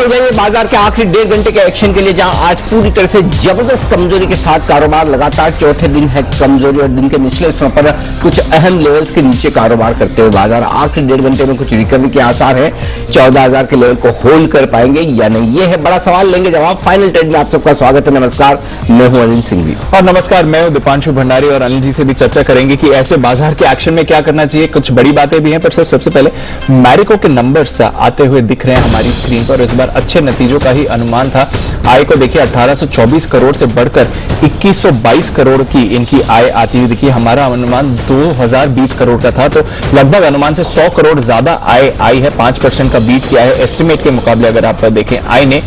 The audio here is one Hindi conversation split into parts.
ले जाएंगे बाजार के आखिरी 1.5 घंटे के एक्शन के लिए, जहां आज पूरी तरह से जबरदस्त कमजोरी के साथ कारोबार लगातार चौथे दिन है कमजोरी और दिन के निचले स्थान पर कुछ अहम लेवल्स के नीचे कारोबार करते हुए बाजार आखिरी 1.5 घंटे में कुछ रिकवरी के आसार है। 14,000 के लेवल को होल्ड कर पाएंगे या नहीं, ये है बड़ा सवाल। लेंगे जवाब फाइनल ट्रेड में। आप सबका स्वागत है, नमस्कार, मैं हूं अनिल सिंघवी। और नमस्कार, मैं हूं दीपांशु भंडारी। और अनिल जी से भी चर्चा करेंगे कि ऐसे बाजार के एक्शन में क्या करना चाहिए। कुछ बड़ी बातें भी हैं, पर सबसे पहले मैरिको के नंबर्स आते हुए दिख रहे हैं हमारी स्क्रीन पर। इस बार अच्छे नतीजों का ही अनुमान था। आय को देखिए 1824 करोड़ से बढ़कर 2122 करोड़ की इनकी आय आती हुई दिखी। हमारा अनुमान 2020 करोड़ का था, तो लगभग अनुमान से 100 करोड़ ज्यादा आय आई है। 5% का बीट किया है एस्टिमेट के मुकाबले। अगर आप देखें आय ने,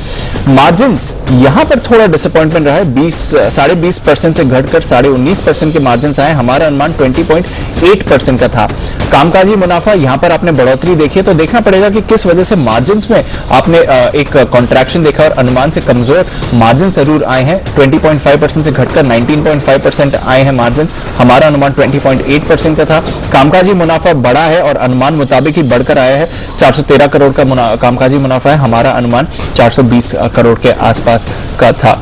मार्जिन्स यहां पर थोड़ा डिसअपॉइंटमेंट रहा है। 20.5% से घटकर 19.5% के मार्जिन्स आए। हमारा अनुमान 20.8% का था। कामकाजी मुनाफा यहां पर आपने बढ़ोतरी देखी, तो देखना पड़ेगा कि किस वजह से मार्जिन्स में आपने एक कॉन्ट्रैक्शन देखा और अनुमान से कमजोर मार्जिन जरूर आए हैं। 20.5% से घटकर 19.5% आए हैं मार्जिन्स। हमारा अनुमान 20.8% का था। कामकाजी मुनाफा बढ़ा है और अनुमान मुताबिक ही बढ़कर आया है। 413 करोड़ का कामकाजी मुनाफा है। हमारा अनुमान 420 करोड़ के आसपास का था।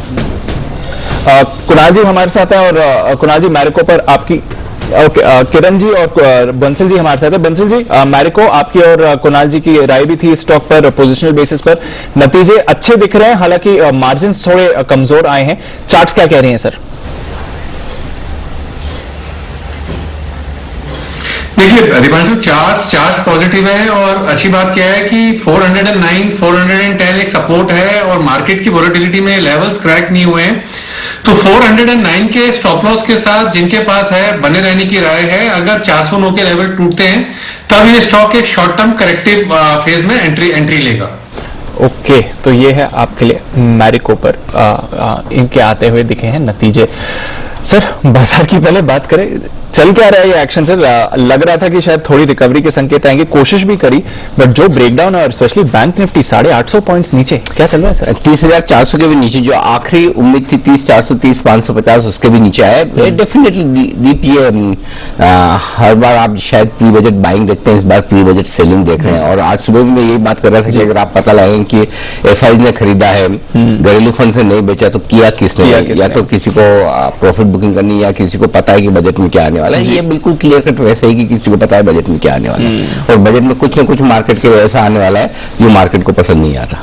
कुणाल जी हमारे साथ है, और कुणाल जी मैरिको पर आपकी किरण जी और बंसल जी हमारे साथ है। बंसल जी, मैरिको आपकी और कुणाल जी की राय भी थी स्टॉक पर पोजिशनल बेसिस पर। नतीजे अच्छे दिख रहे हैं, हालांकि मार्जिन्स थोड़े कमजोर आए हैं। चार्ट्स क्या कह रही हैं सर? देखिए दीपांशु, चार्ट्स पॉजिटिव है और अच्छी बात क्या है कि 409, 410 एक सपोर्ट है और मार्केट की वोलेटिलिटी में लेवल्स क्रैक नहीं हुए हैं। तो 409 के स्टॉप लॉस के साथ जिनके पास है बने रहने की राय है। अगर 409 के लेवल टूटते हैं तब ये स्टॉक एक शॉर्ट टर्म करेक्टिव फेज में एंट्री लेगा। ओके, तो ये है आपके लिए मैरिको पर इनके आते हुए दिखे हैं नतीजे। सर बाजार की पहले बात करें, चल क्या रहा है ये एक्शन? सर लग रहा था कि शायद थोड़ी रिकवरी के संकेत आएंगे, कोशिश भी करी, बट जो ब्रेकडाउन है और स्पेशली बैंक निफ्टी 850 पॉइंट्स नीचे, क्या चल रहा है सर? 30,400 के भी नीचे। जो आखिरी उम्मीद थी 30,430, 550, उसके भी नीचे आया। डेफिनेटली दीप, ये हर बार आप शायद प्री बजट बाइंग देखते हैं, इस बार प्री बजट सेलिंग देख रहे हैं। और आज सुबह भी मैं यही बात कर रहा था कि अगर आप पता लगाएं कि एफआई ने खरीदा है, घरेलू फंड से नहीं बेचा, तो किया किसने? या तो किसी को प्रॉफिट बुकिंग करनी, या किसी को पता है कि बजट में क्या आने वाला है। ये बिल्कुल क्लियर कट वैसे ही कि किसी को पता है बजट में क्या आने वाला है, और बजट में कुछ ना कुछ मार्केट के वैसा आने वाला है जो मार्केट को पसंद नहीं आ रहा,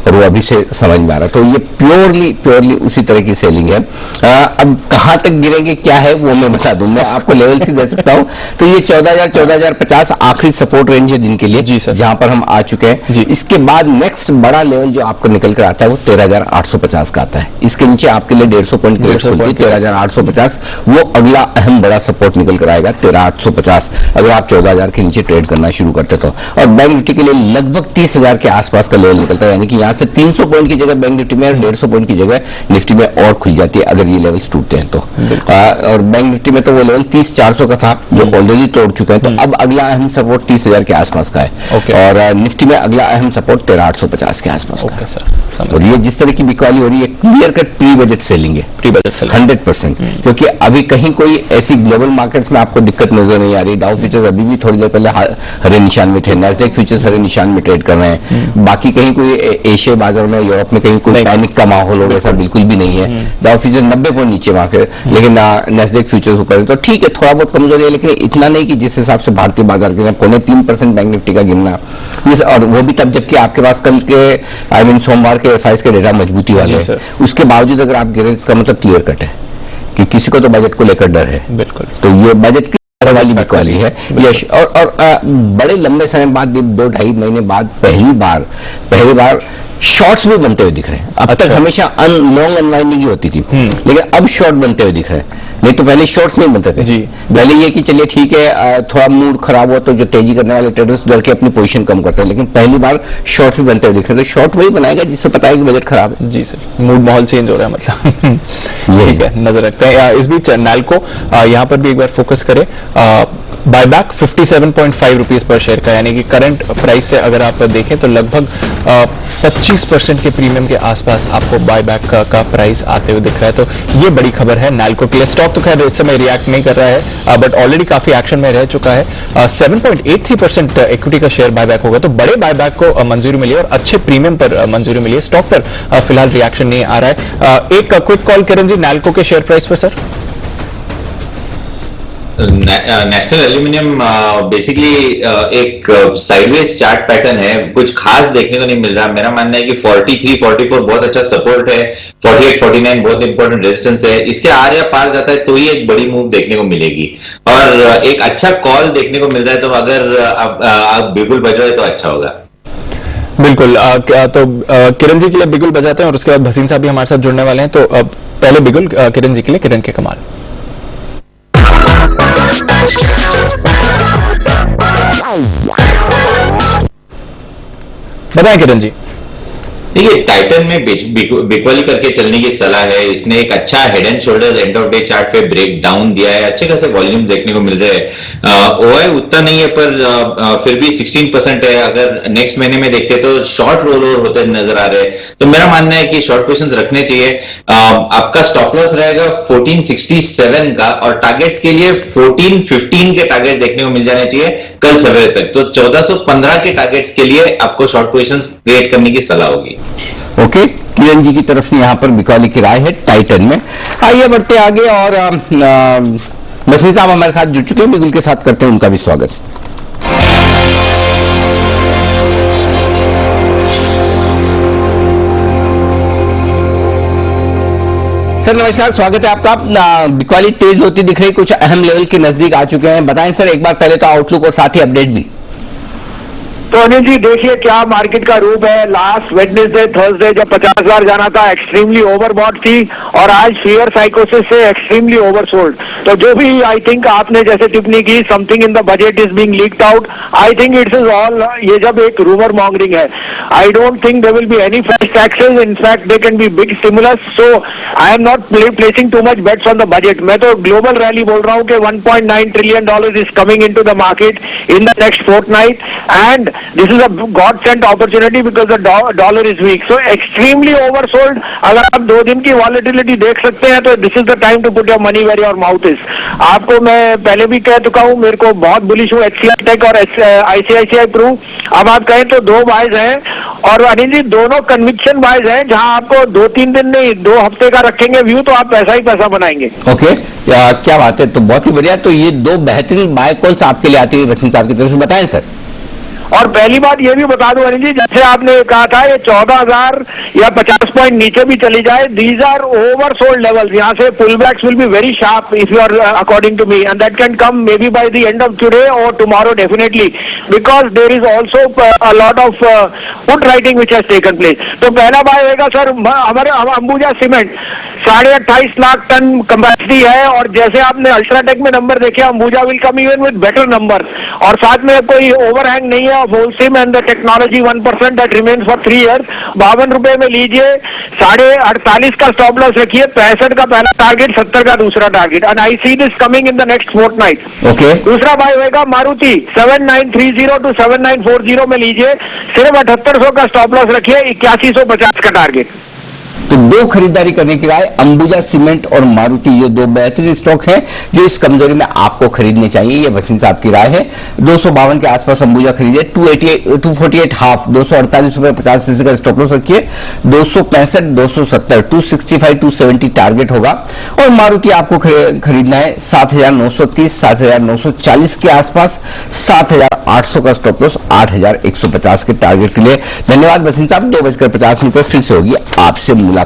और वो अभी से समझ में आ रहा। तो ये प्योरली उसी तरह की सेलिंग है। अब कहां तक गिरेंगे क्या है वो मैं बता दूं, मैं आपको लेवल से दे सकता हूं। तो ये 14,000, 14,050 आखिरी सपोर्ट रेंज है दिन के लिए, जी सर, जहां पर हम आ चुके हैं। इसके बाद नेक्स्ट बड़ा लेवल जो आपको निकल कर आता है वो 13,850 का आता है। इसके नीचे आपके लिए 150 पॉइंट की 13,850, वो अगला अहम बड़ा सपोर्ट निकल कर आएगा 13,850, अगर आप 14,000 के नीचे ट्रेड करना शुरू करते तो। और बैंक निफ्टी के लिए लगभग 30,000 के आसपास का लेवल निकलता है, यानी कि यहां से 300 पॉइंट की जगह बैंक निफ्टी में, 150 पॉइंट की जगह निफ्टी में और खुल जाती है अगर ये लेवल्स टूटते हैं तो। और बैंक निफ्टी में तो वो लेवल 30,400 का था जो ऑलरेडी तोड़ चुका है। तो अब अगला अहम सपोर्ट 30,000 के आसपास का है, और निफ्टी में अगला अहम सपोर्ट 13,850 के आसपास का है। और ये जिस तरह की बिकवाली हो रही है, clear cut pre budget selling है, प्री बजट सेलिंग 100%, क्योंकि अभी कहीं कोई ऐसी ग्लोबल मार्केट्स में आपको दिक्कत नजर नहीं आ रही। डाउ फ्यूचर्स अभी भी थोड़ी देर पहले हरे निशान में थे, नैस्डैक फ्यूचर्स हरे निशान में ट्रेड कर रहे हैं। बाकी कहीं कोई एशिया बाजार में, यूरोप में कहीं कोई पैनिक का माहौल हो, ऐसा बिल्कुल भी नहीं है। डाउ फ्यूचर्स 90 पॉइंट नीचे मार्केट, लेकिन नैस्डैक फ्यूचर्स ऊपर, तो ठीक है थोड़ा बहुत कमजोरी है, लेकिन इतना नहीं कि जिस हिसाब से भारतीय बाजार के 0.3% बैंक निफ्टी का गिरना, और वो भी तब जबकि आपके पास कल के सोमवार के एफआईएस के डेटा मजबूती वाले हैं, उसके बावजूद अगर आप गिरे, इसका मतलब क्लियर कट है कि किसी को तो बजट को लेकर डर है। बिल्कुल, तो ये बजट की वाली बिकवाली है। यश और बड़े लंबे समय बाद, 2-2.5 महीने बाद पहली बार शॉर्ट्स भी बनते हुए दिख रहे हैं। अब तक हमेशा लॉन्ग अनवाइंडिंग ही होती थी, लेकिन अब शॉर्ट बनते हुए दिख रहे हैं। नहीं तो पहले शॉर्ट्स नहीं बनते थे। पहले ये कि चलिए ठीक है, थोड़ा मूड खराब हो तो जो तेजी करने वाले ट्रेडर्स डर के अपनी पोजीशन कम करते हैं, लेकिन पहली बार शॉर्ट भी बनते हुए दिख रहे हैं। तो शॉर्ट वही बनाएगा जिससे पता है कि बजट खराब है। जी सर, मूड माहौल चेंज हो रहा है मतलब। ठीक है, नजर रखते हैं। इस बीच नैल्को यहाँ पर भी एक बार फोकस करें। बायबैक 57.5 रुपीज पर शेयर का, यानी कि करंट प्राइस से अगर आप देखें तो लगभग 25% के प्रीमियम के आसपास आपको बायबैक का प्राइस आते हुए दिख रहा है। तो ये बड़ी खबर है नैल्को के लिए। स्टॉक स्टॉक तो खैर इस समय रिएक्ट नहीं कर रहा है, बट ऑलरेडी काफी एक्शन में रह चुका है। 7.83% इक्विटी का शेयर बायबैक होगा, तो बड़े बायबैक को मंजूरी मिली है और अच्छे प्रीमियम पर मंजूरी मिली है। स्टॉक पर फिलहाल रिएक्शन नहीं आ रहा है। एक क्विक कॉल किरण जी, नैल्को के शेयर प्राइस पर सर। नेशनल एल्यूमिनियम बेसिकली एक साइडवेज चार्ट पैटर्न है, कुछ खास देखने को नहीं मिल रहा। मेरा मानना है कि 43, 44 बहुत अच्छा सपोर्ट है, 48, 49 बहुत इंपॉर्टेंट रेजिस्टेंस है। इसके आर या पार जाता है तो ही एक बड़ी मूव देखने को मिलेगी और एक अच्छा कॉल देखने को मिल रहा है। तो अगर आप बिल्कुल बच रहे तो अच्छा होगा। बिल्कुल। तो किरण जी के लिए बिगुल बजाते हैं और उसके बाद भसीन साहब भी हमारे साथ जुड़ने वाले हैं। तो पहले बिगुल किरण जी के लिए, किरण के कमाल। बताएं किरण जी। देखिए, टाइटन में बिकवाली करके चलने की सलाह है। इसने एक अच्छा head and shoulders end of day chart पे ब्रेक डाउन दिया है, अच्छे खासे वॉल्यूम देखने को मिल रहे हैं। ओआई उतना नहीं है पर फिर भी 16% है। अगर नेक्स्ट महीने में देखते तो शॉर्ट रोल ओवर होते नजर आ रहे हैं, तो मेरा मानना है कि शॉर्ट पोजीशंस रखने चाहिए। आपका स्टॉप लॉस रहेगा 1467 का और टारगेट्स के लिए 1415 के टारगेट्स देखने को मिल जाने चाहिए कल सवेरे तक। तो 1415 के टारगेट्स के लिए आपको शॉर्ट पोजीशंस क्रिएट करने की सलाह होगी। ओके, किरण जी की तरफ से यहाँ पर बिकौली की राय है टाइटन में। आइए बढ़ते आगे और मसीह साहब हमारे साथ जुड़ चुके हैं, बिगुल के साथ करते हैं उनका भी स्वागत। सर नमस्कार, स्वागत है आपका। बिकौली तेज होती दिख रही, कुछ अहम लेवल के नजदीक आ चुके हैं। बताएं सर एक बार पहले तो आउटलुक और साथ ही अपडेट भी। तो अनिल जी देखिए क्या मार्केट का रूप है। लास्ट वेडनेसडे थर्सडे जब 50,000 जाना था एक्सट्रीमली ओवरबॉट थी और आज फियर साइकोसिस से एक्सट्रीमली ओवरसोल्ड। तो जो भी आई थिंक आपने जैसे टिप्पणी की something in the budget is being leaked out, I think it's is all, ये जब एक रूमर मॉन्गरिंग है। I don't think there will be any fresh taxes, in fact they can be big stimulus. So I am not placing too much bets on the budget. मैं तो ग्लोबल रैली बोल रहा हूँ कि $1.9 trillion is coming into the market in the next fortnight and this is a God-sent opportunity because the dollar is weak. So extremely oversold. अगर आप 2 दिन की volatility देख सकते हैं तो this is the time to put your money where your mouth is. आपको मैं पहले भी कह चुका हूँ, मेरे को बहुत बुलिश हूँ HCI Tech और ICICI Pru। अब आप कहें तो 2 बाइज हैं और अनिल जी दोनों कन्विक्शन बाइज हैं, जहां आपको 2-3 दिन नहीं 2 हफ्ते का रखेंगे व्यू तो आप पैसा ही पैसा बनाएंगे। ओके, क्या बात है, तो बहुत ही बढ़िया। तो ये 2 बेहतरीन बाय कॉल्स आपके लिए आती है बच्चन साहब की तरफ से, बताएं सर। और पहली बात ये भी बता दूं अनिल जी, जैसे आपने कहा था ये 14,000 या 50 पॉइंट नीचे भी चली जाए, दीज आर ओवरसोल्ड लेवल्स। यहाँ से pullbacks will be very sharp if you are according to me and that can come maybe by the end of today और tomorrow definitely, because there is also a lot of put writing which has taken place. तो पहला बाय होगा सर हमारे Ambuja cement 28.5 lakh tonne capacity है और जैसे आपने अल्ट्राटेक में नंबर देखे Ambuja will come even with better number और साथ में कोई ओवरहैंग नहीं है। Wholesome and the technology 1% that remains for 3 years। 52 रुपए में लीजिए, 48.5 का स्टॉप लॉस रखिए, 65 का पहला टारगेट, 70 का दूसरा target and I see this coming in the next fortnight. Okay, दूसरा बाय होगा मारुति 7930 टू 7940 में लीजिए, सिर्फ 7800 का स्टॉप लॉस रखिए, 8150 का टारगेट। तो 2 खरीदारी करने की राय, अंबुजा सीमेंट और मारुति, ये 2 बेहतरीन स्टॉक हैं जो इस कमजोरी में आपको खरीदने चाहिए। ये वसीम साहब की राय है। 252 के आसपास अंबुजा खरीदिए, 248 हाफ, 248 रुपए 50 पैसे का स्टॉप लॉस रखिए, 265, 270, 265, 270 टारगेट होगा। और मारुति आपको खरीदना है 7,930, 7,940 के आसपास, 7,800 का स्टॉप लॉस, 8,150 के टारगेट के लिए। धन्यवाद वसीम साहब। 2:50 फिर से होगी आपसे मुलाकात।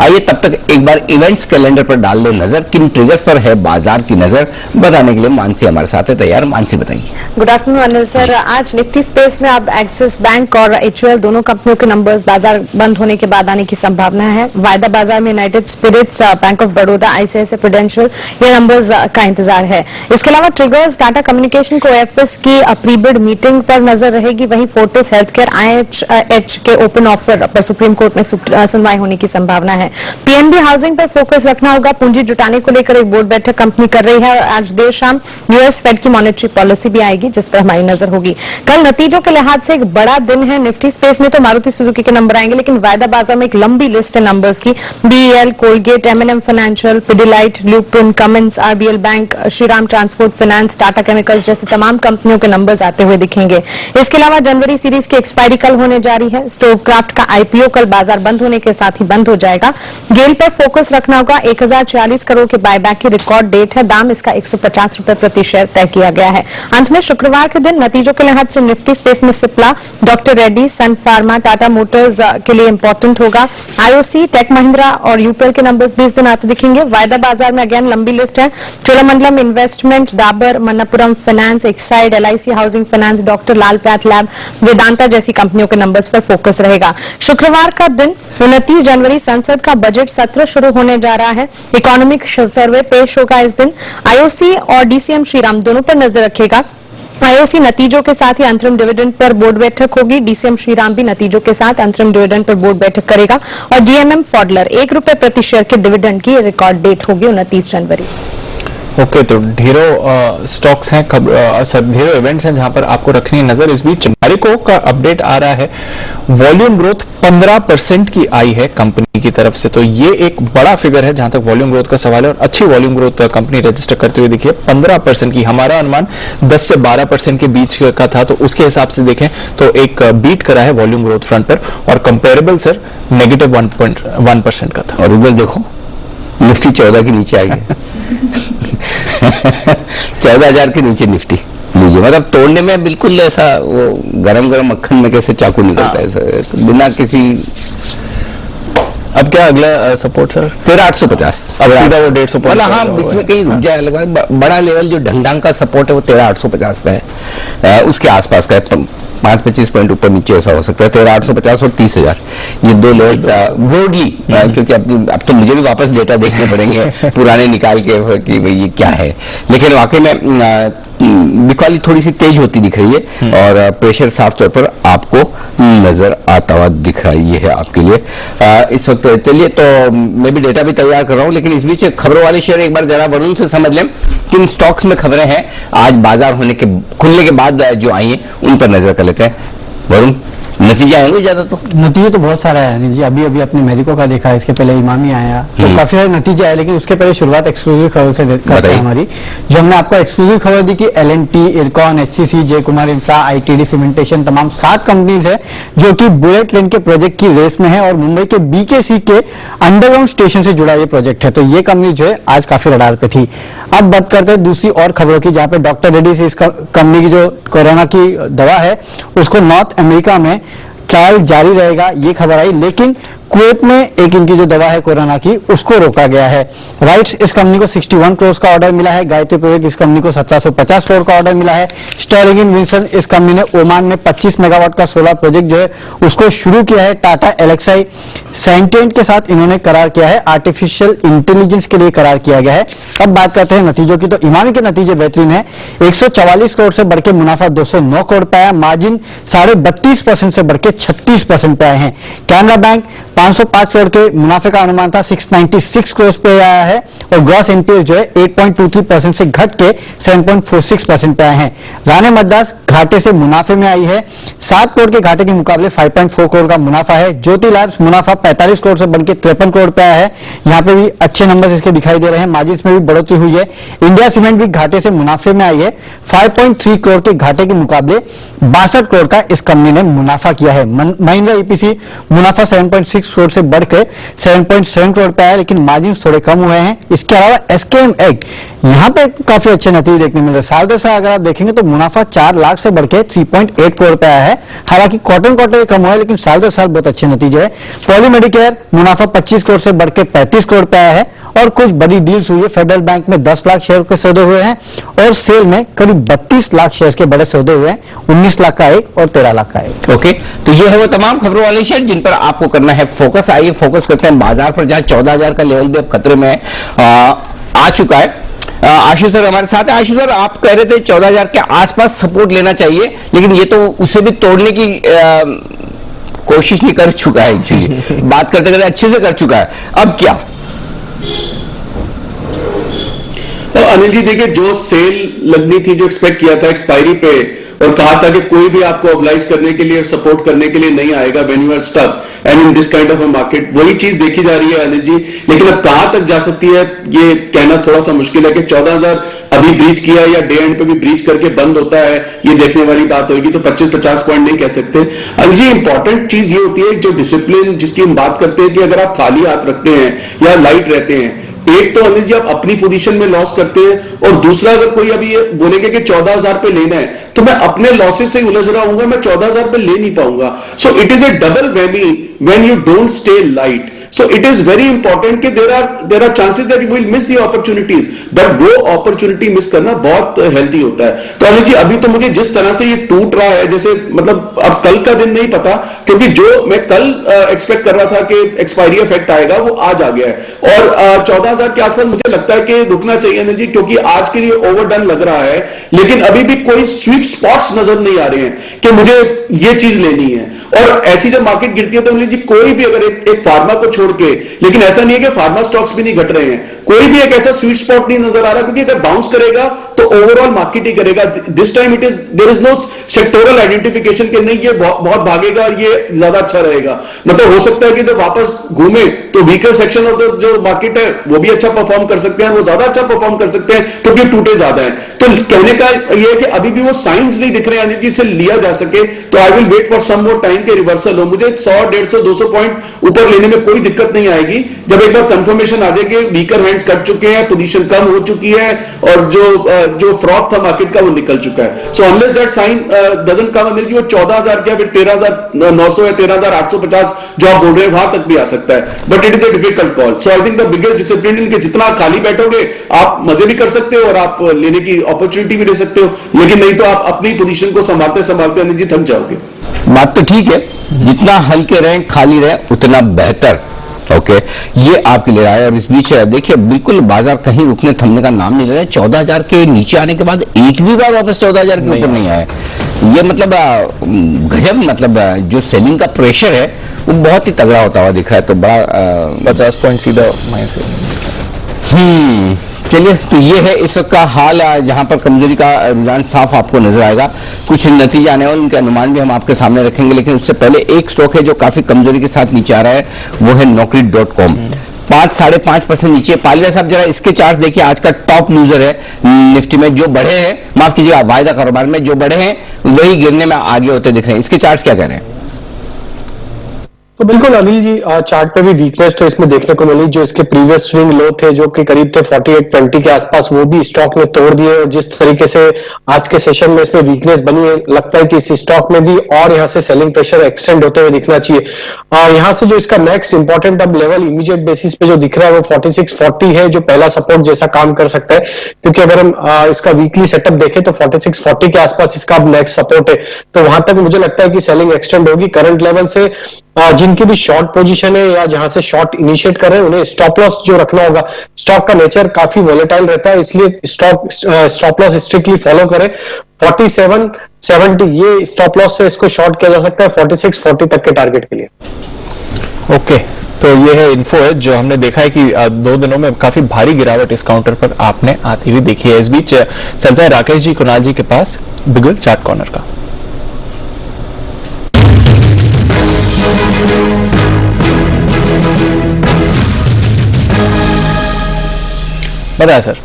आइए तब तक एक बार इवेंट्स कैलेंडर पर डाल ले नजर, किन ट्रिगर्स पर है बाजार की नजर, बताने के लिए मानसी हमारे साथ है तैयार। मानसी बताइए। Good afternoon Anil sir. आज निफ्टी स्पेस में अब एक्सिस बैंक और HUL दोनों कंपनियों के नंबर्स बाजार बंद होने के बाद आने की संभावना है। वायदा बाजार में United Spirits, Bank of Baroda, ICICI Prudential, ये नंबर्स का इंतजार है। इसके अलावा ट्रिगर्स टाटा कम्युनिकेशन को OFS की प्रीबिड मीटिंग पर नजर रहेगी। वहीं फोर्टिस हेल्थकेयर IHH के ओपन ऑफर पर सुप्रीम कोर्ट में सुनवाई होने की संभावना है। पीएनबी हाउसिंग पर फोकस रखना होगा। पूंजी जुटाने को लेकर एक बोर्ड बैठक कंपनी कर रही है और आज देर शाम यूएस फेड की मॉनेटरी पॉलिसी भी आएगी जिस पर हमारी नजर होगी। कल नतीजों के लिहाज से एक बड़ा दिन है। निफ्टी स्पेस में तो मारुति सुजुकी के नंबर आएंगे, लेकिन वायदा बाजार में एक लंबी लिस्ट है नंबर्स की। BEL, Colgate, MNM financial, Pidilite, Lupin, Cummins, RBL bank, Shriram transport finance, Tata chemicals जैसी तमाम कंपनियों के नंबर्स आते हुए दिखेंगे। इसके अलावा जनवरी सीरीज की एक्सपायरी कल होने जा रही है। स्टोवक्राफ्ट का आईपीओ कल बाजार बंद होने के साथ ही बंद हो जाएगा। गेल पर फोकस रखना होगा। 1046 करोड़ के बायबैक की रिकॉर्ड डेट है। दाम इसका 150 रुपए प्रति शेयर तय किया गया है। अंत में शुक्रवार के दिन नतीजों के लिहाज से निफ्टी स्पेस में सिप्ला, डॉक्टर रेड्डी, सन फार्मा, टाटा मोटर्स के लिए इंपॉर्टेंट होगा। आईओसी, टेक महिंद्रा और यूपीएल के नंबर्स भी इस दिन आते दिखेंगे। वायदा बाजार में अगेन लंबी लिस्ट है। Cholamandalam investment, Dabur, Manappuram finance, Exide, LIC housing finance, doctor Lal path lab, Vedanta जैसी कंपनियों के नंबर्स पर फोकस रहेगा। शुक्रवार का दिन 29 जनवरी संसद का बजट सत्र शुरू होने जा रहा है। इकोनॉमिक सर्वे पेश होगा इस दिन। आईओसी और डीसीएम श्रीराम दोनों पर नजर रखेगा। आईओसी नतीजों के साथ ही अंतरिम डिविडेंड पर बोर्ड बैठक होगी। डीसीएम श्रीराम भी नतीजों के साथ अंतरिम डिविडेंड पर बोर्ड बैठक करेगा और डीएमएम फॉडलर 1 रुपए प्रति शेयर के डिविडेंड की रिकॉर्ड डेट होगी 29 जनवरी। ओके, तो ढेरों स्टॉक्स हैं, ढेरों इवेंट्स हैं जहां पर आपको रखनी है नजर। इस बीच मैरिको का अपडेट आ रहा है। वॉल्यूम ग्रोथ 15% की आई है कंपनी की तरफ से, तो ये एक बड़ा फिगर है जहां तक वॉल्यूम ग्रोथ का सवाल है और अच्छी वॉल्यूम ग्रोथ कंपनी रजिस्टर करते हुए दिखी है। 15% की, हमारा अनुमान 10 से 12% के बीच का था, तो उसके हिसाब से देखें तो एक बीट करा है वॉल्यूम ग्रोथ फ्रंट पर। और कंपेरेबल सर -1% का था। और उधर देखो निफ्टी 14 के नीचे आ गई 14,000 के नीचे निफ्टी लीजिए। मतलब तोड़ने में बिल्कुल ऐसा वो गरम गरम मक्खन में कैसे चाकू निकलता है सर, बिना किसी। अब क्या अगला सपोर्ट सर? 13,850। अब सीधा वो 150 मतलब हाँ, बीच में कहीं रुक जाए लगा। बड़ा लेवल जो ढंग का सपोर्ट है वो 13,850 का है, उसके आसपास का है। 5-25 पॉइंट ऊपर नीचे ऐसा हो सकता है। 13,850 और 30,000 ये दो लेवल्स ब्रॉडली, क्योंकि अब तो मुझे भी वापस डेटा देखने पड़ेंगे पुराने निकाल के कि भाई ये क्या है। लेकिन वाकई में बिकवाली थोड़ी सी तेज होती दिख रही है और प्रेशर साफ तौर पर आपको नजर आता हुआ दिख रहा है। ये है आपके लिए इस वक्त। चलिए, तो मैं भी डेटा भी तैयार कर रहा हूँ, लेकिन इस बीच खबरों वाले शेयर एक बार जरा वरुण से समझ लें किन स्टॉक्स में खबरें हैं आज बाजार खुलने के बाद जो आई हैं उन पर नजर कर लेते हैं। वरुण, नतीजे आएंगे ज्यादा? तो नतीजे तो बहुत सारा है अनिल जी। अभी अभी अपने मेरिको का देखा, इसके पहले इमामी आया, तो काफी सारे नतीजे आए। लेकिन उसके पहले शुरुआत एक्सक्लूसिव खबर से करते हैं हमारी, जो हमने आपको एक्सक्लूसिव खबर दी कि एल&टी, इरकॉन, एचसीसी, जय कुमार इंफ्रा, आईटीडी सीमेंटेशन, तमाम 7 कंपनीज है जो कि बुलेट ट्रेन के प्रोजेक्ट की रेस में है और मुंबई के बीकेसी के अंडरग्राउंड स्टेशन से जुड़ा ये प्रोजेक्ट है। तो ये कंपनी जो है आज काफी रडार पे थी। अब बात करते हैं दूसरी और खबरों की, जहां पे डॉक्टर रेड्डी से इस कंपनी की जो कोरोना की दवा है उसको नॉर्थ अमेरिका में ट्रायल जारी रहेगा, ये खबर आई। लेकिन कुवैत में एक इनकी जो दवा है कोरोना की उसको रोका गया है। राइट्स इस कंपनी को 61 करोड़ का ऑर्डर मिला है। गायत्री प्रोजेक्ट इस कंपनी को 1750 करोड़ का ऑर्डर मिला है। स्टर्लिंग विल्सन इस कंपनी ने ओमान में 25 मेगावाट का सोलर प्रोजेक्ट जो है उसको शुरू किया है। टाटा एलेक्साई सेंटेंट के साथ इन्होंने करार किया है, आर्टिफिशियल इंटेलिजेंस के लिए करार किया गया है। अब बात करते हैं नतीजों की, तो इमामी के नतीजे बेहतरीन है। 144 करोड़ से बढ़ के मुनाफा 209 करोड़ पे आया। मार्जिन 32.5% से बढ़ के 36% पे आए हैं। कैनरा बैंक 505 करोड़ के मुनाफे का अनुमान था, 696 करोड़ पे आया है और ग्रॉस एनपीए जो है 8.23% से घट के 7.46% पे आए हैं। राणे मद्रास घाटे से मुनाफे में आई है, 7 करोड़ के घाटे के मुकाबले 5.4 करोड़ का मुनाफा है। ज्योति लैब्स मुनाफा 45 करोड़ से बढ़कर 53 करोड़ पे आया है। यहाँ पे भी अच्छे नंबर इसके दिखाई दे रहे हैं, मार्जिन में भी बढ़ोतरी हुई है। इंडिया सीमेंट भी घाटे से मुनाफे में आई है, 5.3 करोड़ के घाटे के मुकाबले 62 करोड़ का इस कंपनी ने मुनाफा किया है। महिंद्रा ईपीसी मुनाफा 7.6 करोड़ से बढ़कर 7.7 करोड़ पे आया, लेकिन मार्जिन थोड़े कम हुए हैं। इसके अलावा एसकेएम एग यहाँ पे काफी अच्छे नतीजे देखने मिल रहे हैं। साल दर साल अगर आप देखेंगे तो मुनाफा 4 लाख से बढ़कर 3.8 करोड़ पे आया है। हालांकि क्वार्टर कम हुआ है, लेकिन साल दर साल बहुत अच्छे नतीजे है। पॉलीमेडिकेयर मुनाफा 25 करोड़ से बढ़कर 35 करोड़ पे आया है और कुछ बड़ी डील्स हुई है। फेडरल बैंक में 10 लाख शेयर के सौदे हुए हैं और सेल में करीब 32 लाख शेयर के बड़े सौदे हुए हैं, 19 लाख का एक और 13 लाख का एक। ओके, तो ये है वो तमाम खबरों वाले शेयर जिन पर आपको करना है फोकस। आइए फोकस करते हैं बाजार पर, जहां 14,000 का लेवल भी अब खतरे में आ चुका है। आशु सर हमारे साथ है। आशु सर, आप कह रहे थे 14,000 के आसपास सपोर्ट लेना चाहिए, लेकिन ये तो उसे भी तोड़ने की कोशिश नहीं कर चुका है एक्चुअली, बात करते करते अच्छे से कर चुका है। अब क्या तो अनिल जी देखिए, जो सेल लगनी थी, जो एक्सपेक्ट किया था एक्सपायरी पे, और कहा था कि कोई भी आपको ऑब्लाइज करने के लिए और सपोर्ट करने के लिए नहीं आएगा when you are stuck and in this kind of a market, वही चीज देखी जा रही है अनिल जी। लेकिन अब कहां तक जा सकती है ये कहना थोड़ा सा मुश्किल है कि 14,000 अभी ब्रीच किया या डे एंड पे भी ब्रीच करके बंद होता है, ये देखने वाली बात होगी। तो 25-50 पॉइंट नहीं कह सकते अनिल जी। इंपॉर्टेंट चीज ये होती है जो डिसिप्लिन जिसकी हम बात करते हैं कि अगर आप खाली हाथ रखते हैं या लाइट रहते हैं, एक तो अनिल जी आप अपनी पोजीशन में लॉस करते हैं, और दूसरा अगर कोई अभी ये बोलेंगे कि 14,000 पे लेना है तो मैं अपने लॉसेस से उलझ रहा हूंगा, मैं 14,000 पे ले नहीं पाऊंगा। So it is a double whammy when you don't stay light. So it is very important कि there are chances that you will miss the opportunities, but वो opportunity miss करना बहुत healthy होता है। तो अनिल जी अभी तो मुझे जिस तरह से ये टूट रहा है, जैसे मतलब अब कल का दिन नहीं पता, क्योंकि जो मैं कल एक्सपेक्ट कर रहा था कि एक्सपायरी इफेक्ट आएगा वो आज आ गया है, और 14,000 के आसपास मुझे लगता है कि रुकना चाहिए अनिल जी, क्योंकि आज के लिए ओवरडन लग रहा है। लेकिन अभी भी कोई स्वीट स्पॉट्स नजर नहीं आ रहे हैं कि मुझे ये चीज लेनी है। और ऐसी जब मार्केट गिरती है तो अनिल जी कोई भी अगर एक फार्मा को छोड़ के, लेकिन ऐसा नहीं है कि फार्मा स्टॉक्स भी नहीं घट रहे हैं, कोई भी एक ऐसा स्वीट स्पॉट नहीं नजर आ रहा, क्योंकि अगर बाउंस करेगा तो ओवरऑल मार्केट ही करेगा। This time it is there is no sectoral identification के नहीं ये बहुत भागेगा और ये ज्यादा अच्छा रहेगा। मतलब हो सकता है कि जब वापस घूमे तो वीकर सेक्शन ऑफ द जो मार्केट है वो भी अच्छा परफॉर्म कर सकते हैं, वो ज्यादा अच्छा परफॉर्म कर सकते हैं क्योंकि टूटे ज्यादा है। तो कहने का ये है कि अभी भी वो साइंस नहीं दिख रहे हैं अनिल जी से लिया जा सके, तो I will wait for some more time के रिवर्सल हो। मुझे 100, 150, 200 पॉइंट ऊपर लेने में कोई दिक्कत नहीं आएगी जब एक बार कंफर्मेशन आ जाए कि वीकर हैंड्स कट चुके हैं, पोजीशन कम हो चुकी है, और जो फ्रॉड था मार्केट का वो निकल चुका है। So unless that sign doesn't come Anil ji, वो 14,000 क्या फिर 13,900 या 13,850 जो आप बोल रहे हैं वहां तक भी आ सकता है, but it is a difficult call. So I think the biggest discipline इनके, जितना खाली बैठोगे आप मजे भी कर सकते हो और आप लेने की अपॉर्चुनिटी भी ले सकते हो, लेकिन नहीं तो आप अपनी पोजीशन को संभालते संभालते अनिल जी थक जाओगे। बात तो ठीक है, जितना हल्के रहें खाली रहें उतना बेहतर। ओके, ये आपके लिए आया। और इस बीच देखिए बिल्कुल बाजार कहीं रुकने थमने का नाम नहीं ले रहा है। 14,000 के नीचे आने के बाद एक भी बार वापस 14,000 के ऊपर नहीं आया। ये मतलब गजब, मतलब जो सेलिंग का प्रेशर है वो बहुत ही तगड़ा होता हुआ दिख रहा है। तो बड़ा 50 पॉइंट सीधा माइनस है। चलिए, तो ये है इस का हाल, जहां पर कमजोरी का रुझान साफ आपको नजर आएगा। कुछ नतीजे आने वाले उनके अनुमान भी हम आपके सामने रखेंगे, लेकिन उससे पहले एक स्टॉक है जो काफी कमजोरी के साथ नीचे आ रहा है, वो है Naukri.com। 5-5.5% नीचे। पालिया साहब जरा इसके चार्ट देखिए, आज का टॉप लूजर है निफ्टी में। जो बढ़े हैं, माफ कीजिएगा वायदा कारोबार में जो बढ़े हैं वही गिरने में आगे होते दिख रहे हैं। इसके चार्ट क्या कह रहे हैं? तो बिल्कुल अनिल जी, चार्ट पे भी वीकनेस तो इसमें देखने को मिली। जो इसके प्रीवियस स्विंग लो थे जो कि करीब थे 48.20 के आसपास, वो भी स्टॉक ने तोड़ दिए। और जिस तरीके से आज के सेशन में इसमें वीकनेस बनी है, लगता है कि इस स्टॉक में भी और यहाँ से सेलिंग प्रेशर एक्सटेंड होते हुए दिखना चाहिए। यहाँ से जो इसका नेक्स्ट इंपॉर्टेंट अब लेवल इमीडिएट बेसिस पे जो दिख रहा है वो 4640 है, जो पहला सपोर्ट जैसा काम कर सकता है। क्योंकि अगर हम इसका वीकली सेटअप देखें तो 4640 के आसपास इसका अब नेक्स्ट सपोर्ट है। तो वहां तक मुझे लगता है कि सेलिंग एक्सटेंड होगी करंट लेवल से। जिनकी भी शॉर्ट पोजीशन है या जहां से शॉर्ट इनिशिएट कर रहे हैं, उन्हें स्टॉप लॉस जो रखना होगा। स्टॉक का नेचर काफी वोलेटाइल रहता है, इसलिए स्टॉप लॉस स्ट्रिक्टली फॉलो करें। 4770 ये स्टॉप लॉस से इसको शॉर्ट किया जा सकता है 4640 तक के टारगेट के लिए। ओके, तो ये है इन्फो है जो हमने देखा है कि 2 दिनों में काफी भारी गिरावट इस काउंटर पर आपने आती हुई देखी है। इस बीच चलते हैं राकेश जी कुणाल जी के पास बिगुल चार्ट कॉर्नर का। बताया सर।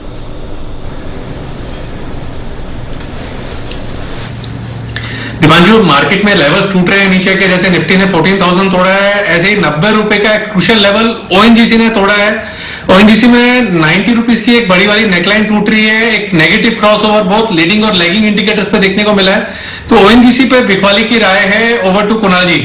दीपांशु, मार्केट में लेवल्स टूट रहे हैं नीचे के, जैसे निफ्टी ने 14,000 तोड़ा है, ऐसे ही 90 रुपए का एक क्रूशियल लेवल ओएनजीसी ने तोड़ा है। ओएनजीसी में 90 रुपीज की एक बड़ी वाली नेकलाइन टूट रही है। एक नेगेटिव क्रॉसओवर बहुत लीडिंग और लैगिंग इंडिकेटर्स पे देखने को मिला है। तो ओएनजीसी पे बिकवाली की राय है। ओवर टू कुणाल जी।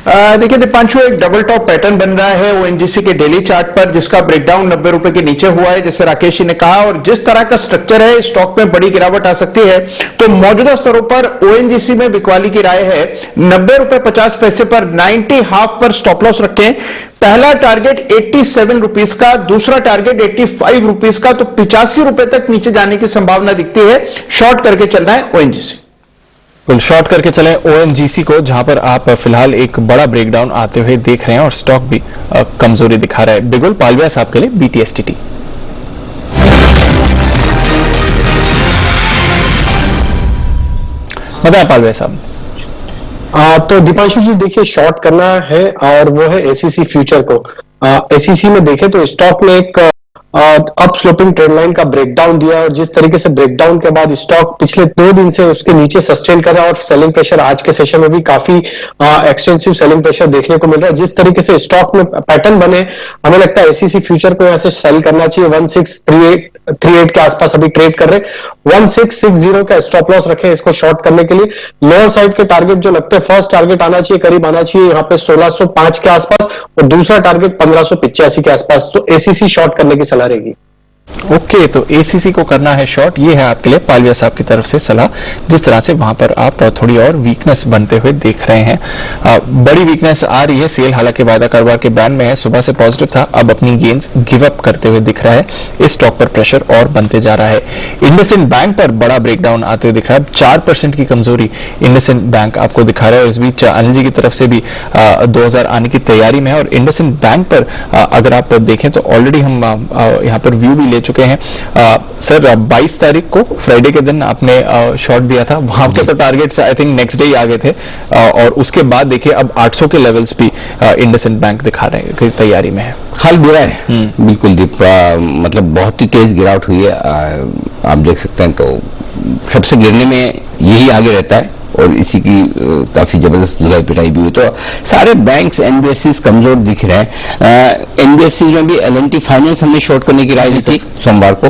देखिए दीपांशु, एक डबल टॉप पैटर्न बन रहा है ओएनजीसी के डेली चार्ट पर, जिसका ब्रेकडाउन 90 रुपए के नीचे हुआ है, जैसे राकेश जी ने कहा, और जिस तरह का स्ट्रक्चर है स्टॉक में बड़ी गिरावट आ सकती है। तो मौजूदा स्तरों पर ओएनजीसी में बिकवाली की राय है 90 रुपए 50 पैसे पर 90 हाफ पर स्टॉप लॉस रखें। पहला टारगेट 87 रुपीस का, दूसरा टारगेट 85 रुपीस का, तो 85 रुपए तक नीचे जाने की संभावना दिखती है। शॉर्ट करके चलना है ओएनजीसी। फुल शॉर्ट करके चलें ओएनजीसी को, जहां पर आप फिलहाल एक बड़ा ब्रेकडाउन आते हुए देख रहे हैं और स्टॉक भी कमजोरी दिखा रहा है। बिगुल पालविया साहब के लिए बीटीएसटीटी। बताएं पालविया साहब। तो दीपांशु जी देखिए, शॉर्ट करना है और वो है एसीसी फ्यूचर को। एसीसी में देखें तो स्टॉक में एक अप स्लोपिंग ट्रेंड लाइन का ब्रेकडाउन दिया, और जिस तरीके से ब्रेकडाउन के बाद स्टॉक पिछले 2 दिन से उसके नीचे सस्टेन कर रहा है, और सेलिंग प्रेशर आज के सेशन में भी काफी एक्सटेंसिव सेलिंग प्रेशर देखने को मिल रहा है। जिस तरीके से स्टॉक में पैटर्न बने, हमें लगता है एसीसी फ्यूचर को यहां से सेल करना चाहिए। 1638 के आसपास अभी ट्रेड कर रहे हैं। 1660 का स्टॉप लॉस रखें इसको शॉर्ट करने के लिए। लोअर साइड के टारगेट जो लगते हैं, फर्स्ट टारगेट आना चाहिए, करीब आना चाहिए यहाँ पे 1605 के आसपास, और दूसरा टारगेट 1585 के आसपास। तो एसीसी शॉर्ट करने की सलाह रहेगी। ओके, तो एसीसी को करना है शॉर्ट। ये है आपके लिए पालविया साहब की तरफ से सलाह, जिस तरह से वहां पर आप थोड़ी और वीकनेस बनते हुए देख रहे हैं। बड़ी वीकनेस आ रही है। सेल हालांकि वायदा कारोबार के बैंड में है, सुबह से पॉजिटिव था, अब अपनी गेन्स गिव अप करते हुए दिख रहा है। इस स्टॉक पर प्रेशर और बनते जा रहा है। इंडसइंड बैंक पर बड़ा ब्रेकडाउन आते हुए दिख रहा है। 4% की कमजोरी इंडसइंड बैंक आपको दिखा रहा है। इस बीच अनिल जी की तरफ से भी 2000 आने की तैयारी में है, और इंडसइंड बैंक पर अगर आप देखें तो ऑलरेडी हम यहाँ पर व्यू भी ले चुके हैं। सर 22 तारीख को फ्राइडे के दिन आपने शॉर्ट दिया था, वहां पे तो targets I think next day ही आ गए थे, और उसके बाद देखिए अब 800 के लेवल्स भी इंडसइंड बैंक दिखा रहे हैं कि तैयारी में है। हाल बुरा है बिल्कुल दीप, मतलब बहुत ही तेज गिरावट हुई है। आप देख सकते हैं, तो सबसे गिरने में यही आगे रहता है, और इसी की काफी जबरदस्त धुलाई पिटाई भी हुई। तो सारे बैंक्स एनबीएफसीज कमजोर दिख रहे हैं। एनबीएफसी में भी एलएनटी फाइनेंस हमने शॉर्ट करने की राय दी थी सोमवार को।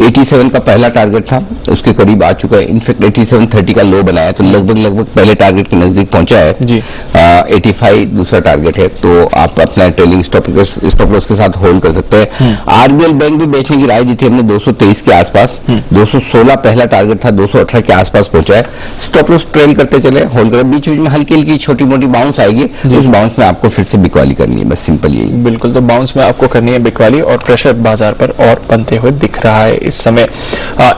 87 का पहला टारगेट था, उसके करीब आ चुका है। इनफैक्ट 8730 का लो बनाया, तो लगभग पहले टारगेट के नजदीक पहुंचा है जी। 85 दूसरा टारगेट है, तो आप अपना ट्रेलिंग स्टॉप लॉस के साथ होल्ड कर सकते हैं। आरबीएल बैंक भी बेचने की राय दी थी हमने 223 के आसपास। 216 पहला टारगेट था, 218 के आसपास पहुंचा है। स्टॉप लॉस ट्रेल करते चले, होल्ड करें। बीच में हल्की हल्की छोटी मोटी बाउंस आएगी, उस बाउंस में आपको फिर से बिकवाली करनी है, बस सिंपल यही। बिल्कुल, तो बाउंस में आपको करनी है बिकवाली, और प्रेशर बाजार पर और बनते हुए दिख रहा है इस समय।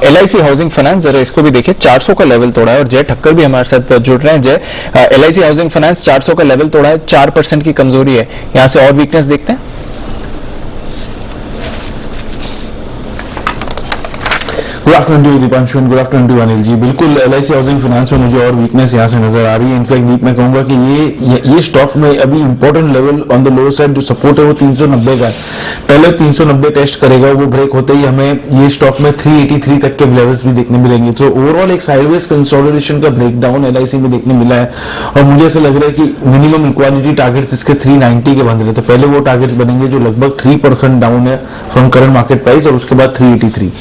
एलआईसी हाउसिंग फाइनेंस, जरा इसको भी देखिए, 400 का लेवल तोड़ा है, और जय ठक्कर भी हमारे साथ जुड़ रहे हैं। जय, एलआईसी हाउसिंग फाइनेंस 400 का लेवल तोड़ा है, 4% की कमजोरी है, यहां से और वीकनेस देखते हैं। Good afternoon Dipanshu, good afternoon Anil ji. बिल्कुल एलआईसी हाउसिंग फाइनेंस में मुझे और वीकनेस यहाँ से नजर आ रही है। इनफैक्ट दीप मैं कहूंगा कि ये स्टॉक में अभी important level on the lower side जो सपोर्ट है वो 390 का है। पहले 390 टेस्ट करेगा, वो ब्रेक होते ही हमें ये स्टॉक में 383 तक के लेवल्स भी देखने मिलेंगे। तो ओवरऑल एक साइडवेज कंसोलिडेशन का ब्रेकडाउन एलआईसी में देखने मिला है, और मुझे ऐसा लग रहा है कि मिनिमम इक्वालिटी टारगेट्स इसके 390 के बन रहे थे। पहले वो टारगेट्स बनेंगे जो लगभग 3% डाउन है फ्रॉम करंट मार्केट प्राइस, और उसके बाद 383।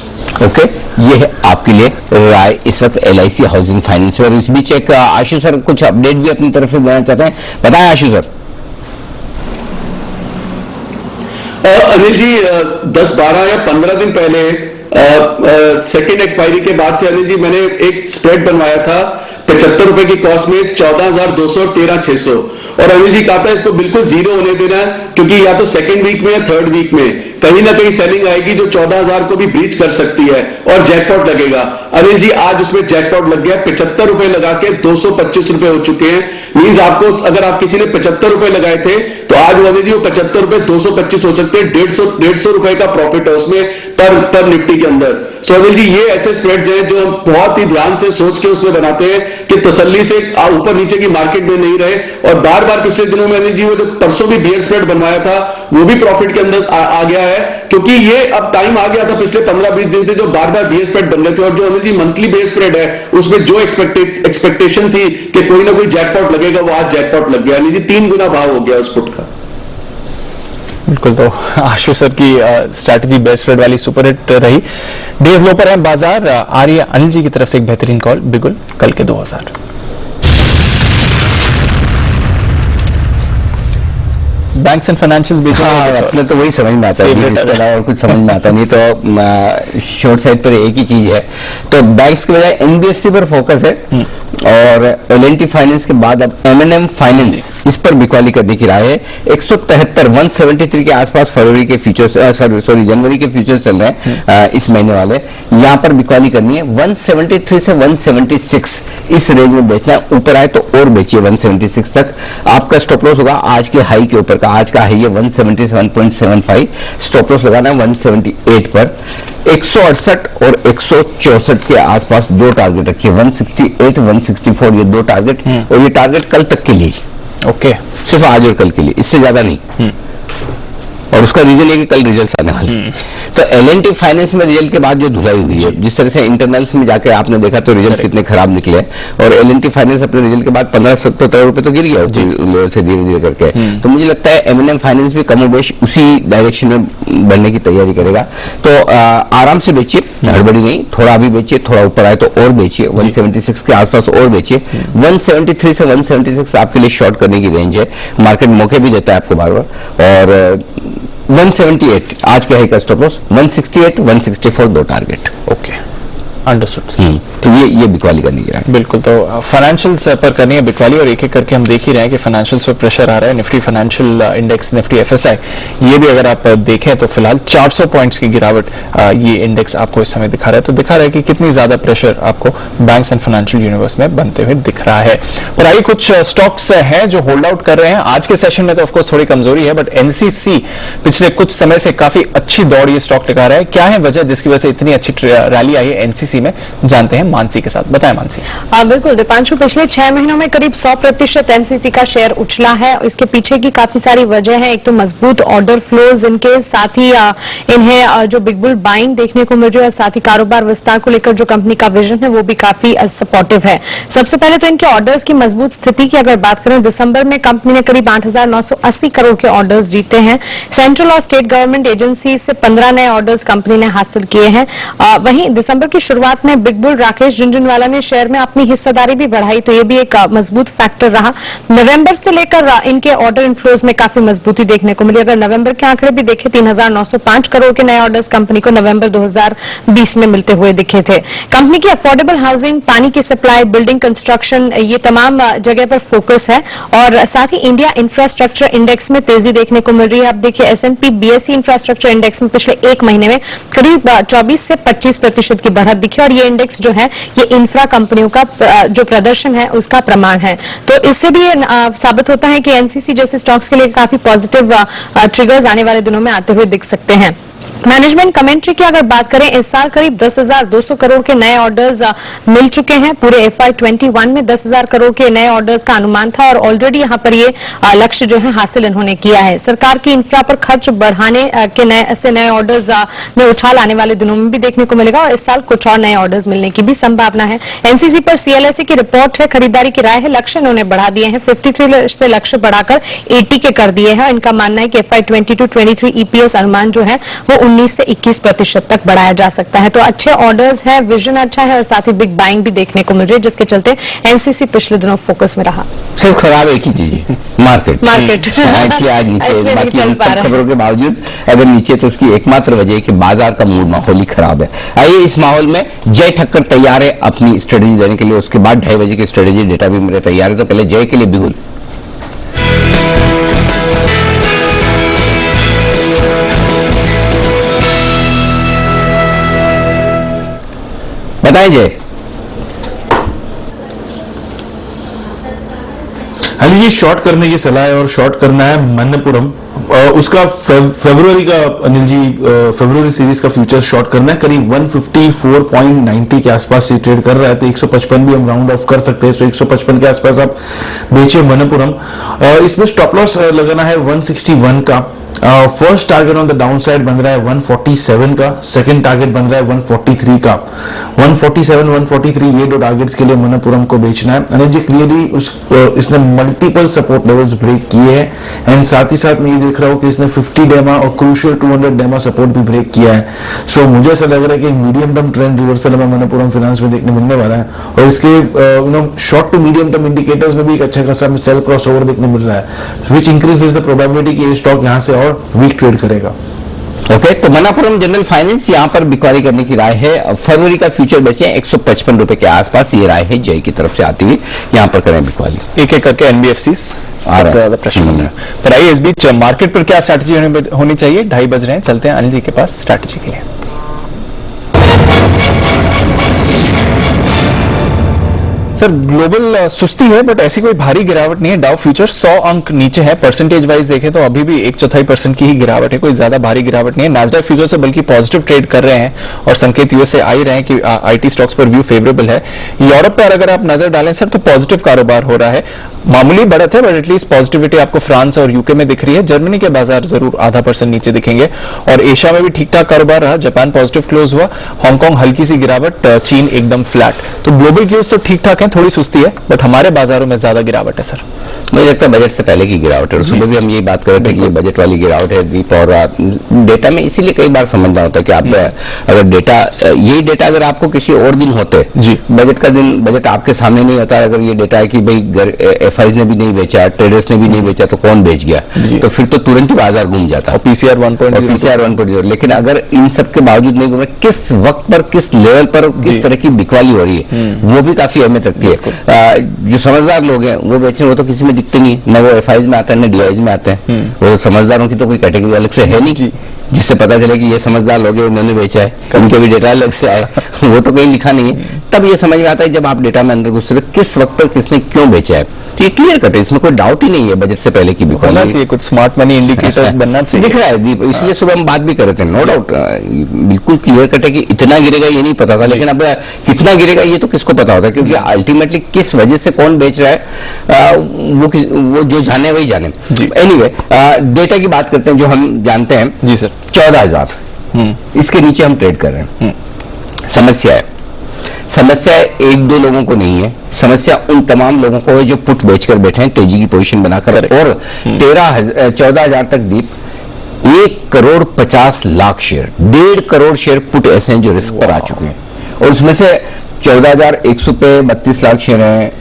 ओके, ये है आपके लिए राय इस वक्त एलआईसी हाउसिंग फाइनेंस में। और इस बीच एक आशु सर कुछ अपडेट भी अपनी तरफ से देना चाहते हैं, बताएं आशु सर। अनिल जी 10, 12 या 15 दिन पहले सेकेंड एक्सपायरी के बाद से अनिल जी मैंने एक स्प्रेड बनवाया था 75 रुपए की कॉस्ट में 14,200 और 13,600, और अनिल जी कहा था इसको बिल्कुल जीरो होने देना, क्योंकि या तो सेकंड वीक में या थर्ड वीक में कहीं ना कहीं सेलिंग आएगी जो 14,000 को भी ब्रीच कर सकती है, और जैकपॉट लगेगा। अनिल जी आज उसमें जैकपॉट लग गया, 75 रुपए लगा के 225 रुपए हो चुके हैं। मींस आपको, अगर आप किसी ने 75 रुपए लगाए थे तो आज वो अनिल जी वो 75 रुपए 225 हो सकते हैं। 150 रुपए का प्रॉफिट है उसमें पर निफ्टी के अंदर। सो अनिल जी ये ऐसे स्प्रेड्स हैं जो बहुत ही ध्यान से सोच के उसमें बनाते हैं कि तसल्ली से ऊपर नीचे की मार्केट में नहीं रहे। और बार बार पिछले दिनों में अनिल जी वो जो परसों भी बियर स्प्रेड बनवाया था वो भी प्रॉफिट के अंदर आ गया है, क्योंकि ये अब टाइम आ गया था पिछले 15-20 दिन से जो बार बार बियर स्प्रेड बन रहे थे, और जो Anil ji monthly beer spread है उसमें जो एक्सपेक्टेशन थी कि कोई ना कोई जैकपॉट लगेगा, वो आज जैकपॉट लग गया। अनिल जी 3 गुना भाव हो गया उस पुट का। बिल्कुल, तो आशु सर की स्ट्रैटेजी बेयर स्प्रेड वाली सुपर हिट रही। डेज लो पर है बाजार। आ रही है अनिल जी की तरफ से एक बेहतरीन कॉल, बिगुल कल के 2000। बैंक्स एंड फाइनेंशियल बेचेंगे हाँ, कुछ और? अपने तो वही समझ में आता है, Favorite इसके अलावा और कुछ समझ में आता नहीं। तो शॉर्ट साइड पर एक ही चीज है, तो बैंक्स के बजाय एनबीएफसी पर फोकस है और एलएनटी फाइनेंस के बाद अब एमएनएम फाइनेंस, इस पर बिकवाली करने की राय है। 173 के आसपास फरवरी के फ्यूचर्स, सॉरी जनवरी के फ्यूचर्स चल रहे हैं इस महीने वाले, यहाँ पर बिकवाली करनी है। 173 से 176 इस रेंज में बेचना है, ऊपर आए तो और बेचिए 176 तक। आपका स्टॉप लॉस होगा आज के हाई के ऊपर का, आज का हाई है 177.75, स्टॉप लॉस लगाना है 178 पर। 168 और 164 के आसपास दो टारगेट रखिए, 168 164 ये दो टारगेट, और ये टारगेट कल तक के लिए, ओके, सिर्फ आज और कल के लिए, इससे ज्यादा नहीं। और उसका रीजन है कि कल रिजल्ट्स आने वाले हैं। तो एलएनटी फाइनेंस में रिजल्ट के बाद जो धुलाई हुई है, जिस तरह से इंटरनल्स में जाके आपने देखा तो रिजल्ट्स कितने खराब निकले, और एलएनटी फाइनेंस अपने रिजल्ट के बाद 15-17 रुपए तो गिर गया लेवल से धीरे धीरे करके। तो मुझे लगता है एमएनएम फाइनेंस भी कमोबेश उसी डायरेक्शन में बढ़ने की तैयारी करेगा। तो आराम से बेचिए, हड़बड़ी नहीं, थोड़ा अभी बेचिए, थोड़ा ऊपर आए तो और बेचिए, 176 के आसपास और बेचिए। 173 से 176 आपके लिए शॉर्ट करने की रेंज है, मार्केट मौके भी देता है आपको बार बार। और 178 आज के हाई का स्टॉप लॉस, 168 164 दो टारगेट। Okay, understood. तो ये बिकवाली करनी है। बिल्कुल, तो फाइनेंशियल्स पर करनी है बिकवाली, और एक एक करके हम देख ही रहे हैं कि फाइनेंशियल्स पर प्रेशर आ रहा है। Nifty financial index, Nifty FSI, ये भी अगर आप देखें तो फिलहाल 400 पॉइंट्स की गिरावट ये इंडेक्स आपको इस समय दिखा रहा है। तो दिखा रहा है कि कितनी ज्यादा प्रेशर आपको बैंक्स एंड फाइनेंशियल यूनिवर्स में बनते हुए दिख रहा है। पर आइए, कुछ स्टॉक्स हैं जो होल्ड आउट कर रहे हैं। आज के सेशन में तो ऑफकोर्स थोड़ी कमजोरी है, बट एनसीसी पिछले कुछ समय से काफी अच्छी दौड़ ये स्टॉक लगा रहा है। क्या है वजह जिसकी वजह से इतनी अच्छी रैली आई है एनसीसी में, जानते हैं मानसी के साथ। बताएं मानसी। बिल्कुल दीपांशु, पिछले 6 महीनों में करीब 100% एनसीसी का शेयर उछला है। इसके पीछे की काफी सारी वजह है। एक तो मजबूत ऑर्डर फ्लोज इनके, साथ ही इन्हें जो बिग बुल बाइंग देखने को मिल रही है, साथ ही कारोबार विस्तार को लेकर जो कंपनी का विजन है वो भी काफी सपोर्टिव है। सबसे पहले तो इनके ऑर्डर्स की मजबूत स्थिति की अगर बात करें, दिसंबर में कंपनी ने करीब 8,980 करोड़ के ऑर्डर्स जीते हैं। सेंट्रल और स्टेट गवर्नमेंट एजेंसी से 15 नए ऑर्डर्स कंपनी ने हासिल किए हैं। वहीं दिसंबर की शुरुआत में बिग बुल राकेश झुनझुनवाला ने शेयर में अपनी हिस्सेदारी भी बढ़ाई, तो ये भी एक मजबूत फैक्टर रहा। नवंबर से लेकर इनके ऑर्डर इनफ्लोज में काफी मजबूती देखने को मिली। अगर नवंबर के आंकड़े भी देखें, 3,905 करोड़ के नए ऑर्डर्स कंपनी को नवंबर 2020 में मिलते हुए दिखे थे। कंपनी की अफोर्डेबल हाउसिंग, पानी की सप्लाई, बिल्डिंग कंस्ट्रक्शन, ये तमाम जगह पर फोकस है। और साथ ही इंडिया इंफ्रास्ट्रक्चर इंडेक्स में तेजी देखने को मिल रही है। अब देखिए, एसएनपी बीएसई इंफ्रास्ट्रक्चर इंडेक्स में पिछले एक महीने में करीब 24 से 25% की बढ़त दिखी, और ये इंडेक्स जो है ये इंफ्रा कंपनियों का जो प्रदर्शन है उसका प्रमाण है। तो इससे भी साबित होता है कि एनसीसी जैसे स्टॉक्स के लिए काफी पॉजिटिव ट्रिगर्स आने वाले दिनों में आते हुए दिख सकते हैं। मैनेजमेंट कमेंट्री की अगर बात करें, इस साल करीब 10,200 करोड़ के नए ऑर्डर्स मिल चुके हैं। पूरे FY21 में 10,000 करोड़ के नए ऑर्डर्स का अनुमान था, और ऑलरेडी यहां पर ये लक्ष्य जो है हासिल इन्होंने किया है। सरकार की इंफ्रा पर खर्च बढ़ाने के नए ऑर्डर्स में उछाल आने वाले दिनों में भी देखने को मिलेगा, और इस साल कुछ और नए ऑर्डर्स मिलने की भी संभावना है। एनसीसी पर CLSA की रिपोर्ट है, खरीदारी की राय है, लक्ष्य इन्होंने बढ़ा दिए हैं, 53 से लक्ष्य बढ़ाकर 80 के कर दिए हैं। इनका मानना है कि FY22-23 EPS अनुमान जो है वो 19 से 21% तक बढ़ाया जा सकता है। तो अच्छे ऑर्डर्स है, विजन अच्छा है, और साथ ही बिग बाइंग भी देखने को मिल रही है, जिसके चलते एनसीसी पिछले दिनों फोकस में रहा। सिर्फ खराब एक ही चीज है, मार्केट। इसलिए आज नीचे, बाकी खबरों के बावजूद अगर नीचे, तो उसकी एकमात्र वजह है कि बाजार का मूड, माहौल ही खराब है। आइए, इस माहौल में जय ठक्कर तैयार है अपनी स्ट्रेटेजी देने के लिए। उसके बाद 2:30 बजे की स्ट्रेटेजी डेटा भी मेरे तैयार है। तो पहले जय के लिए बिगुल। बताएं जय। अली जी, शॉर्ट करने की सलाह है, और शॉर्ट करना है मन्नपुरम। उसका फरवरी का, अनिल जी, फरवरी सीरीज का फ्यूचर शॉर्ट करना है। करीब 154.90 के आसपास से ट्रेड कर रहा है, तो 155 भी हम राउंड ऑफ कर सकते हैं। सो 155 के आसपास आप बेचे मन्नपुरम। इसमें स्टॉप लॉस लगाना है 161 का। First target on the down side बन रहा है 147 का, सेकंड टारगेट बन रहा है 143 का। 147 143 ये दो टारगेट्स के लिए मन्नपुरम को बेचना है। अनिल जी, क्लियरली इसने मल्टीपल सपोर्ट लेवल्स ब्रेक किए हैं, एंड साथ ही साथ में ये देख रहा हूँ कि इसने 50 डेमा और क्रूशियल 200 डेमा सपोर्ट भी ब्रेक किया है। सो मुझे ऐसा लग रहा है कि मीडियम टर्म ट्रेंड रिवर्सल हमें मनप्पुरम फाइनेंस में देखने मिलने वाला है, और इसके short to medium term indicators में भी एक अच्छा खासा हमें सेल क्रॉस ओवर देखने मिल रहा है, विच इंक्रीजेस द प्रोबेबिलिटी कि ये स्टॉक यहाँ से और वीक ट्रेड करेगा। ओके, तो मनापुरम जनरल फाइनेंस यहाँ पर बिक्वारी करने की राय है। फरवरी का फ्यूचर बेचे 155 रुपए के आसपास, ये राय है जय की तरफ से आती हुई, यहाँ पर करें बिक्वारी। एक एक करके एनबीएफसी सबसे ज्यादा प्रश्न बन रहा है। पर आइए इस बीच मार्केट पर क्या स्ट्रैटेजी होनी चाहिए, 2:30 बज रहे हैं, चलते हैं अनिल जी के पास स्ट्रैटेजी के लिए। सर ग्लोबल सुस्ती है बट ऐसी कोई भारी गिरावट नहीं है। डाउ फ्यूचर 100 अंक नीचे है, परसेंटेज वाइज देखें तो अभी भी 1/4% की ही गिरावट है, कोई ज्यादा भारी गिरावट नहीं है। नास्डैक फ्यूचर से बल्कि पॉजिटिव ट्रेड कर रहे हैं और संकेत यूएस से आ ही रहे हैं कि आईटी स्टॉक्स पर व्यू फेवरेबल है। यूरोप पर अगर आप नजर डालें सर तो पॉजिटिव कारोबार हो रहा है, मामूली बढ़त है बट एटलीस्ट पॉजिटिविटी आपको फ्रांस और यूके में दिख रही है। जर्मनी के बाजार जरूर 0.5% नीचे दिखेंगे और एशिया में भी ठीक ठाक कारोबार रहा, जापान पॉजिटिव क्लोज हुआ, हांगकांग हल्की सी गिरावट, चीन एकदम फ्लैट। तो ग्लोबल क्यूज तो ठीक ठाक है, थोड़ी सुस्ती है बट हमारे बाजारों में ज्यादा गिरावट है। सर मुझे लगता है बजट से पहले की गिरावट है, और सुबह भी हम यही बात कर रहे थे कि ये बजट वाली गिरावट है दीप, और डेटा में इसीलिए कई बार समझना होता है कि आप अगर डेटा, यही डेटा अगर आपको किसी और दिन होते जी, बजट का दिन, बजट आपके सामने नहीं होता, अगर ये डेटा है कि भाई एफआईज ने भी नहीं बेचा, ट्रेडर्स ने भी नहीं बेचा, तो कौन बेच गया, तो फिर तो तुरंत ही बाजार घूम जाता है। पीसीआर 1.0, लेकिन अगर इन सब के बावजूद नहीं घूम, किस वक्त पर, किस लेवल पर, किस तरह की बिकवाली हो रही है, वो भी काफी अहमियत रखती है। जो समझदार लोग हैं वो बेच रहे, वो तो किसी में दिखते नहीं, न वो एफआईज में आते हैं न डीआईज में आते हैं। वो समझदारों की तो कोई कैटेगरी अलग से है नहीं जिससे पता चले कि ये समझदार लोग हैं, उन्होंने बेचा है, उनके भी डेटा अलग से आए, वो तो कहीं लिखा नहीं है। तब ये समझ में आता है जब आप डेटा में अंदर घुसते, किस वक्त पर किसने क्यों बेचा है, तो ये क्लियर कट है, इसमें कोई डाउट ही नहीं है। बजट से पहले की होना चाहिए, कुछ स्मार्ट मनी इंडिकेटर बनना चाहिए, दिख रहा है दीप, इसलिए सुबह हम बात भी कर रहे थे, नो डाउट बिल्कुल क्लियर कट है कि इतना गिरेगा ये नहीं पता था, लेकिन अब कितना गिरेगा ये तो किसको पता होता है, क्योंकि अल्टीमेटली किस वजह से कौन बेच रहा है वो जो जाने वही जाने। एनीवे डेटा की बात करते हैं जो हम जानते हैं जी सर, 14,000 इसके नीचे हम ट्रेड कर रहे हैं। समस्या एक दो लोगों को नहीं है, समस्या उन तमाम लोगों को है जो पुट बेचकर बैठे हैं तेजी की पोजीशन बनाकर, और 14,000 तक दीप 1,50,00,000 शेयर, 1.5 करोड़ शेयर पुट ऐसे हैं जो रिस्क पर आ चुके हैं, और उसमें से 14,100 पे 32 लाख शेयर हैं,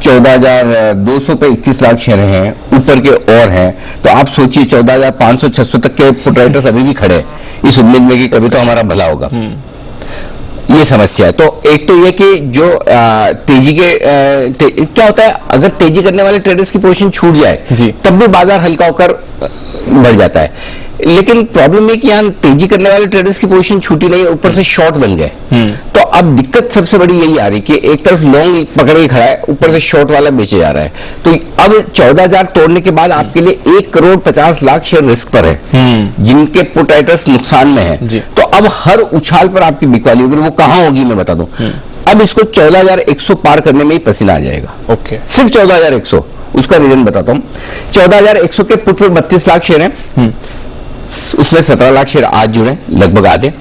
14,200 पे 21 लाख शेयर हैं, ऊपर के और हैं। तो आप सोचिए 14,500-600 तक के पुट राइटर्स अभी भी खड़े हैं इस उम्मीद में कि कभी तो हमारा भला होगा। ये समस्या है। तो एक तो ये कि जो तेजी के क्या होता है, अगर तेजी करने वाले ट्रेडर्स की पोजीशन छूट जाए तब भी बाजार हल्का होकर बढ़ जाता है, लेकिन प्रॉब्लम है कि यहाँ तेजी करने वाले ट्रेडर्स की पोजीशन छूटी नहीं, ऊपर से शॉर्ट बन गए। तो अब दिक्कत सबसे बड़ी यही आ रही कि एक तरफ लॉन्ग पकड़ के खड़ा है, ऊपर से शॉर्ट वाला बेचे जा रहा है। तो अब 14,000 तोड़ने के बाद आपके लिए 1,50,00,000 शेयर रिस्क पर है, जिनके पुट राइटर्स नुकसान में है। तो अब हर उछाल पर आपकी बिकवाली होगी, वो कहां होगी मैं बता दूं। अब इसको 14,100 पार करने में ही पसीना आ जाएगा। ओके, सिर्फ 14,100, उसका रीजन बताता हूं। 14,100 के पुट पर 32 लाख शेयर हैं, उसमें 17 लाख शेयर आज जुड़े, लगभग आधे।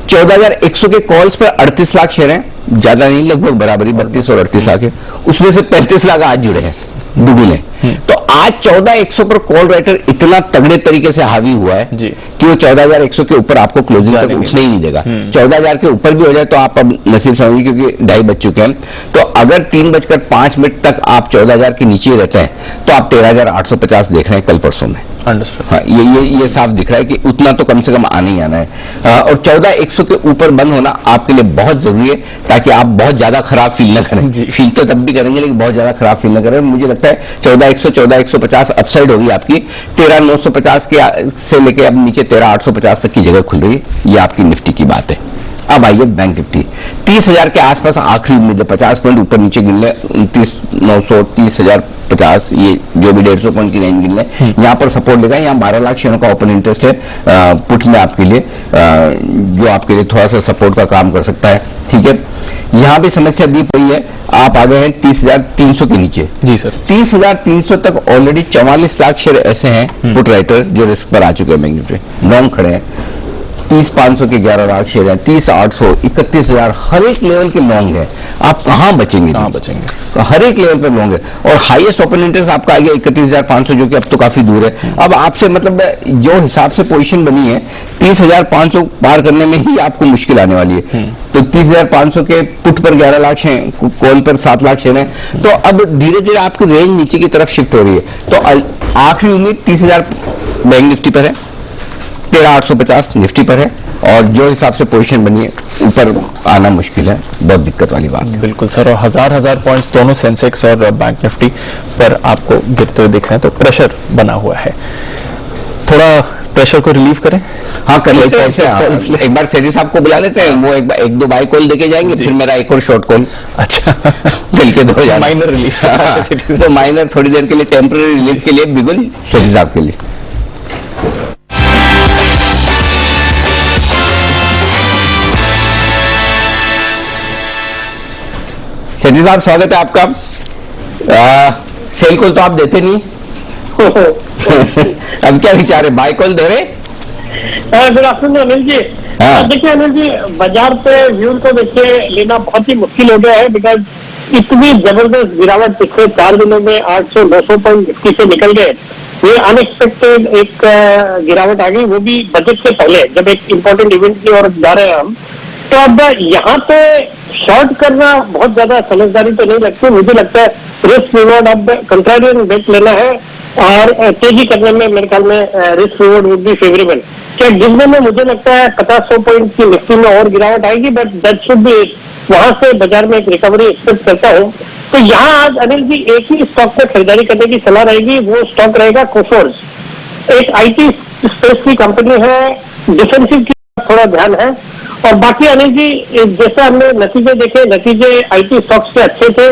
14,100 के कॉल्स पर 38 लाख शेयर हैं, ज्यादा नहीं, लगभग बराबरी 32 और 38 लाख है, उसमें से 35 लाख आज जुड़े हैं, दुगुने। तो आज 14,100 पर कॉल राइटर इतना तगड़े तरीके से हावी हुआ है कि वो 14,100 के ऊपर आपको क्लोजिंग तक उठने ही नहीं देगा। 14,000 के ऊपर भी हो जाए तो आप अब नसीब समझिए, क्योंकि 2:30 बज चुके हैं। तो अगर 3:05 तक आप 14,000 के नीचे रहते हैं तो आप 13,850 देख रहे हैं कल परसों में। अंडरस्टूड। हाँ, ये साफ दिख रहा है कि उतना तो कम से कम आना ही आना है, और 14,100 के ऊपर बंद होना आपके लिए बहुत जरूरी है, ताकि आप बहुत ज्यादा खराब फील ना करें। फील तो तब भी करेंगे लेकिन बहुत ज्यादा खराब फील ना करें। मुझे लगता है 14,100 14,150 अपसाइड होगी आपकी, 13,950 के से लेके अब नीचे 13,850 तक की जगह खुल रही है। ये आपकी निफ्टी की बात है। अब आइए बैंक निफ्टी 30,000 के आसपास आखिरी उम्मीद है, 50 पॉइंट ऊपर नीचे गिन ले, 29,900 30,050, ये जो भी 150 पॉइंट की रेंज गिन ले, यहाँ पर सपोर्ट लेगा। यहाँ 12 लाख शेयरों का ओपन इंटरेस्ट है पुट में आपके लिए, जो आपके लिए थोड़ा सा सपोर्ट का काम कर सकता है। ठीक है, यहाँ भी समस्या दी पड़ी है, आप आ गए हैं 30,300 के नीचे। जी सर, 30,300 तक ऑलरेडी 44 लाख शेयर ऐसे हैं पुट राइटर जो रिस्क पर आ चुके हैं बैंक निफ्टी, लॉन्ग खड़े हैं। 30,500 के 11 लाख शेयर है, 30,800, 31,000, हर एक लेवल के लॉन्ग है। आप कहाँ बचेंगे? कहाँ बचेंगे? तो हर एक लेवल पर लॉन्ग है और हाईएस्ट ओपन इंटरेस्ट आपका आ गया 31,500, जो कि अब तो काफी दूर है। अब आपसे मतलब जो हिसाब से पोजीशन बनी है 30,500 पार करने में ही आपको मुश्किल आने वाली है। तो 30,500 के पुट पर 11 लाख हैं, कॉल पर 7 लाख शेयर हैं। तो अब धीरे धीरे आपकी रेंज नीचे की तरफ शिफ्ट हो रही है। तो आखिरी उम्मीद 30,000 बैंक निफ्टी पर है, 13,850 निफ्टी पर है और जो हिसाब से पोजीशन बनी है ऊपर आना मुश्किल है, बहुत दिक्कत वाली बात है। बिल्कुल सर, और हजार पॉइंट्स दोनों सेंसेक्स और बैंक निफ्टी पर आपको गिरते हुए दिख रहे हैं, तो प्रेशर बना हुआ है। थोड़ा प्रेशर को रिलीव करें। हाँ कर लेते हैं, एक बार सेठी साहब को बुला लेते हैं, वो एक दो बाई कॉल देके जाएंगे, फिर मेरा एक और शॉर्ट कॉल। अच्छा मिल के 2,000 माइनर रिलीफ। तो माइनर थोड़ी देर के लिए टेम्पररी रिलीफ के लिए बिल्कुल सेठी साहब के लिए। सेठी साहब स्वागत है आपका। सेल कॉल तो आप देते नहीं। अब क्या विचार है, बाई कॉल दे रहे? गुड आफ्टरनून अनिल जी। देखिए अनिल जी, बाजार पे व्यूज को देखिए लेना बहुत ही मुश्किल हो गया है, बिकॉज इतनी जबरदस्त गिरावट पिछले 4 दिनों में 800-900 पॉइंट निफ्टी से निकल गए। ये अनएक्सपेक्टेड एक गिरावट आ गई, वो भी बजट से पहले, जब एक इम्पोर्टेंट इवेंट की ओर जा रहे हैं हम। तो अब यहाँ पे शॉर्ट करना बहुत ज्यादा समझदारी तो नहीं लगती। मुझे लगता है रिस्क रिवॉर्ड अब कंट्रारियन बेट लेना है और तेजी करने में मेरे ख्याल में risk reward would be favourable. क्या गिरने में मुझे लगता है 50-100 पॉइंट की निफ्टी में और गिरावट आएगी, बट दैट शुड बी, वहां से बाजार में एक रिकवरी एक्सपेक्ट करता हूँ। तो यहाँ आज अनिल जी एक ही स्टॉक में खरीदारी करने की सलाह रहेगी, वो स्टॉक रहेगा कोफोर्ज। एक IT स्पेस की कंपनी है, डिफेंसिव की थोड़ा ध्यान है। और बाकी अनिल जी जैसे हमने नतीजे देखे, नतीजे IT स्टॉक्स के अच्छे थे,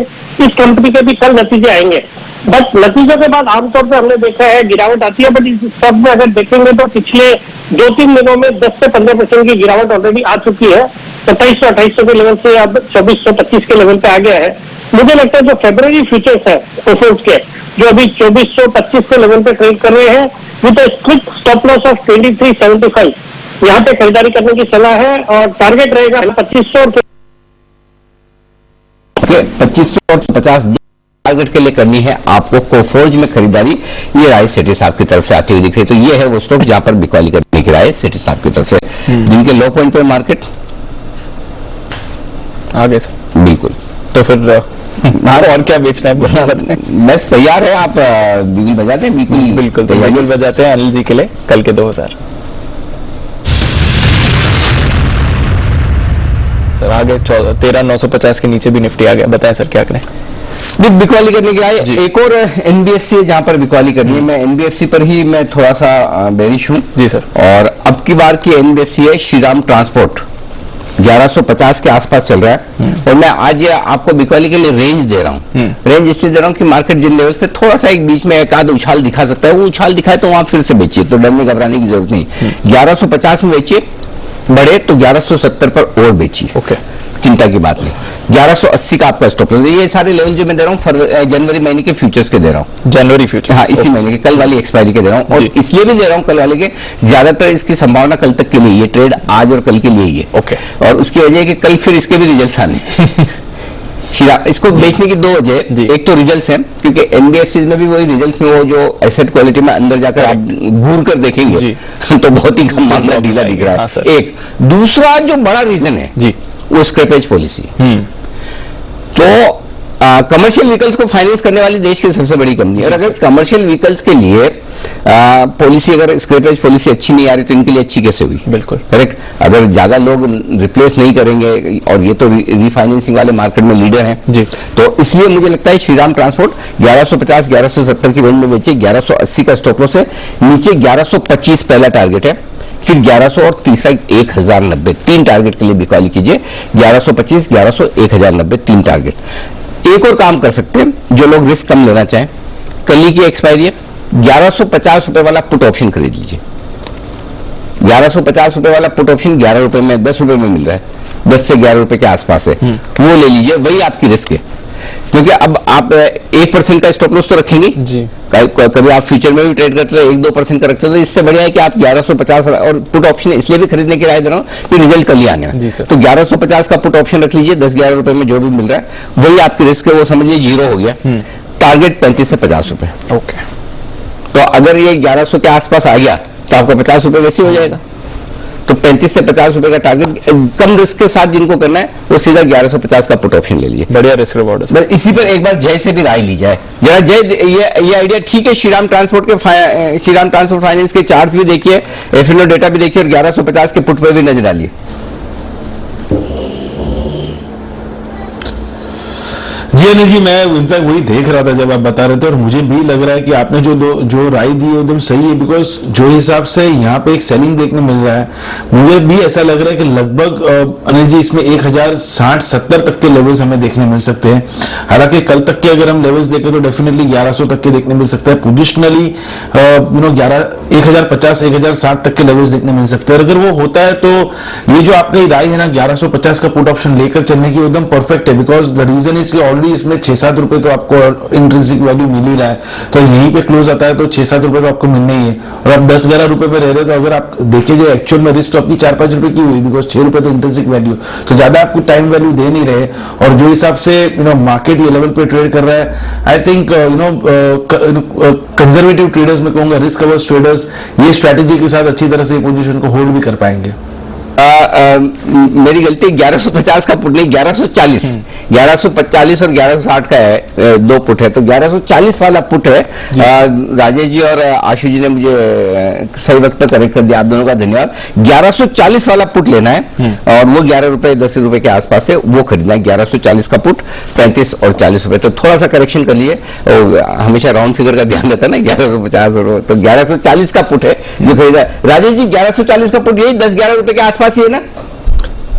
इस कंपनी के भी कल नतीजे आएंगे। बट नतीजों के बाद आमतौर पर हमने देखा है गिरावट आती है, बट इस स्टॉक में अगर देखेंगे तो पिछले 2-3 दिनों में 10 से 15% की गिरावट ऑलरेडी आ चुकी है। 2700-2800 के लेवल से अब 2425 के लेवल पे आ गया है। मुझे लगता है जो फेब्रुअरी फ्यूचर्स है कोफोर्ज के, जो अभी 2425 के लेवल पे ट्रेड कर रहे हैं with strict stop loss of 2375, यहाँ पे खरीदारी करने की सलाह है और टारगेट रहेगा 2500 और 2550 टारगेट के लिए करनी है आपको कोफोर्ज में खरीदारी। ये राय सेठी साहब की तरफ से आती हुई दिख रही है। तो ये है वो स्टॉक जहां पर बिकवाली करने की राय सेठी साहब की तरफ से। जिनके लो पॉइंट पे मार्केट आगे सर, बिल्कुल। तो फिर और क्या बेचना है? बस तैयार है, आप बिगुल बजाते हैं? बिल्कुल तो बिगुल बजाते हैं अनिल जी के लिए कल के 2000। सर आगे 13,950 के नीचे भी निफ्टी आ गया, बताएं सर क्या करें? बिकवाली करने की राय। एक और NBFC है जहां पर बिकवाली करनी है। मैं NBFC पर ही मैं थोड़ा सा बेरिश हूं जी सर। और अब की बार की NBFC है श्रीराम ट्रांसपोर्ट, 1150 के आसपास चल रहा है। और मैं आज आपको बिकवाली के लिए रेंज दे रहा हूँ। रेंज इसलिए दे रहा हूँ कि मार्केट जिन लेवल्स पे थोड़ा सा एक बीच में एक आध उछाल दिखा सकता है, वो उछाल दिखाए तो वहां फिर से बेचिए, तो डरने घबराने की जरूरत नहीं। 1150 में बेचिए, बढ़े तो 1170 पर और बेचिए, ओके, चिंता की बात नहीं। 1180 का आपका स्टॉप लॉस। ये सारे लेवल जो मैं दे रहा हूँ जनवरी महीने के फ्यूचर्स के दे रहा हूँ। जनवरी फ्यूचर, हाँ, इसी महीने के कल वाली एक्सपायरी के दे रहा हूँ। और इसलिए भी दे रहा हूँ कल वाले के, ज्यादातर इसकी संभावना कल तक के लिए, ये ट्रेड आज और कल के लिए ही है। ओके। और उसकी वजह है कि कल फिर इसके भी रिजल्ट आने। इसको बेचने की दो वजह, एक तो रिजल्ट्स हैं, क्योंकि NBFC में भी वही रिजल्ट्स में वो जो एसेट क्वालिटी में अंदर जाकर आप घूर कर देखेंगे तो बहुत ही कम मामला ढीला दिख रहा है। एक दूसरा जो बड़ा रीजन है जी, वो स्क्रैपेज पॉलिसी। तो कमर्शियल व्हीकल्स को फाइनेंस करने वाली देश की सबसे बड़ी कंपनी है, और अगर कमर्शियल व्हीकल्स के लिए पॉलिसी, अगर स्क्रैपेज पॉलिसी अच्छी नहीं आ रही तो इनके लिए अच्छी कैसे हुई? बिल्कुल करेक्ट। अगर ज्यादा लोग रिप्लेस नहीं करेंगे, और ये तो रीफाइनेंसिंग वाले मार्केट में लीडर हैं जी, तो इसलिए मुझे लगता है श्रीराम ट्रांसपोर्ट 1150-1170 की रेंज में बेचे। 1180 का स्टॉप लॉस है, नीचे 1125 पहला टारगेट है, फिर 1100 और तीसरा 1090, 3 टारगेट के लिए बिकवाली कीजिए। 1125, 1100, 1090, 3 टारगेट। एक और काम कर सकते हैं जो लोग रिस्क कम लेना चाहें, कल ही की एक्सपायरी है, 1150 रुपए वाला पुट ऑप्शन खरीद लीजिए। 1150 रुपए वाला पुट ऑप्शन 11 रुपए में, 10 रुपए में मिल रहा है, 10 से 11 रुपए के आसपास है, वो ले लीजिए, वही आपकी रिस्क है। क्योंकि अब आप 1% का स्टॉप लॉस तो रखेंगे जी। कभी आप फ्यूचर में भी ट्रेड करते हो 1-2% का रखते हो, तो इससे बढ़िया है कि आप 1150 और पुट ऑप्शन इसलिए भी खरीदने की राय दे रहा हूँ कि रिजल्ट कल ही आने जी हैं। सर। तो 1150 का पुट ऑप्शन रख लीजिए, 10-11 रुपए में जो भी मिल रहा है वही आपकी रिस्क है, वो समझिए जीरो हो गया। टारगेट 35 से 50 रुपए। ओके, तो अगर ये 1100 के आसपास आ गया तो आपका 50 रुपए वैसे हो जाएगा। तो 35 से 50 रुपए का टारगेट कम रिस्क के साथ जिनको करना है वो सीधा 1150 का पुट ऑप्शन ले लीजिए। बढ़िया रिस्क रिवॉर्ड है। बस इसी पर एक बार जय से भी राय ली जाए जरा। जय, ये आइडिया ठीक है। श्रीराम ट्रांसपोर्ट फाइनेंस के चार्ट्स भी देखिए, एफएनओ डेटा भी देखिए और 1150 के पुट पर भी नजर डालिए। जी अनिल जी, मैं इनफैक्ट वही देख रहा था जब आप बता रहे थे, और मुझे भी लग रहा है कि आपने जो राय दी है एकदम सही है, बिकॉज जो हिसाब से यहाँ पे एक सेलिंग देखने मिल रहा है, मुझे भी ऐसा लग रहा है कि लगभग अनिल जी इसमें 1060-70 तक के लेवल्स हमें देखने मिल सकते हैं। हालांकि कल तक के अगर हम लेवल्स देखें तो डेफिनेटली 1100 तक के देखने मिल सकता है। पोजिशनली 1050-1060 तक के लेवल्स देखने मिल सकते हैं। अगर वो होता है तो ये जो आपकी राय है ना 1150 का पुट ऑप्शन लेकर चलने की एकदम परफेक्ट है, because the reason is already इसमें 6-7 रुपए तो आपको इंट्रिंसिक वैल्यू मिल ही रहा है, तो यहीं पे क्लोज आता है तो 6-7 रुपए तो आपको मिलने ही है। और आप 10-11 रुपए पे रह रहे हो तो अगर आप देखिए जो एक्चुअल में रिस्क तो आपकी 4-5 रुपए की हुई, बिकॉज 6 रुपए तो इंट्रिंसिक वैल्यू, तो ज्यादा आपको टाइम वैल्यू दे नहीं रहे। और जो हिसाब से मार्केट ये लेवल पे ट्रेड कर रहा है, आई थिंक कंजर्वेटिव ट्रेडर्स में कहूंगा, रिस्क अवर्स ट्रेडर्स ये स्ट्रेटेजी के साथ अच्छी तरह से पोजीशन को होल्ड भी कर पाएंगे। मेरी गलती, 1150 का पुट नहीं, 1140 1140 और 1160 का है, दो पुट है, तो 1140 वाला पुट है। राजेश जी और आशु जी ने मुझे सही वक्त पर करेक्ट कर दिया, आप दोनों का धन्यवाद। 1140 वाला पुट लेना है और वो 11 रुपए 10 रुपए के आसपास है, वो खरीदना है। 1140 का पुट 35 और 40 रुपए, तो थोड़ा सा करेक्शन कर लिए, और हमेशा राउंड फिगर का ध्यान रहता है ना, 1150 और तो 1140 का पुट है जो खरीदा है। राजेश जी 1140 का पुट यही 10-11 रुपए के आसपास ही है ना?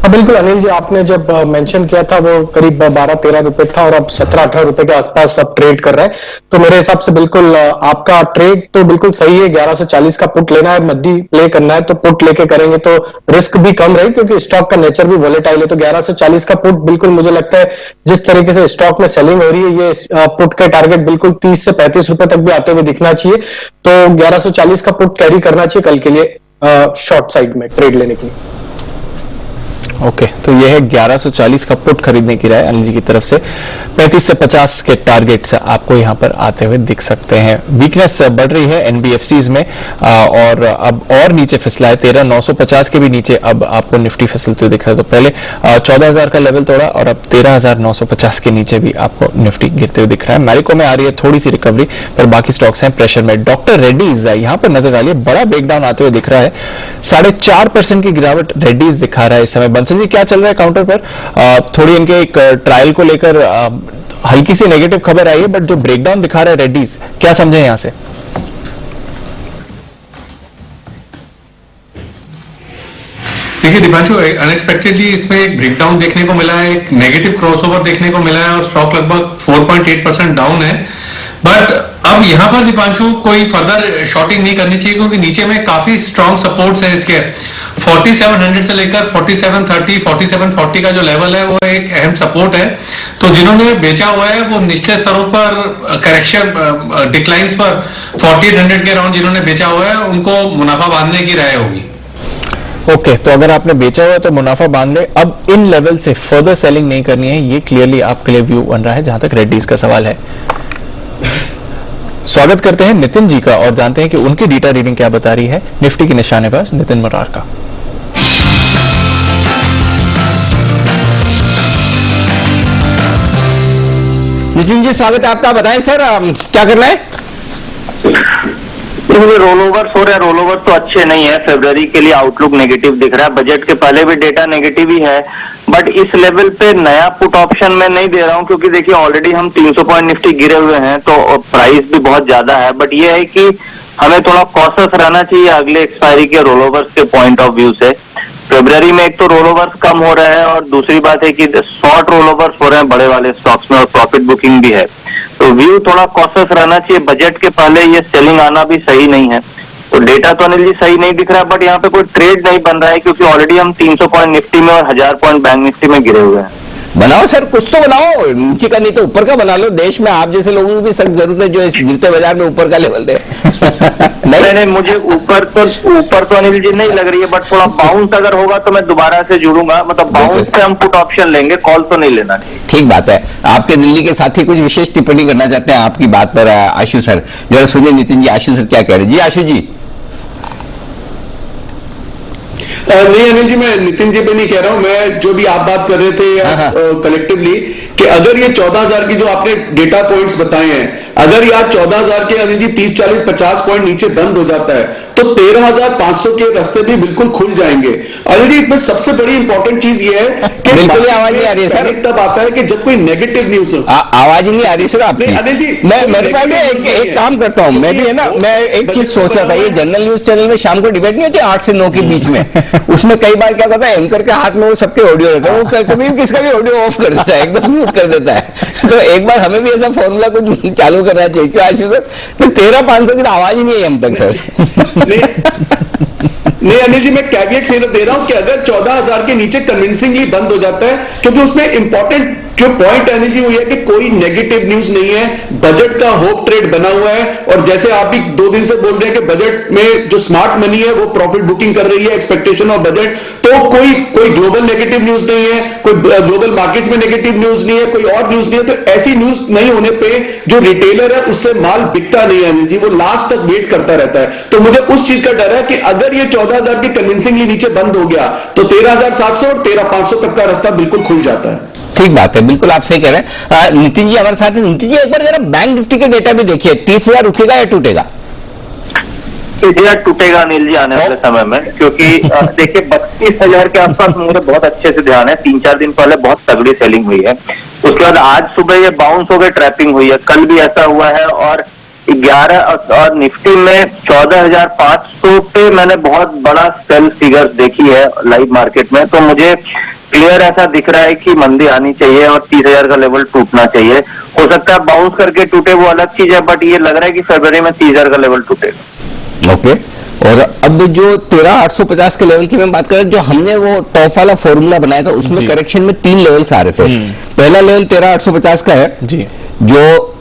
हाँ बिल्कुल अनिल जी, आपने जब मेंशन किया था वो करीब 12-13 रुपए था और अब 17-18 रुपए के आसपास अब ट्रेड कर रहा है। तो मेरे हिसाब से बिल्कुल आपका ट्रेड तो बिल्कुल सही है। 1140 का पुट लेना है, मध्य प्ले करना है तो पुट लेके करेंगे तो रिस्क भी कम रहे, क्योंकि स्टॉक का नेचर भी वोलेटाइल है। तो 1140 का पुट बिल्कुल मुझे लगता है जिस तरीके से स्टॉक में सेलिंग हो रही है, ये पुट का टारगेट बिल्कुल 30 से 35 रुपए तक भी आते हुए दिखना चाहिए। तो 1140 का पुट कैरी करना चाहिए कल के लिए शॉर्ट साइड में ट्रेड लेने के लिए। ओके, तो यह है 1140 का पुट खरीदने की राय अनिल जी की तरफ से। 35 से 50 के टारगेट्स आपको यहां पर आते हुए दिख सकते हैं। वीकनेस बढ़ रही है एनबीएफसीज में और अब और नीचे फिसला है, 13,950 के भी नीचे अब आपको निफ्टी फिसलते हुए दिख रहा है। तो पहले 14,000 का लेवल तोड़ा और अब 13,950 के नीचे भी आपको निफ्टी गिरते हुए दिख रहा है। मैरिको में आ रही है थोड़ी सी रिकवरी, पर बाकी स्टॉक्स हैं प्रेशर में। डॉक्टर रेड्डीज यहां पर नजर डालिए, बड़ा ब्रेकडाउन आते हुए दिख रहा है, 4.5% की गिरावट रेड्डीज दिखा रहा है इस समय। जी क्या चल रहा है काउंटर पर? थोड़ी इनके एक ट्रायल को लेकर हल्की सी नेगेटिव खबर आई है, बट जो ब्रेकडाउन दिखा रहा है रेड्डीज, क्या समझे यहां से? देखिए दीपांशु, अनएक्सपेक्टेडली इसमें एक ब्रेकडाउन देखने को मिला है, एक नेगेटिव क्रॉसओवर देखने को मिला है और स्टॉक लगभग 4.8% डाउन है। बट अब यहां पर दीपांशु कोई फर्दर शॉर्टिंग नहीं करनी चाहिए, क्योंकि नीचे में काफी स्ट्रॉन्ग सपोर्ट्स हैं इसके। 4700 से लेकर 4730, 4740 का जो लेवल है वो एक अहम सपोर्ट है। तो जिन्होंने बेचा हुआ है वो निचले स्तरों पर करेक्शन डिक्लाइंस पर 4800 के अराउंड जिन्होंने बेचा हुआ है उनको मुनाफा बांधने की राय होगी। ओके, तो अगर आपने बेचा हुआ है तो मुनाफा बांध ले, अब इन लेवल से फर्दर सेलिंग नहीं करनी है, ये क्लियरली आपके लिए व्यू बन रहा है जहां तक रेड्डीज का सवाल है। स्वागत करते हैं नितिन जी का और जानते हैं कि उनकी डेटा रीडिंग क्या बता रही है निफ्टी की निशानेबाज नितिन मरार का। नितिन जी स्वागत है आपका, बताएं सर क्या करना है? मुझे रोल ओवर्स हो रहे हैं, रोल ओवर तो अच्छे नहीं है, फरवरी के लिए आउटलुक नेगेटिव दिख रहा है, बजट के पहले भी डेटा नेगेटिव ही है, बट इस लेवल पे नया पुट ऑप्शन मैं नहीं दे रहा हूं, क्योंकि देखिए ऑलरेडी हम 300 पॉइंट निफ्टी गिरे हुए हैं तो प्राइस भी बहुत ज्यादा है। बट ये है कि हमें थोड़ा कॉशियस रहना चाहिए अगले एक्सपायरी के रोल ओवर्स के पॉइंट ऑफ व्यू से। फरवरी में एक तो रोल ओवर्स कम हो रहे हैं और दूसरी बात है कि शॉर्ट रोल ओवर्स हो रहे हैं बड़े वाले स्टॉक्स में और प्रॉफिट बुकिंग भी है, तो व्यू थोड़ा कॉशियस रहना चाहिए। बजट के पहले ये सेलिंग आना भी सही नहीं है, तो डेटा तो अनिल जी सही नहीं दिख रहा, बट यहाँ पे कोई ट्रेड नहीं बन रहा है क्योंकि ऑलरेडी हम 300 पॉइंट निफ्टी में और 1000 पॉइंट बैंक निफ्टी में गिरे हुए हैं। बनाओ सर, कुछ तो बनाओ, नीचे का नहीं तो ऊपर का बना लो। देश में आप जैसे लोगों की भी सख्त जरूरत है जो इस गिरते बाजार में ऊपर का लेवल दे। नहीं, मुझे ऊपर तो अनिल जी नहीं लग रही है, बट थोड़ा बाउंस अगर होगा तो मैं दोबारा से जुड़ूंगा। मतलब बाउंस पे हम पुट ऑप्शन लेंगे, कॉल तो नहीं लेना। ठीक बात है। आपके दिल्ली के साथी कुछ विशेष टिप्पणी करना चाहते हैं आपकी बात पर, आशु सर जरा सुनिए नितिन जी, आशु सर क्या कह रहे हैं। जी आशु जी। नहीं अनिल जी, मैं नितिन जी पे नहीं कह रहा हूं, मैं जो भी आप बात कर रहे थे कलेक्टिवली कि अगर ये 14,000 की जो आपने डेटा पॉइंट्स बताए हैं, अगर यार 14,000 के अनिल जी 30, 40, 50 पॉइंट नीचे बंद हो जाता है तो 13,500 के रास्ते भी बिल्कुल खुल जाएंगे। अनिल जी इसमें सबसे बड़ी इंपॉर्टेंट चीज ये है कि बिल्कुल आवाज नहीं आ रही है सर, तब आता है कि जब कोई नेगेटिव न्यूज हो। आवाज ही नहीं आ रही सर आपकी। अनिल जी मैं मेरे पास एक काम करता हूँ, मैं भी है ना, मैं एक चीज सोच रहा था, ये जनरल न्यूज चैनल में शाम को डिबेट नहीं होती 8 से 9 के बीच में, उसमें कई बार क्या करता है एंकर के हाथ में वो सबके ऑडियो रहता है, वो कभी किसका भी ऑडियो ऑफ कर देता है, एकदम म्यूट कर देता है। तो एक बार हमें भी ऐसा फॉर्मूला कुछ चालू करना चाहिए। क्यों आशीष सर, तो 13,500 की आवाज ही नहीं है हम तक सर। नहीं अनिल जी, मैं कैविएट से दे रहा हूं कि अगर 14,000 के नीचे कन्विंसिंगली बंद हो जाता है, क्योंकि उसमें इंपॉर्टेंट जो पॉइंट है अनिल जी वो ये कि कोई नेगेटिव न्यूज नहीं है, बजट का होप ट्रेड बना हुआ है, और जैसे आप भी 2 दिन से बोल रहे हैं कि बजट में जो स्मार्ट मनी है वो प्रॉफिट बुकिंग कर रही है, एक्सपेक्टेशन ऑफ बजट, तो कोई ग्लोबल नेगेटिव न्यूज नहीं है, कोई ग्लोबल मार्केट्स में नेगेटिव न्यूज नहीं है, कोई और न्यूज नहीं है। तो ऐसी न्यूज नहीं होने पे जो रिटेलर है उससे माल बिकता नहीं है अनिल जी, वो लास्ट तक वेट करता रहता है। तो मुझे उस चीज का डर है कि अगर ये 14,000 की कन्विंसिंगली नीचे बंद हो गया तो 13,700 और 13,500 तक का रास्ता बिल्कुल खुल जाता है। ठीक बात है, बिल्कुल आप सही कह रहे हैं। नितिन जी हमारे साथ हैं। नितिन जी एक बार जरा बैंक निफ्टी के डेटा भी देखिए, 30,000 रुकेगा या टूटेगा? टूटेगा अनिल जी आने वाले समय में, क्योंकि देखिए 32,000 के आसपास मुझे बहुत अच्छे से ध्यान है, 3-4 दिन पहले बहुत तगड़ी सेलिंग हुई है, उसके बाद आज सुबह ये बाउंस हो गए, ट्रैपिंग हुई है, कल भी ऐसा हुआ है, और 11 और निफ्टी में 14,500 पे मैंने बहुत बड़ा सेल फिगर्स देखी है लाइव मार्केट में। तो मुझे क्लियर ऐसा दिख रहा है कि मंदी आनी चाहिए और 30,000 का लेवल टूटना चाहिए। हो सकता है बाउंस करके टूटे वो अलग चीज है, बट ये लग रहा है कि फरवरी में 30,000 का लेवल टूटेगा। ओके, और अब जो 13,850 के लेवल की मैं बात करें, जो हमने वो टॉप वाला फॉर्मूला बनाया था उसमें करेक्शन में 3 लेवल्स आ रहे थे। पहला लेवल 13,850 का है जी, जो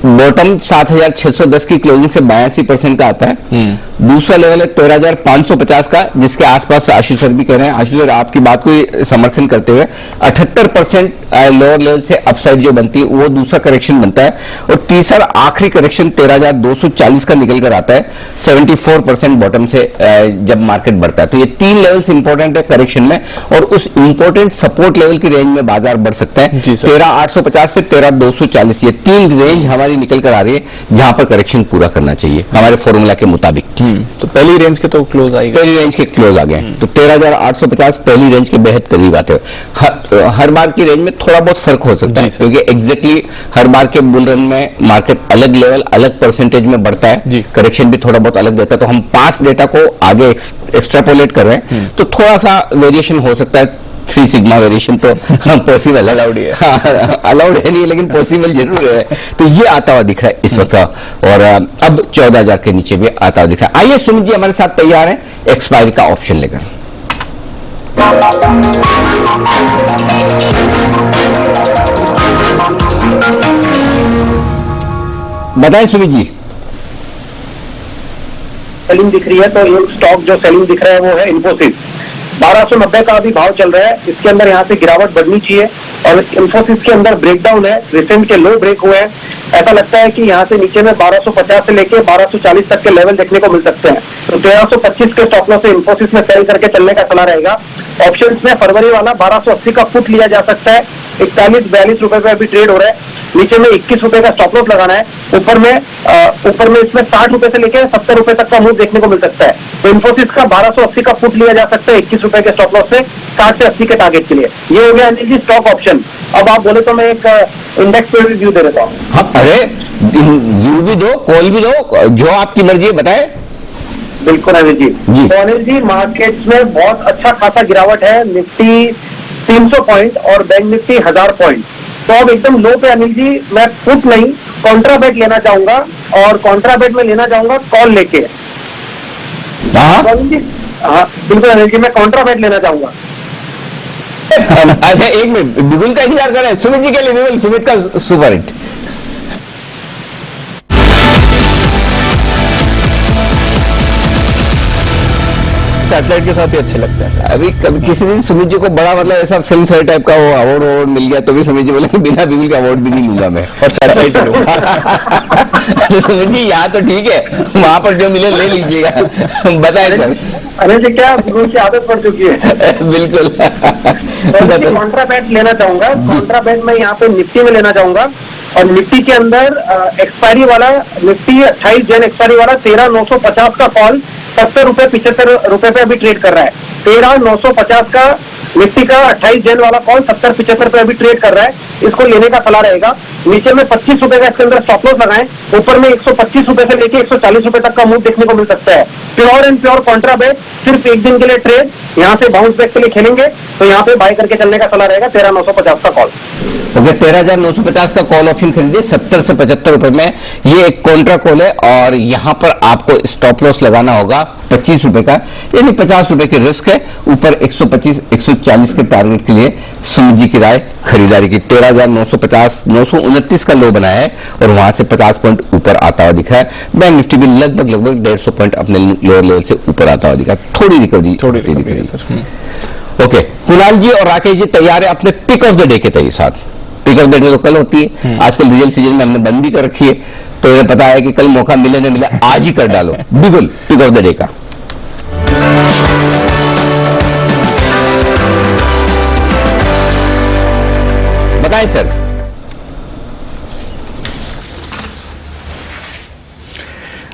बॉटम 7,610 की क्लोजिंग से 82% का आता है। दूसरा लेवल है 13,550 का, जिसके आसपास आशीष सर भी कह रहे हैं। आशीष सर आपकी बात को समर्थन करते हुए 78% लोअर लेवल से अपसाइड जो बनती है वो दूसरा करेक्शन बनता है। और तीसरा आखिरी करेक्शन 13,240 का निकल कर आता है, 74% बॉटम से जब मार्केट बढ़ता है। तो ये 3 लेवल्स इंपॉर्टेंट है करेक्शन में, और उस इंपॉर्टेंट सपोर्ट लेवल की रेंज में बाजार बढ़ सकता है। 13,850 से 13,240 ये 3 रेंज हमारी निकल कर आ रही है जहां पर करेक्शन पूरा करना चाहिए हमारे फॉर्मूला के मुताबिक। तो पहली रेंज के तो क्लोज आएगा, पहली रेंज के क्लोज आ गए, तो 13,850 पहली रेंज के बेहद करीब आते हैं। हर बार की रेंज में थोड़ा बहुत फर्क हो सकता है, क्योंकि एग्जैक्टली हर बार के बुल रन में मार्केट अलग लेवल अलग परसेंटेज में बढ़ता है, करेक्शन भी थोड़ा बहुत अलग देता है। तो हम पास डेटा को आगे एक्स्ट्रापोलेट कर रहे हैं, तो थोड़ा सा वेरिएशन हो सकता है। 3 सिग्मा वेरिएशन तो पॉसिबल अलाउड है, अलाउड है नहीं लेकिन पॉसिबल जरूर है। तो ये आता हुआ दिख रहा है इस वक्त, और अब 14,000 के नीचे भी आता हुआ दिख रहा है। आइए सुमित जी हमारे साथ तैयार हैं एक्सपायरी का ऑप्शन लेकर। बताएं सुमित जी। सेलिंग दिख रही है, तो एक स्टॉक जो सेलिंग दिख रहा है वो है इन्फोसिस। 1290 का अभी भाव चल रहा है, इसके अंदर यहाँ से गिरावट बढ़नी चाहिए, और इन्फोसिस के अंदर ब्रेकडाउन है, रिसेंट के लो ब्रेक हुए हैं। ऐसा लगता है कि यहाँ से नीचे में 1250 से लेके 1240 तक के लेवल देखने को मिल सकते हैं। तो 1325 के स्टॉप लॉस से इन्फोसिस में सेल करके चलने का सलाह रहेगा। ऑप्शंस में फरवरी वाला 1280 का पुट लिया जा सकता है, 41-42 रुपए पे अभी ट्रेड हो रहा है। नीचे में 21 रुपए का स्टॉप लॉस लगाना है, ऊपर में इसमें 60 रुपए से लेकर 70 रुपए तक का मूव देखने को मिल सकता है। तो इन्फोसिस का 1280 का पुट लिया जा सकता है 21 रुपए के स्टॉप लॉस से 60 से 80 के टारगेट के लिए। ये हो गया अनिल जी स्टॉक ऑप्शन। अब आप बोले तो मैं एक इंडेक्स पे रिव्यू दे देता हूँ। हाँ, अरे व्यू भी दो, कॉल भी दो, जो आपकी मर्जी है बताए। बिल्कुल अनिल जी। तो अनिल जी मार्केट्स में बहुत अच्छा खासा गिरावट है, निफ्टी 300 पॉइंट और बैंक निफ्टी 1000 पॉइंट। तो अब एकदम लो पे अनिल जी मैं पुट नहीं कॉन्ट्राबेट लेना चाहूंगा, और कॉन्ट्राबेट में लेना चाहूंगा कॉल लेके। हाँ बिल्कुल अनिल जी, मैं कॉन्ट्राबेट लेना चाहूंगा। अच्छा एक मिनट, बिगुल का इंतजार कर रहे हैं सुमित जी के लिए। बिगुल, सुमित का सुपर हिट। सैटेलाइट के साथ ही अच्छे लगते हैं सर। अभी कभी किसी दिन सुमित जी को बड़ा मतलब ऐसा फिल्म फेयर टाइप का वो अवार्ड मिल गया तो भी सुमित जी बोले कि बिना बिगुल का अवार्ड भी नहीं लूंगा मैं, और सैटेलाइट सुमित जी यहाँ तो ठीक है, वहां पर जो मिले ले लीजिएगा। बताए सर। अरे जी क्या बिल्कुल की आदत पड़ चुकी है। बिल्कुल। कॉन्ट्राबैट लेना चाहूंगा। कॉन्ट्राबैट मैं यहाँ पे निफ्टी में लेना चाहूंगा, और निफ्टी के अंदर एक्सपायरी वाला निफ्टी 28 जन एक्सपायरी वाला 13,950 का कॉल 70 रुपए 75 रुपए पे अभी ट्रेड कर रहा है। 13,950 का निफ्टी का 28 जन वाला कॉल 70-75 पे अभी ट्रेड कर रहा है। इसको लेने का सलाह रहेगा। नीचे में 25 रुपए का इसके अंदर स्टॉप लॉस लगाएं, ऊपर में 125 रुपए से लेके 140 रुपए तक का मूव देखने को मिल सकता है। प्योर एंड प्योर कॉन्ट्राबैट, सिर्फ एक दिन के लिए ट्रेड, यहाँ से बाउंस बैक के लिए खेलेंगे तो यहाँ पे बाय करके चलने का सलाह रहेगा। 13,950 का कॉल। ओके, 13,950 का कॉल ऑप्शन खरीदिए 70 से 75 रुपए में। ये एक कॉन्ट्रा कॉल है और यहाँ पर आपको स्टॉप लॉस लगाना होगा 25 रुपए का, यानी 50 रुपए की रिस्क है। ऊपर 125-140 के टारगेट के लिए सुमित जी की राय खरीदारी की। 13,950 929 का लो बनाया है और वहां से 50 पॉइंट ऊपर आता हुआ दिख रहा है। बैंक निफ्टी भी लगभग 150 पॉइंट अपने लोअर लेवल से ऊपर आता हुआ दिखा। थोड़ी रिकवरी सर। ओके, कुणाल जी और राकेश जी तैयार है अपने पिक ऑफ द डे के साथ। पिक ऑफ द डे तो कल होती है, आजकल रिजल्ट सीजन में हमने बंद भी कर रखी है, तो ये पता है कि कल मौका मिले न मिले आज ही कर डालो। बिल्कुल पिक ऑफ द डे का बताएं सर।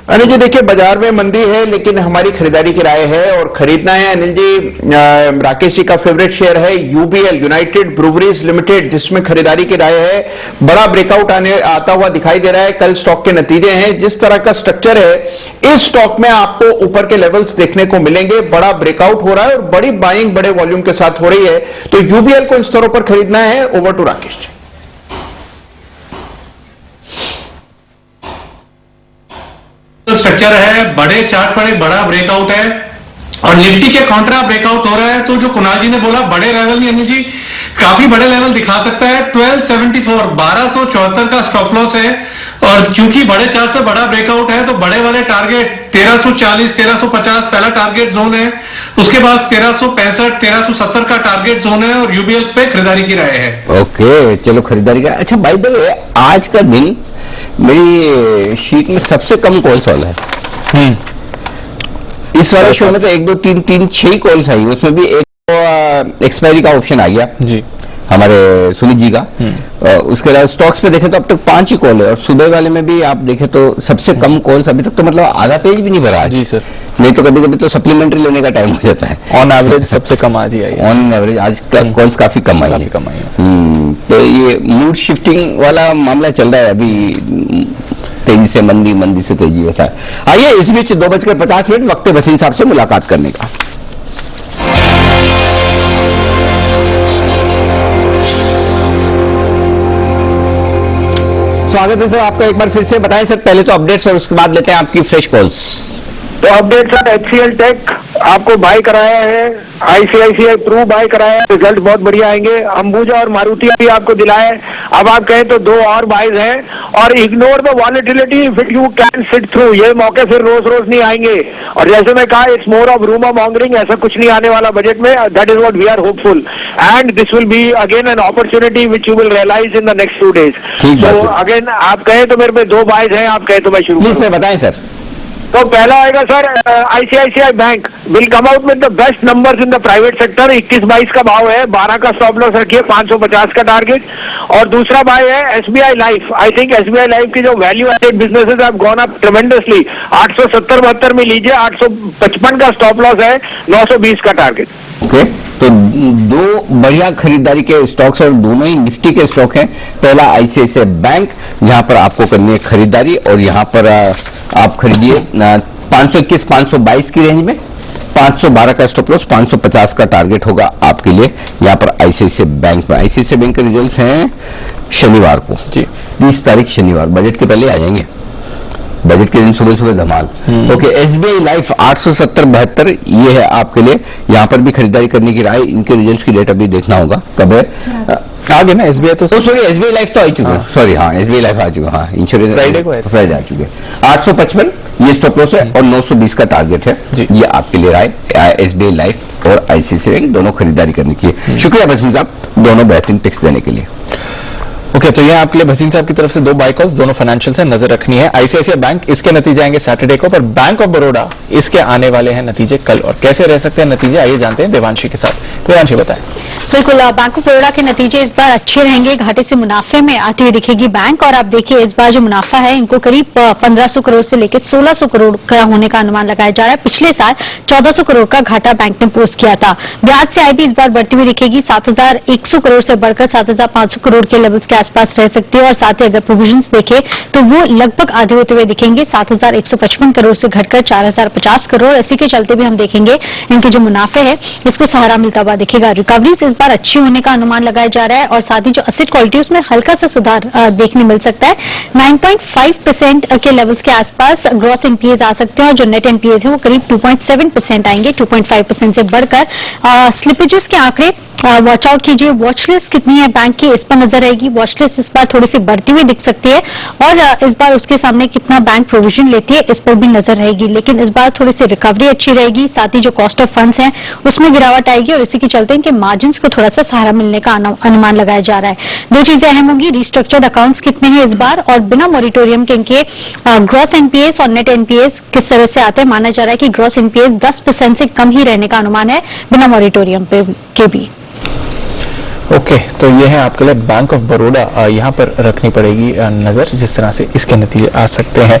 अनिल जी देखिए, बाजार में मंदी है लेकिन हमारी खरीदारी की राय है और खरीदना है। अनिल जी, राकेश जी का फेवरेट शेयर है यूबीएल, यूनाइटेड ब्रूवरीज लिमिटेड, जिसमें खरीदारी की राय है। बड़ा ब्रेकआउट आता हुआ दिखाई दे रहा है। कल स्टॉक के नतीजे हैं, जिस तरह का स्ट्रक्चर है इस स्टॉक में आपको ऊपर के लेवल्स देखने को मिलेंगे। बड़ा ब्रेकआउट हो रहा है और बड़ी बाइंग बड़े वॉल्यूम के साथ हो रही है, तो यूबीएल को इन स्तरों पर खरीदना है। Over to Rakesh ji. Structure है, बड़े चार्ट पर एक बड़ा ब्रेकआउट है और निफ्टी के कॉन्ट्रा ब्रेकआउट हो रहा है। तो जो कुणाल जी ने बोला बड़े लेवल नहीं, अनिल जी काफी बड़े लेवल दिखा सकता है। 1274 1274 का स्टॉप लॉस है और क्योंकि बड़े चार्ट पे बड़ा ब्रेकआउट है तो बड़े वाले टारगेट 1340 1350 पहला टारगेट जोन है, उसके बाद 1365 1370 का टारगेट जोन है और यूबीएल पे खरीदारी की राय है। ओके, चलो खरीदारी का। अच्छा बाय द वे, आज का दिन मेरी शीट में सबसे कम कॉल्स वाला है। इस वाले शो में तो 1 2 3 3 6 कॉल्स आई, उसमें भी एक एक्सपायरी का ऑप्शन आ गया जी हमारे सुमित जी का। उसके अलावा स्टॉक्स पे देखें तो अब तक 5 ही कॉल है और सुबह वाले में भी आप देखें तो सबसे कम कॉल्स अभी तक तो मतलब आधा पेज भी नहीं भरा है। जी सर। नहीं तो कभी कभी तो सप्लीमेंट्री लेने का टाइम हो जाता है। ऑन एवरेज सबसे कम आज ही आई है। ऑन एवरेज आज कॉल्स काफी कम आई है। तो ये मूड शिफ्टिंग वाला मामला चल रहा है अभी, तेजी से मंदी, मंदी से तेजी होता है। आइए इस बीच 2:50 वक्त वसीम साहब से मुलाकात करने का। स्वागत है सर आपका एक बार फिर से। बताएं सर पहले तो अपडेट्स और उसके बाद लेते हैं आपकी फ्रेश कॉल्स। तो अपडेट सर, HCL टेक आपको बाय कराया है, ICICI प्रू बाय कराया है, रिजल्ट बहुत बढ़िया आएंगे। अंबुजा और मारुति भी आपको दिलाया है। अब आप कहें तो 2 और बाइज हैं और ignore the volatility if you can sit through. ये मौके फिर रोज रोज नहीं आएंगे और जैसे मैं कहा it's more of rumour mongering, ऐसा कुछ नहीं आने वाला बजट में। That is what we are hopeful and this will be again an opportunity which you will realise in the next 2 days। तो अगेन आप कहें तो मेरे पे 2 बाइज हैं, आप कहें तो मैं शुरू प्लीज सर बताएं सर। तो पहला आएगा sir, ICICI bank will come out with the best numbers in the private sector. 21-22 का भाव है, 12 का स्टॉप लॉस रखिए, 550 का टारगेट। और दूसरा भाई है SBI life. I think SBI life की जो value added businesses have gone up tremendously. 870-72 में लीजिए, 855 का स्टॉप लॉस है, 920 का टारगेट। ओके, तो 2 बढ़िया खरीदारी के स्टॉक्स और दोनों ही निफ्टी के स्टॉक हैं। पहला ICICI बैंक, जहां पर आपको करनी है खरीदारी और यहां पर आप खरीदिए 521 522 की रेंज में, 512 का स्टॉप लॉस, 550 का टारगेट होगा आपके लिए यहां पर ICICI बैंक में। ICICI बैंक के रिजल्ट्स हैं शनिवार को जी, 30 तारीख शनिवार, बजट के पहले आ जाएंगे। बजट के दिन सुबह सुबह धमाल। ओके, एसबीआई लाइफ 870-72 ये है आपके लिए, यहाँ पर भी खरीदारी करने की राय। इनके रिजल्ट्स की डेट अभी देखना होगा कब है। आगे ना एसबीआई तो सॉरी, एसबीआई लाइफ तो आ चुका है, सॉरी हाँ एसबीआई लाइफ आ चुका, हाँ इंश्योरेंस फ्राइडे को है, फ्राइडे आ चुके हैं। 855 ये स्टॉप लॉस है और 920 का टारगेट है। ये आपके लिए राय एसबीआई लाइफ और आईसीआईसीआई बैंक दोनों खरीदारी करने की है। शुक्रिया भसीन साहब दोनों बेहतरीन टिप्स देने के लिए। ओके, तो ये आपके लिए भसीन साहब की तरफ से 2 बाय कॉल्स, दोनों फाइनेंशियल से नजर रखनी है। आईसीआईसीआई बैंक इसके नतीजे आएंगे सैटरडे को, पर बैंक ऑफ बड़ौदा इसके आने वाले हैं नतीजे कल। और कैसे रह सकते हैं नतीजे, आइए जानते हैं देवांशी के साथ। देवांशी बताएं। बिल्कुल, बैंक ऑफ बड़ौदा के नतीजे इस बार अच्छे रहेंगे, घाटे से मुनाफे में आती हुई दिखेगी बैंक। और आप देखिए इस बार जो मुनाफा है इनको करीब 1500 करोड़ से लेकर 1600 करोड़ का होने का अनुमान लगाया जा रहा है। पिछले साल 1400 करोड़ का घाटा बैंक ने पोस्ट किया था। ब्याज से आय भी इस बार बढ़ती हुई दिखेगी, 7100 करोड़ से बढ़कर 7500 करोड़ के लेवल्स के आसपास रह सकती है। और साथ ही अगर प्रोविजंस देखें तो वो लगभग आधे होते हुए दिखेंगे, 7155 करोड़ से घटकर 4050 करोड़। इसी के चलते भी हम देखेंगे इनके जो मुनाफे है इसको सहारा मिलता हुआ दिखेगा। रिकवरीज इस बार अच्छी होने का अनुमान लगाया जा रहा है और साथ ही जो एसेट क्वालिटी उसमें हल्का सा सुधार देखने मिल सकता है। 9.5% के लेवल्स के आसपास ग्रॉस एनपीएज आ सकते हैं और जो नेट एनपीएज है वो करीब 2.7% आएंगे, 2.5% से बढ़कर। स्लिपेजेस के आंकड़े वॉच आउट कीजिए। वॉचलिस्ट कितनी है बैंक की, इस पर नजर रहेगी। वॉचलिस्ट इस बार थोड़ी सी बढ़ती हुई दिख सकती है और इस बार उसके सामने कितना बैंक प्रोविजन लेती है इस पर भी नजर रहेगी। लेकिन इस बार थोड़ी सी रिकवरी अच्छी रहेगी, साथ ही जो कॉस्ट ऑफ फंड्स हैं उसमें गिरावट आएगी और इसी के चलते इनके मार्जिन्स को थोड़ा सा सहारा मिलने का अनुमान लगाया जा रहा है। 2 चीजें अहम होंगी, रिस्ट्रक्चर्ड अकाउंट्स कितने हैं इस बार और बिना मॉरिटोरियम के इनके ग्रॉस एनपीएस और नेट एनपीएस किस तरह से आते हैं। माना जा रहा है कि ग्रॉस एनपीएस 10% से कम ही रहने का अनुमान है बिना मॉरिटोरियम के भी। ओके, तो ये है आपके लिए बैंक ऑफ बड़ौदा, यहाँ पर रखनी पड़ेगी नजर जिस तरह से इसके नतीजे आ सकते हैं।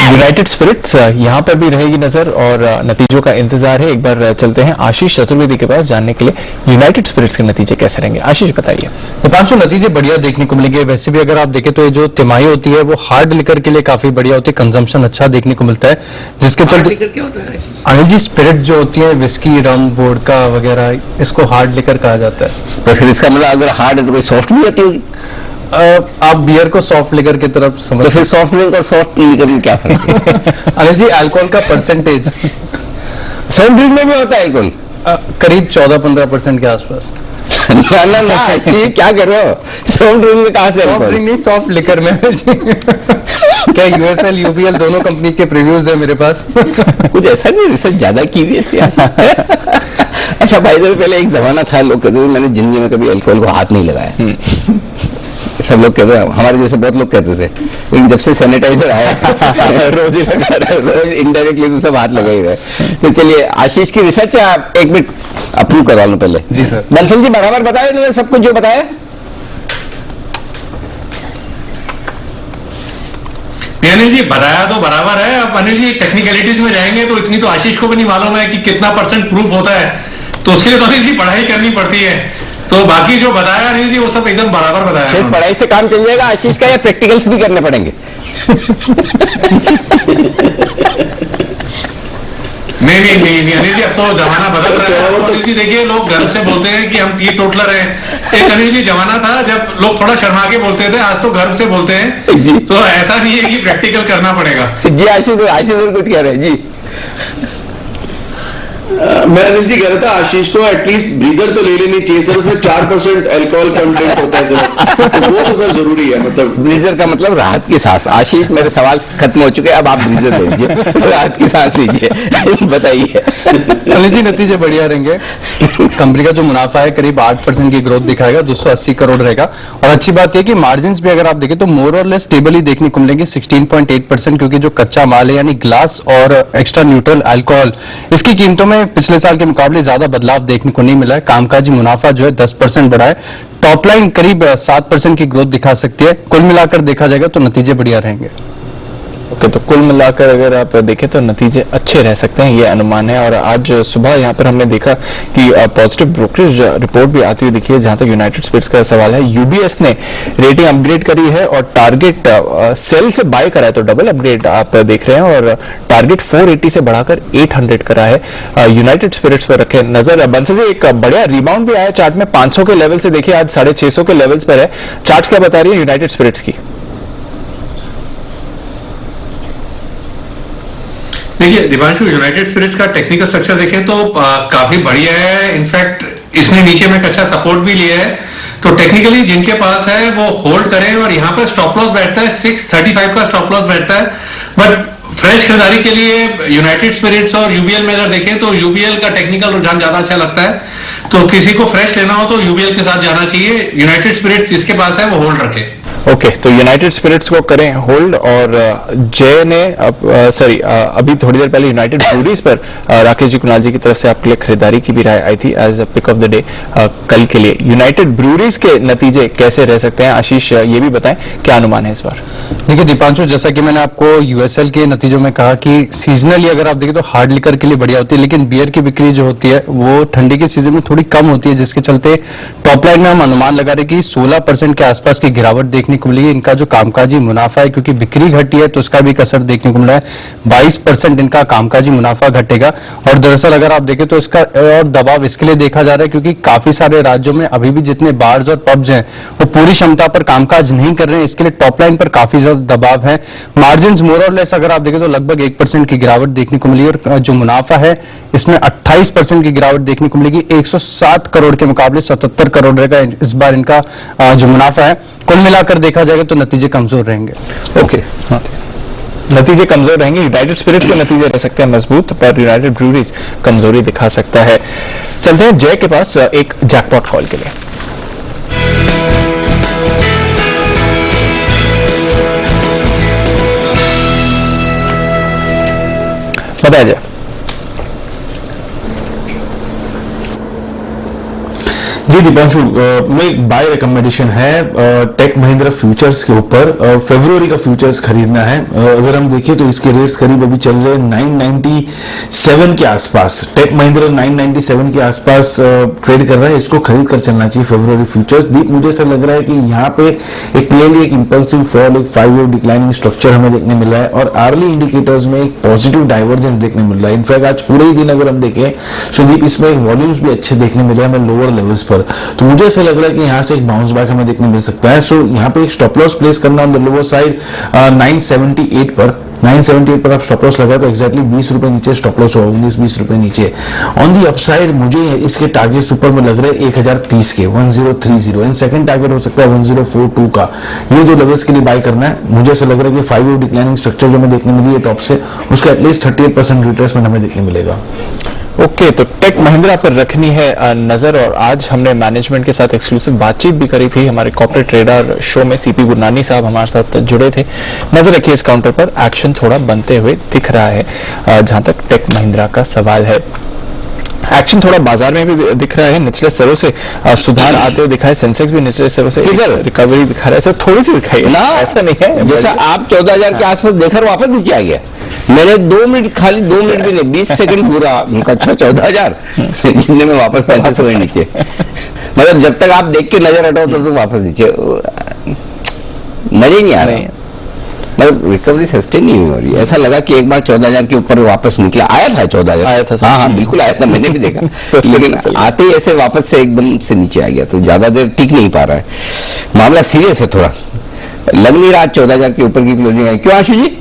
यूनाइटेड स्पिरिट्स यहाँ पर भी रहेगी नजर और नतीजों का इंतजार है। एक बार चलते हैं आशीष चतुर्वेदी के पास जानने के लिए यूनाइटेड स्पिरिट्स के नतीजे कैसे रहेंगे। आशीष बताइए। दीपांशु, नतीजे बढ़िया देखने को मिलेंगे। वैसे भी अगर आप देखें तो ये जो तिमाही होती है वो हार्ड लिकर के लिए काफी बढ़िया होती है, कंजम्पशन अच्छा देखने को मिलता है जिसके चलते अनिल जी स्पिरिट जो होती है विस्की, रम, वोडका वगैरह, इसको हार्ड लिकर कहा जाता है। तो फिर इसका मतलब अगर हार्ड है तो कोई सॉफ्ट भी होती होगी। आप बियर को सॉफ्ट लिकर की तरफ समझ, तो फिर सॉफ्ट ड्रिंक और सॉफ्ट लिकर में क्या फर्क है? अनिल जी अल्कोहल का परसेंटेज सॉफ्ट ड्रिंक में भी होता है अल्कोहल करीब 14-15% के आसपास। ना ना ना, ये क्या कर रहे हो? सॉफ्ट ड्रिंक में कहाँ से? सॉफ्ट ड्रिंक नहीं, सॉफ्ट लिकर में। क्या यूएसएल यूपीएल दोनों कंपनी के प्रीव्यूज है मेरे पास। कुछ ऐसा नहीं, रिसर्च ज्यादा की हुई है। अच्छा भाई साहब, पहले एक जमाना था लोग कहते थे मैंने जिंदगी में कभी अल्कोहल को हाथ नहीं लगाया। सब लोग कहते हैं, हमारे जैसे बहुत लोग कहते थे, लेकिन जब से सैनिटाइजर आया रोज ही इनडायरेक्टली तो सब हाथ लगा ही रहे। तो चलिए आशीष की रिसर्च आप एक मिनट अप्रूव करवा लो पहले। जी सर। बंसल जी बराबर बताए उन्होंने सब कुछ जो बताया। अनिल जी बताया तो बराबर है। अब अनिल जी टेक्निकलिटीज में जाएंगे तो इतनी तो आशीष को भी नहीं मालूम है कि कितना % प्रूफ होता है, तो उसके लिए तो अनिल जी पढ़ाई करनी पड़ती है। तो बाकी जो बताया अनिल जी वो सब एकदम बराबर बताया। सिर्फ पढ़ाई से काम चल जाएगा आशीष का, या प्रैक्टिकल्स भी करने पड़ेंगे? नहीं अनिल जी अब तो जमाना बदल रहा है। अनिल जी देखिए लोग घर से बोलते हैं कि हम टी टोटलर हैं। एक अनिल जी जमाना था जब लोग थोड़ा शर्मा के बोलते थे, आज तो घर से बोलते हैं। तो ऐसा नहीं है कि प्रैक्टिकल करना पड़ेगा। जी आशीष कुछ कह रहे हैं जी। मैं अनिल जी कह रहा था आशीष को एटलीस्ट ब्रीजर तो ले लेनी चाहिए सर, उसमें 4% अल्कोहल कंटेंट होता है सर, तो वो तो सर जरूरी है। मतलब ब्रीजर का मतलब राहत की सांस। आशीष मेरे सवाल खत्म हो चुके हैं, अब आप ब्रीजर लीजिए, राहत की सांस लीजिए। बताइए। अनिल जी नतीजे बढ़िया रहेंगे। कंपनी का जो मुनाफा है करीब 8% की ग्रोथ दिखाएगा, 280 करोड़ रहेगा। और अच्छी बात यह कि मार्जिन भी अगर आप देखें तो मोर और लेस स्टेबल ही देखने को मिलेंगे, 16.8%, क्योंकि जो कच्चा माल है यानी ग्लास और एक्स्ट्रा न्यूट्रल अल्कोहल, इसकी कीमतों में पिछले साल के मुकाबले ज्यादा बदलाव देखने को नहीं मिला है। कामकाजी मुनाफा जो है 10% बढ़ा है। टॉप लाइन करीब 7% की ग्रोथ दिखा सकती है। कुल मिलाकर देखा जाएगा तो नतीजे बढ़िया रहेंगे। ओके, तो कुल मिलाकर अगर आप देखें तो नतीजे अच्छे रह सकते हैं, ये अनुमान है। और आज सुबह यहाँ पर हमने देखा कि पॉजिटिव ब्रोकरेज रिपोर्ट भी आती हुई दिखी है। जहां तक यूनाइटेड स्पिरिट्स का सवाल है, यूबीएस ने रेटिंग अपग्रेड करी है और टारगेट सेल से बाय करा है, तो डबल अपग्रेड आप देख रहे हैं। और टारगेट 480 से बढ़ाकर 800 करा है। यूनाइटेड स्पिरिट्स पर रखे नजर। बंसल जी एक बढ़िया रिबाउंड भी आया चार्ट में, 500 के लेवल से देखिए आज 650 के लेवल्स पर है। चार्ट क्या बता रही है यूनाइटेड स्पिरिट्स की? देखिए दीपांशु, यूनाइटेड स्पिरिट्स का टेक्निकल स्ट्रक्चर देखें तो काफी बढ़िया है। इनफैक्ट इसने नीचे में एक अच्छा सपोर्ट भी लिया है, तो टेक्निकली जिनके पास है वो होल्ड करें। और यहाँ पर स्टॉप लॉस बैठता है 635 का स्टॉप लॉस बैठता है। बट फ्रेश खरीदारी के लिए यूनाइटेड स्पिरिट्स और यूबीएल में अगर देखें तो यूबीएल का टेक्निकल रुझान ज्यादा अच्छा लगता है, तो किसी को फ्रेश लेना हो तो यूबीएल के साथ जाना चाहिए। यूनाइटेड स्पिरिट्स जिसके पास है वो होल्ड रखे। ओके, तो यूनाइटेड स्पिरिट्स को करें होल्ड। और जय ने अभी थोड़ी देर पहले यूनाइटेड ब्रूरीज पर राकेश जी कुणाल जी की तरफ से आपके लिए खरीदारी की भी राय आई थी as a pick of the day कल के लिए। यूनाइटेड ब्रूरीज के नतीजे कैसे रह सकते हैं, आशीष ये भी बताएं, क्या अनुमान है इस बार? देखिए दीपांशु, जैसा कि मैंने आपको यूएसएल के नतीजों में कहा कि सीजनली अगर आप देखें तो हार्ड लिकर के लिए बढ़िया होती है, लेकिन बियर की बिक्री जो होती है वो ठंडी के सीजन में थोड़ी कम होती है, जिसके चलते टॉप लाइन में हम अनुमान लगा रहे कि 16% के आसपास की गिरावट देखने को मिली है। इनका जो कामकाजी मुनाफा है, क्योंकि बिक्री घटी है तो उसका भी एक असर देखने को मिला है। 22% इनका कामकाजी मुनाफा घटेगा। और दरअसल अगर आप देखें तो इसका और दबाव इसके लिए देखा जा रहा है क्योंकि काफी सारे राज्यों में अभी भी जितने बार्स और पब्स हैं वो पूरी क्षमता पर कामकाज नहीं कर रहे हैं, इसके लिए टॉप लाइन पर काफी ज्यादा दबाव है। मार्जिन मोर और लेस अगर आप देखें तो लगभग 1% की गिरावट देखने को मिली और जो मुनाफा है इसमें 28% की गिरावट देखने को मिलेगी। 107 करोड़ के मुकाबले 77 करोड़ रहेगा इस बार इनका जो मुनाफा है। कुल मिलाकर देखा जाएगा तो नतीजे कमजोर रहेंगे। ओके, नतीजे कमजोर रहेंगे। यूनाइटेड स्पिरिट्स के नतीजे रह सकते हैं मजबूत, पर यूनाइटेड ब्रूरीज कमजोरी दिखा सकता है। चलते हैं जय के पास एक जैकपॉट कॉल के लिए। बताया जाए। जी दीपांशु, में एक बाय रिकमेंडेशन है टेक महिंद्रा फ्यूचर्स के ऊपर। फरवरी का फ्यूचर्स खरीदना है। अगर हम देखें तो इसके रेट्स करीब अभी चल रहे हैं 997 के आसपास। टेक महिंद्रा 997 के आसपास ट्रेड कर रहा है, इसको खरीद कर चलना चाहिए फरवरी फ्यूचर्स। दीप, मुझे ऐसा लग रहा है कि यहाँ पे एक क्लियरली एक इंपल्सिव फॉल, एक 5 ईयर डिक्लाइनिंग स्ट्रक्चर हमें देखने मिल रहा है और अर्ली इंडिकेटर्स में एक पॉजिटिव डाइवर्जेंस देखने मिल रहा है। इनफैक्ट आज पूरे ही दिन अगर हम देखें तो दीप इसमें वॉल्यूम्स भी अच्छे देखने मिले हमें लोअर लेवल्स पर। तो मुझे ऐसा लग रहा है कि यहां से एक बाउंस बैक हमें देखने मिल सकता है। सो यहां पे एक स्टॉप लॉस प्लेस करना ऑन द लोअर साइड 978 पर। 978 पर आप स्टॉप लॉस लगाए तो एक्जैक्टली 20 रुपए नीचे स्टॉप लॉस होगा, 19-20 रुपए नीचे। ऑन दी अपसाइड मुझे इसके टारगेट्स ऊपर में लग रहे हैं 1030 के 1030 एंड सेकंड टारगेट हो सकता है 1042 का। ये दो लेवल्स के लिए बाय करना है। मुझे ऐसा लग रहा है कि 5 ईयर डिक्लाइनिंग स्ट्रक्चर जो हमें देखने मिली है टॉप से, उसका एटलीस्ट 38% रिट्रेसमेंट हमें देखने मिलेगा। ओके, तो टेक महिंद्रा पर रखनी है नजर। और आज हमने मैनेजमेंट के साथ एक्सक्लूसिव बातचीत भी करी थी। हमारे कॉर्पोरेट ट्रेडर शो में सीपी गुरनानी साहब हमारे साथ जुड़े थे। नजर रखिए इस काउंटर पर, एक्शन थोड़ा बनते हुए दिख रहा है जहां तक टेक महिंद्रा का सवाल है। एक्शन थोड़ा बाजार में भी दिख रहा है, निचले स्तरों से सुधार आते हुए दिखा है। सेंसेक्स भी निचले स्तरों से रिकवरी दिखा रहा है, सर थोड़ी सी दिखाई ना, ऐसा नहीं है। जैसा आप 14,000 के आसपास देखकर वापस नीचे आ गया। मैंने 2 मिनट, खाली 2 मिनट भी नहीं, 20 सेकंड पूरा अच्छा 14,000 जितने में वापस 35 मिनट नीचे। मतलब जब तक आप देख के नजर हटाओ तब तो वापस नीचे, मजे नहीं आ रहे हैं। मतलब रिकवरी सस्टेन नहीं हो रही है। ऐसा लगा कि एक बार 14,000 के ऊपर वापस निकला, आया था 14,000, आया था। हाँ बिल्कुल आया था, मैंने भी देखा। लेकिन आते ही ऐसे वापस से एकदम से नीचे आ गया, तो ज्यादा देर टिक नहीं पा रहा है। मामला सीरियस है थोड़ा, लग नहीं रहा 14,000 के ऊपर की क्लोजिंग है। क्यों आशु जी?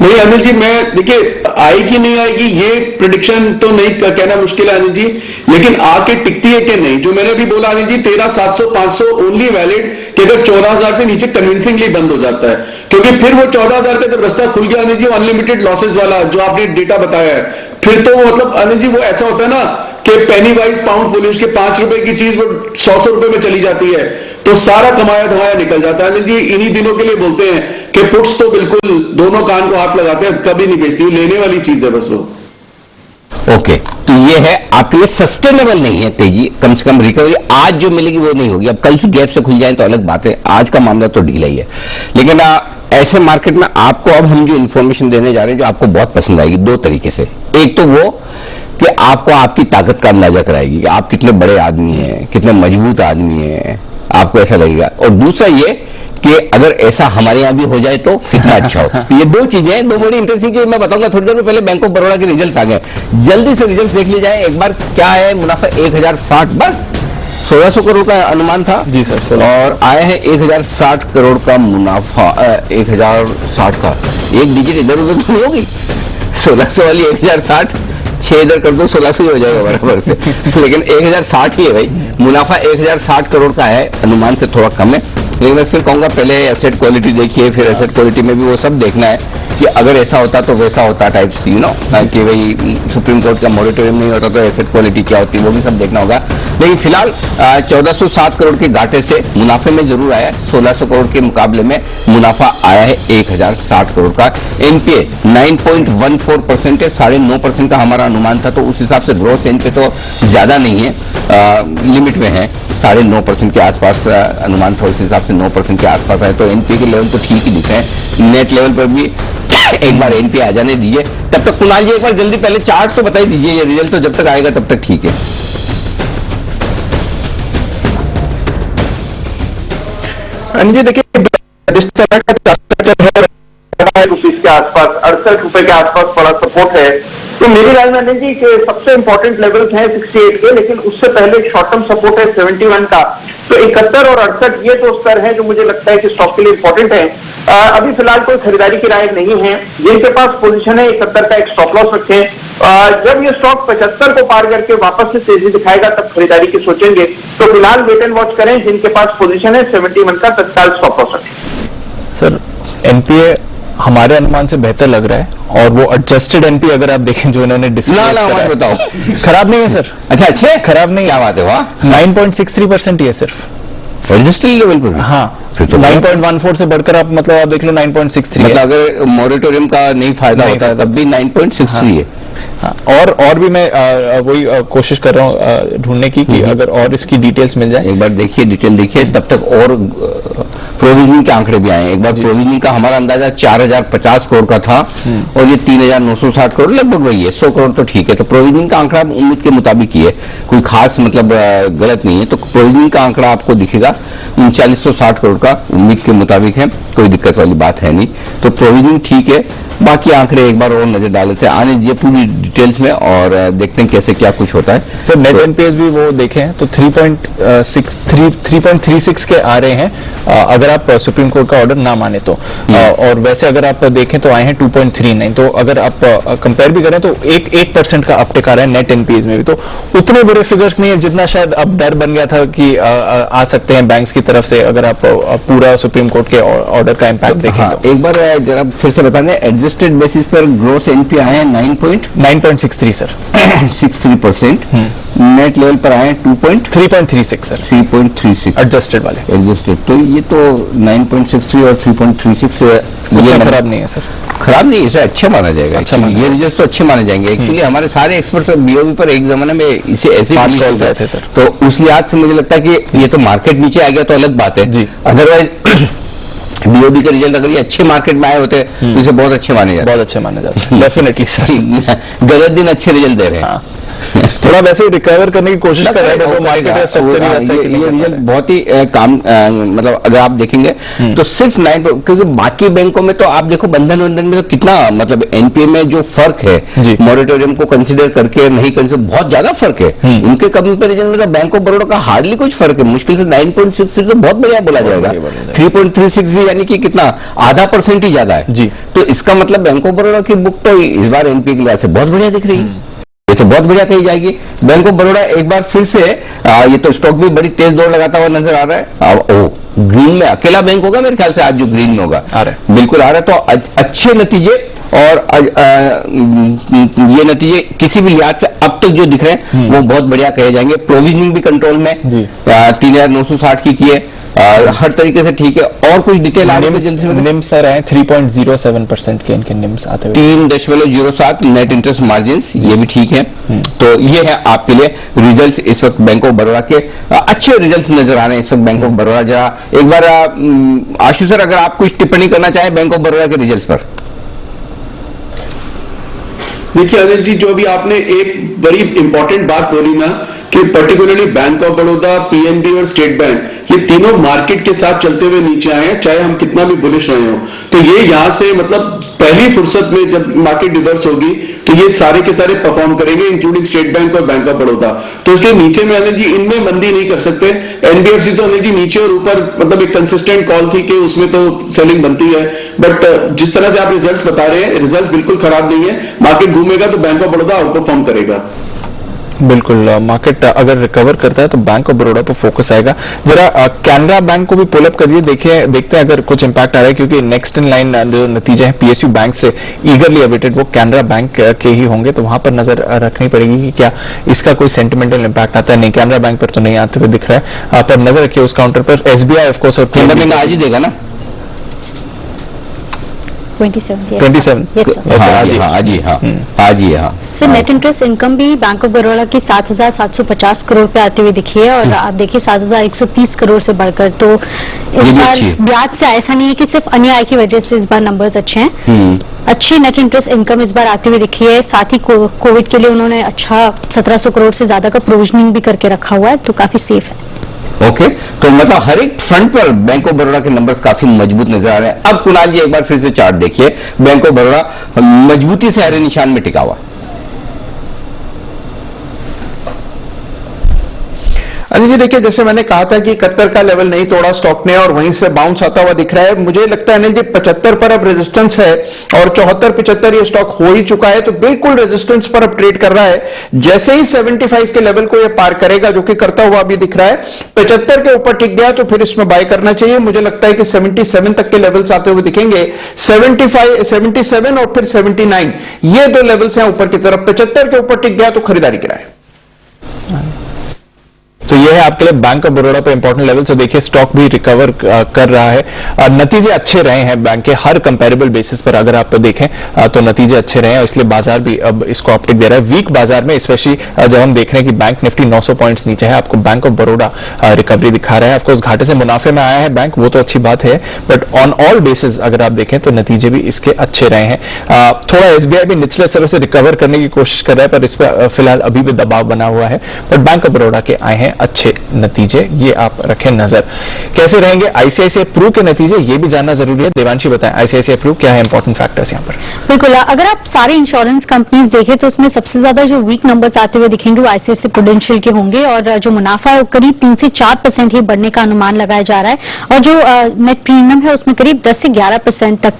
नहीं अनिल जी, मैं देखिए आएगी नहीं आएगी ये प्रिडिक्शन तो नहीं कहना मुश्किल है अनिल जी, लेकिन आके टिकती है कि नहीं। जो मैंने भी बोला अनिल जी 13,700 500 ओनली वैलिड कि अगर 14,000 से नीचे कन्विंसिंगली बंद हो जाता है, क्योंकि फिर वो 14,000 का जब रास्ता खुल गया अनिल जी अनलिमिटेड लॉसेस वाला जो आपने डेटा बताया है, फिर तो मतलब अनिल जी वो ऐसा होता है ना कि पेनी वाइज पाउंड फुलिश के 5 रुपए की चीज वो 100 रुपए में चली जाती है, तो सारा कमाया धमाया निकल जाता है। अनिल जी इन्हीं दिनों के लिए बोलते हैं कि पुट्स तो बिल्कुल दोनों कान को हाथ लगाते हैं, कभी नहीं बेचती, लेने वाली चीज है बस वो। ओके, तो ये है आपके लिए सस्टेनेबल नहीं है तेजी, कम से कम रिकवरी आज जो मिलेगी वो नहीं होगी। अब कल से गैप से खुल जाए तो अलग बात है, आज का मामला तो ढीला ही है। लेकिन ऐसे मार्केट में आपको अब हम जो इन्फॉर्मेशन देने जा रहे हैं जो आपको बहुत पसंद आएगी 2 तरीके से। एक तो वो कि आपको आपकी ताकत का अंदाजा कराएगी कि आप कितने बड़े आदमी हैं, कितने मजबूत आदमी हैं, आपको ऐसा लगेगा। और दूसरा ये कि अगर ऐसा हमारे यहाँ भी हो जाए तो कितना अच्छा हो। तो ये 2 चीजें हैं, 2 बड़ी इंटरेस्टिंग चीज मैं बताऊंगा थोड़ी देर में। पहले बैंक ऑफ बड़ौदा के रिजल्ट्स आ गए, जल्दी से रिजल्ट्स देख लिए जाए एक बार। क्या है मुनाफा 1060, बस 1600 करोड़ का अनुमान था जी सर, और आए हैं 1060 करोड़ का मुनाफा। 1060 का एक डिजिट इधर उधर तो नहीं होगी, 1600 वाली 1060, 6 इधर कर दो 1600 ही हो जाएगा बराबर से। लेकिन 1060 ही है भाई, मुनाफा 1060 करोड़ का है, अनुमान से थोड़ा कम है। लेकिन मैं फिर कहूंगा पहले एसेट क्वालिटी देखिए, फिर एसेट क्वालिटी में भी वो सब देखना है कि अगर ऐसा होता तो वैसा होता टाइप्स, यू नो, कि भाई सुप्रीम कोर्ट का मॉनिटरिंग नहीं होता तो एसेट क्वालिटी क्या होती है वो भी सब देखना होगा। लेकिन फिलहाल 1407 करोड़ के घाटे से मुनाफे में जरूर आया है, 1600 करोड़ के मुकाबले में मुनाफा आया है 1060 करोड़ का। एनपीए 9.14% है, 9.5% का हमारा अनुमान था, तो उस हिसाब से ग्रोथ एनपीए तो ज्यादा नहीं है, लिमिट में है, 9.5% के आसपास अनुमान था, उस हिसाब से 9% के आसपास है, तो एनपीए के लेवल तो ठीक ही दिख रहे हैं। नेट लेवल पर भी एक बार एनपीए आ जाने दीजिए, तब तक कुणाल जी एक बार जल्दी पहले चार्ट तो बता ही दीजिए, ये रिजल्ट तो जब तक आएगा तब तक ठीक है। अनिल जी देखिए, जिस तरह का रुपीज के आसपास, 68 रुपए के आसपास बड़ा सपोर्ट है, तो मेरी राय में नहीं जी कि सबसे इंपॉर्टेंट लेवल्स हैं 68 के, लेकिन उससे पहले एक शॉर्ट टर्म सपोर्ट है 71 का, तो 71 और 68 ये दो स्तर है जो मुझे लगता है कि स्टॉक के लिए इंपॉर्टेंट है। अभी फिलहाल कोई खरीदारी की राय नहीं है, जिनके पास पोजीशन है 71 का एक स्टॉप लॉस रखें, जब ये स्टॉक 75 को पार करके वापस से तेजी दिखाएगा तब खरीदारी की सोचेंगे, तो फिलहाल वेट एंड वॉच करें, जिनके पास पोजीशन है 71 का तत्काल स्टॉप लॉस रखें। सर एनपीए हमारे अनुमान से बेहतर लग रहा है, और वो एडजस्टेड एनपी अगर आप देखें जो इन्होंने डिस्कस करा, बताओ खराब नहीं है सर। अच्छा, अच्छे खराब नहीं, क्या बात है, वाह, 9.63% ही है सिर्फ एडजस्टेड लेवल पर। हाँ, फिर तो 9.14 से बढ़कर आप मतलब आप देख लो 9.63 मतलब अगर मॉरिटोरियम का नहीं फायदा होता है तब भी 9.63 है। हाँ, और भी मैं वही कोशिश कर रहा हूँ ढूंढने की कि अगर और इसकी डिटेल्स मिल जाए। एक बार देखिए, डिटेल देखिए, तब तक और प्रोविजनिंग के आंकड़े भी आए। एक बार प्रोविजनिंग का हमारा अंदाजा 4050 करोड़ का था और ये 3960 करोड़ लगभग वही है, 100 करोड़ तो ठीक है। तो प्रोविजनिंग का आंकड़ा उम्मीद के मुताबिक ही है, कोई खास मतलब गलत नहीं है। तो प्रोविजनिंग का आंकड़ा आपको दिखेगा 3960 करोड़ का उम्मीद के मुताबिक है, कोई दिक्कत वाली बात है नहीं। तो प्रोविजनिंग ठीक है, बाकी आंकड़े एक बार और नजर डाल लेते हैं, आने दीजिए पूरी डिटेल्स में और देखते हैं कैसे क्या कुछ होता है। सर नेट एनपीएस भी वो देखें तो 3.36 के आ रहे हैं, अगर आप सुप्रीम कोर्ट का ऑर्डर ना माने तो, और वैसे अगर आप देखें तो आए हैं 2.39। तो अगर आप कंपेयर भी करें तो 1% का अपटेक आ रहा है नेट एनपीएस में भी, तो उतने बुरे फिगर्स नहीं है जितना शायद अब डर बन गया था कि आ सकते हैं बैंक्स की तरफ से, अगर आप पूरा सुप्रीम कोर्ट के ऑर्डर का इम्पैक्ट देखें तो। एक बार जरा फिर से बता दें, एडजस्टेड बेसिस पर ग्रोस एनपी आए हैं 9.63 सर 63%, नेट लेवल पर आए हैं 3.36 सर 3.36 एडजस्टेड वाले। एडजस्टेड तो ये तो 9.63 और 3.36 ये खराब नहीं है सर, खराब नहीं है सर, अच्छे माना जाएगा। अच्छा ये रिजल्ट तो अच्छे माने जाएंगे। एक्चुअली हमारे सारे एक्सपर्ट्स बीओबी पर एक जमाने में इसे ऐसे पांच कॉल्स आए थे सर, तो उस लिहाज से मुझे लगता है कि ये तो मार्केट नीचे आ गया तो अलग बात है जी, अदरवाइज बीओबी के रिजल्ट अगर ये अच्छे मार्केट में आए होते तो इसे बहुत अच्छे माने जाते, बहुत अच्छे माने जाते डेफिनेटली सर। गलत दिन अच्छे रिजल्ट दे रहे हैं। थोड़ा वैसे रिकवर करने की कोशिश कर रहे हैं, वो मार्केट का स्ट्रक्चर ही वैसा है कि ये रिजल्ट बहुत ही काम मतलब अगर आप देखेंगे तो सिर्फ 9, क्योंकि बाकी बैंकों में तो आप देखो बंधन में तो कितना मतलब एनपीए में जो फर्क है मॉरिटोरियम को कंसीडर करके नहीं कंसीडर, बहुत ज्यादा फर्क है। उनके कंपेरिजन में तो बैंक ऑफ बड़ौदा का हार्डली कुछ फर्क है, मुश्किल से 9.63 तो बहुत बढ़िया बोला जाएगा, 3.36 भी यानी कि कितना आधा % ही ज्यादा है जी। तो इसका मतलब बैंक ऑफ बड़ौदा की बुक तो इस बार एनपीए के लिहाज से बहुत बढ़िया दिख रही है, ये तो बहुत बढ़िया कही जाएगी। बैंक ऑफ बड़ौदा एक बार फिर से ये तो स्टॉक भी बड़ी तेज दौड़ लगाता हुआ नजर आ रहा है। ग्रीन में अकेला बैंक होगा मेरे ख्याल से आज जो ग्रीन में होगा, बिल्कुल आ रहा है। तो अच्छे नतीजे और ये नतीजे किसी भी लिहाज से अब तक जो दिख रहे हैं वो बहुत बढ़िया कहे जाएंगे। प्रोविजनिंग भी कंट्रोल में 3960 की है, हर तरीके से ठीक है। और कुछ डिटेल आ रही है, निम्स सर है 3.07% के इनके निम्स आते हुए 3.07 नेट इंटरेस्ट मार्जिन, ये भी ठीक है। तो ये है आपके लिए रिजल्ट्स इस वक्त बैंक ऑफ बड़ौदा के, अच्छे रिजल्ट्स नजर आ रहे हैं इस वक्त बैंक ऑफ बड़ौदा। जरा एक बार आशु सर अगर आप कुछ टिप्पणी करना चाहें बैंक ऑफ बड़ौदा के रिजल्ट्स पर। देखिए अनिल जी, जो अभी आपने एक बड़ी इंपॉर्टेंट बात बोली ना कि particularly bank of Baroda, PNB और स्टेट बैंक ये तीनों मार्केट के साथ चलते हुए नीचे आए हैं, चाहे हम कितना भी बुलिश रहे हो। तो ये यहां से मतलब पहली फुर्सत में जब मार्केट रिवर्स होगी तो ये सारे के सारे परफॉर्म करेंगे, इंक्लूडिंग स्टेट बैंक और बैंक ऑफ बड़ौदा। तो इसलिए नीचे में एनर्जी इनमें मंदी नहीं कर सकते। एनबीएफसी तो एनर्जी नीचे और ऊपर मतलब एक कंसिस्टेंट कॉल थी कि उसमें तो सेलिंग बनती है, बट जिस तरह से आप रिजल्ट्स बता रहे हैं, रिजल्ट्स बिल्कुल खराब नहीं है। मार्केट घूमेगा तो bank of Baroda out perform करेगा। बिल्कुल, मार्केट अगर रिकवर करता है तो बैंक ऑफ बड़ौदा पर फोकस आएगा। जरा कैनरा बैंक को भी पुल अप करिए, देखिए देखते हैं अगर कुछ इंपैक्ट आ रहा है, क्योंकि नेक्स्ट इन लाइन जो नतीजे हैं पीएसयू बैंक से ईगरली अवेटेड वो कैनरा बैंक के ही होंगे, तो वहां पर नजर रखनी पड़ेगी कि क्या इसका कोई सेंटिमेंटल इंपैक्ट आता है। नहीं, कैनरा बैंक पर तो नहीं आते हुए दिख रहा है, पर नजर रखिए उस काउंटर पर। एसबीआई ऑफ कोर्स और कैनरा बैंक आज ही देगा ना 27 सर नेट इंटरेस्ट इनकम भी बैंक ऑफ बड़ौदा की 7,750 करोड़ पे आते हुए दिखी है, और आप देखिए 7,130 करोड़ से बढ़कर, तो इस बार ब्याज से ऐसा नहीं है कि सिर्फ अन्य आय की वजह से इस बार नंबर्स अच्छे हैं। अच्छी नेट इंटरेस्ट इनकम इस बार आती हुई दिखी है, साथ ही कोविड के लिए उन्होंने अच्छा 1700 करोड़ से ज्यादा का प्रोविजनिंग भी करके रखा हुआ है, तो काफी सेफ है। ओके, तो मतलब हर एक फ्रंट पर बैंक ऑफ बड़ौदा के नंबर्स काफी मजबूत नजर आ रहे हैं। अब कुणाल जी एक बार फिर से चार्ट देखिए, बैंक ऑफ बड़ौदा मजबूती से हरे निशान में टिका हुआ। अनिल जी देखिए, जैसे मैंने कहा था कि 71 का लेवल नहीं तोड़ा स्टॉक ने और वहीं से बाउंस आता हुआ दिख रहा है। मुझे लगता है अनिल जी 75 पर अब रेजिस्टेंस है और 74-75 ये स्टॉक हो ही चुका है, तो बिल्कुल रेजिस्टेंस पर अब ट्रेड कर रहा है। जैसे ही 75 के लेवल को ये पार करेगा, जो कि करता हुआ अभी दिख रहा है, 75 के ऊपर टिक गया तो फिर इसमें बाय करना चाहिए। मुझे लगता है कि 77 तक के लेवल्स आते हुए दिखेंगे, 77 और फिर 79, ये दो लेवल्स हैं ऊपर की तरफ। 75 के ऊपर टिक गया तो खरीदारी कराए। तो ये है आपके लिए बैंक ऑफ बड़ौदा पे इंपॉर्टेंट लेवल। तो देखिए स्टॉक भी रिकवर कर रहा है, नतीजे अच्छे रहे हैं बैंक के हर कंपैरेबल बेसिस पर अगर आप देखें तो नतीजे अच्छे रहे हैं, इसलिए बाजार भी अब इसको ऑप्टिक दे रहा है। वीक बाजार में स्पेशली जब हम देख रहे हैं कि बैंक निफ्टी 900 पॉइंट्स नीचे है, आपको बैंक ऑफ बड़ौदा रिकवरी दिखा रहा है। ऑफकोर्स घाटे से मुनाफे में आया है बैंक, वो तो अच्छी बात है, बट ऑन ऑल बेसिस अगर आप देखें तो नतीजे भी इसके अच्छे रहे हैं। थोड़ा एसबीआई भी निचले स्तर से रिकवर करने की कोशिश कर रहा है, पर इस पर फिलहाल अभी भी दबाव बना हुआ है, बट बैंक ऑफ बड़ौदा के आए हैं अच्छे नतीजे, ये आप रखें नजर। कैसे रहेंगे आईसीआईसीआई प्रू के नतीजे, ये भी जानना जरूरी है। देवांशी बताएं आईसीआईसीआई प्रू क्या है इंपॉर्टेंट फैक्टर्स यहाँ पर। बिल्कुल, अगर आप सारे इंश्योरेंस कंपनीज देखें तो उसमें सबसे ज्यादा जो वीक नंबर्स आते हुए दिखेंगे वो आईसीआईसीआई प्रूडेंशियल के होंगे, और जो मुनाफा है वो करीब 3 से 4% ही बढ़ने का अनुमान लगाया जा रहा है, और जो नेट प्रीमियम है उसमें करीब 10 से 11% तक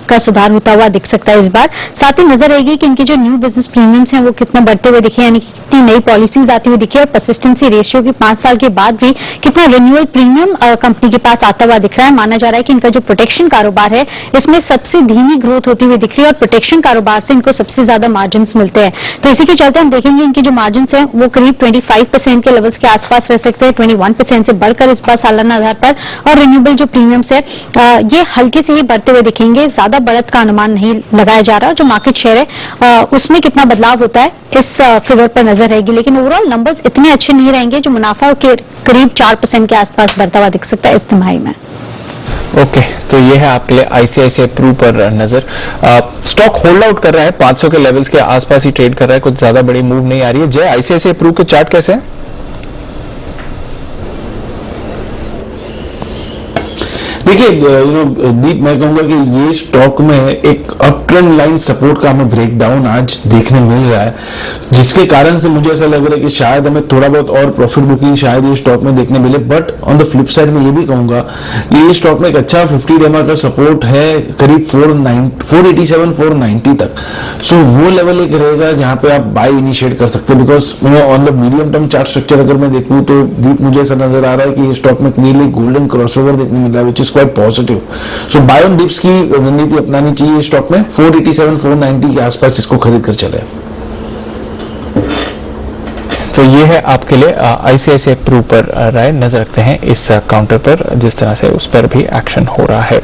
का सुधार होता हुआ दिख सकता है इस बार। साथ ही नजर रहेगी कि इनके जो न्यू बिजनेस प्रीमियम्स हैं वो कितना बढ़ते हुए दिखे, यानी कितनी नई पॉलिसीज आती हुई दिखी, और परसिस्टेंसी रेशियो की 5 साल के बाद भी कितना रिन्यूअल प्रीमियम कंपनी के पास आता हुआ दिख रहा है। माना जा रहा है कि इनका जो प्रोटेक्शन कारोबार है इसमें सबसे धीमी ग्रोथ होती हुई दिख रही है, और प्रोटेक्शन कारोबार से इनको सबसे ज्यादा मार्जिन मिलते हैं। तो इसी के चलते हम देखेंगे इनके जो मार्जिन है वो करीब 25% के लेवल्स के आसपास रह सकते हैं, 21% से बढ़कर इस बार सालाना आधार पर, और रिन्यूएबल जो प्रीमियम्स है ये हल्के से ही बढ़ते हुए दिखेंगे, ज्यादा बढ़त का अनुमान नहीं लगाया जा रहा। जो मार्केट शेयर है उसमें कितना बदलाव होता है इस फिगर पर नजर रहेगी, लेकिन ओवरऑल नंबर्स इतने अच्छे नहीं रहेंगे। जो मुनाफा के करीब 4% के आसपास बढ़ता हुआ दिख सकता है इस तिमाही में। ओके, तो ये है आपके लिए आईसीआईसीआई प्रू पर नजर। स्टॉक होल्ड आउट कर रहा है, 500 के लेवल्स के आसपास ही ट्रेड कर रहा है, कुछ ज्यादा बड़ी मूव नहीं आ रही है। जय, आईसीआईसीआई प्रू के चार्ट कैसे है? देखिए दीप, मैं कहूंगा कि ये स्टॉक में एक अप ट्रेंड लाइन सपोर्ट का हमें ब्रेकडाउन आज देखने मिल रहा है, जिसके कारण से मुझे ऐसा लग रहा है कि शायद हमें थोड़ा बहुत और प्रॉफिट बुकिंग शायद ये स्टॉक में देखने मिले। But on the flip side में ये भी कहूंगा ये स्टॉक में एक अच्छा 50 डेमा का सपोर्ट है करीब 487 490 तक। सो वो लेवल एक रहेगा जहां पे आप बाय इनिशिएट कर सकते हैं, because on the medium term chart structure अगर मैं देखूं तो दीप मुझे ऐसा नजर आ रहा है कि ये स्टॉक में क्लियरली गोल्डन क्रॉसओवर देखने मिल रहा है, which is quite positive. So buy on dips की रणनीति अपनानी चाहिए स्टॉक में, 487 490 के आसपास इसको खरीद कर चले। तो ये है आपके लिए आईसीआईसीआई प्रू पर राय, नजर रखते हैं इस काउंटर पर, जिस तरह से उस पर भी एक्शन हो रहा है।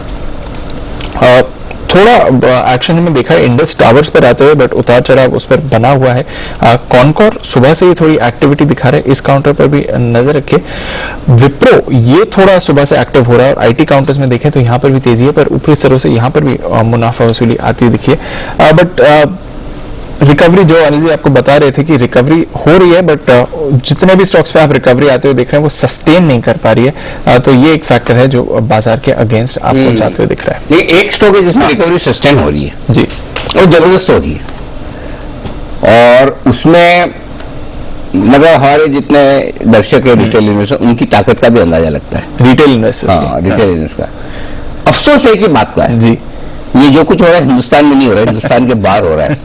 थोड़ा एक्शन में देखा है इंडस टावर्स पर आते हुए, बट उतार चढ़ाव उस पर बना हुआ है। कॉनकॉर सुबह से ही थोड़ी एक्टिविटी दिखा रहे हैं, इस काउंटर पर भी नजर रखिए। विप्रो ये थोड़ा सुबह से एक्टिव हो रहा है, और आईटी काउंटर्स में देखें तो यहाँ पर भी तेजी है, पर ऊपरी स्तरों से यहाँ पर भी मुनाफा वसूली आती दिखिए। बट रिकवरी जो अनिल जी आपको बता रहे थे कि रिकवरी हो रही है, बट जितने भी स्टॉक्स पे आप रिकवरी आते हुए देख रहे हैं वो सस्टेन नहीं कर पा रही है, तो ये एक फैक्टर है जो बाजार के अगेंस्ट आपको जाते हुए दिख रहा है। ये एक स्टॉक है जिसमें रिकवरी सस्टेन हो रही है जी, और जबरदस्त हो रही है, और उसमें मतलब हमारे जितने दर्शक है रिटेल इन्वेस्टर, उनकी ताकत का भी अंदाजा लगता है। रिटेल इन्वेस्टर, हाँ, रिटेल इन्वेस्टर का अफसोस है कि बात का है जी, ये जो कुछ हो रहा है हिंदुस्तान में नहीं हो रहा है, हिंदुस्तान के बाहर हो रहा है।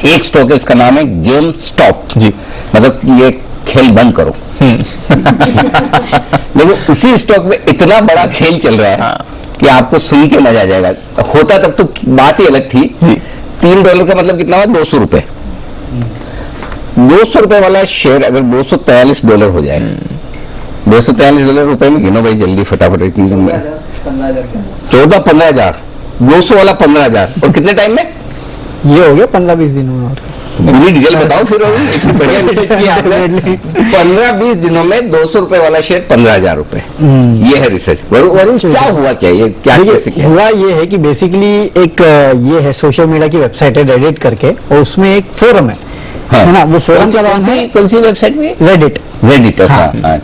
एक स्टॉक है, इसका नाम है गेम स्टॉप जी, मतलब ये खेल बंद करो। लेकिन उसी स्टॉक में इतना बड़ा खेल चल रहा है कि आपको सुन के मजा आ जाएगा। होता तब तो बात ही अलग थी। $3 का मतलब कितना हुआ? $200। $200 वाला शेयर अगर $243 हो जाए, $243 रुपए में गिनो भाई जल्दी फटाफट। 14-15 200 वाला 15,000 और कितने टाइम में? ये हो गया 15-20 दिनों में। और पूरी डिटेल बताओ फिर। बढ़िया रिसर्च किया आपने। 15-20 दिनों में $200 वाला शेयर $15,000। ये है रिसर्च। वरुण क्या हुआ, क्या ये क्या कैसे किया? हुआ ये है कि बेसिकली एक ये है सोशल मीडिया की वेबसाइट है रेडिट करके, और उसमें एक फोरम है ना, वो फोरम का नाम है कौन सी वेबसाइट में? रेडिट। ठीक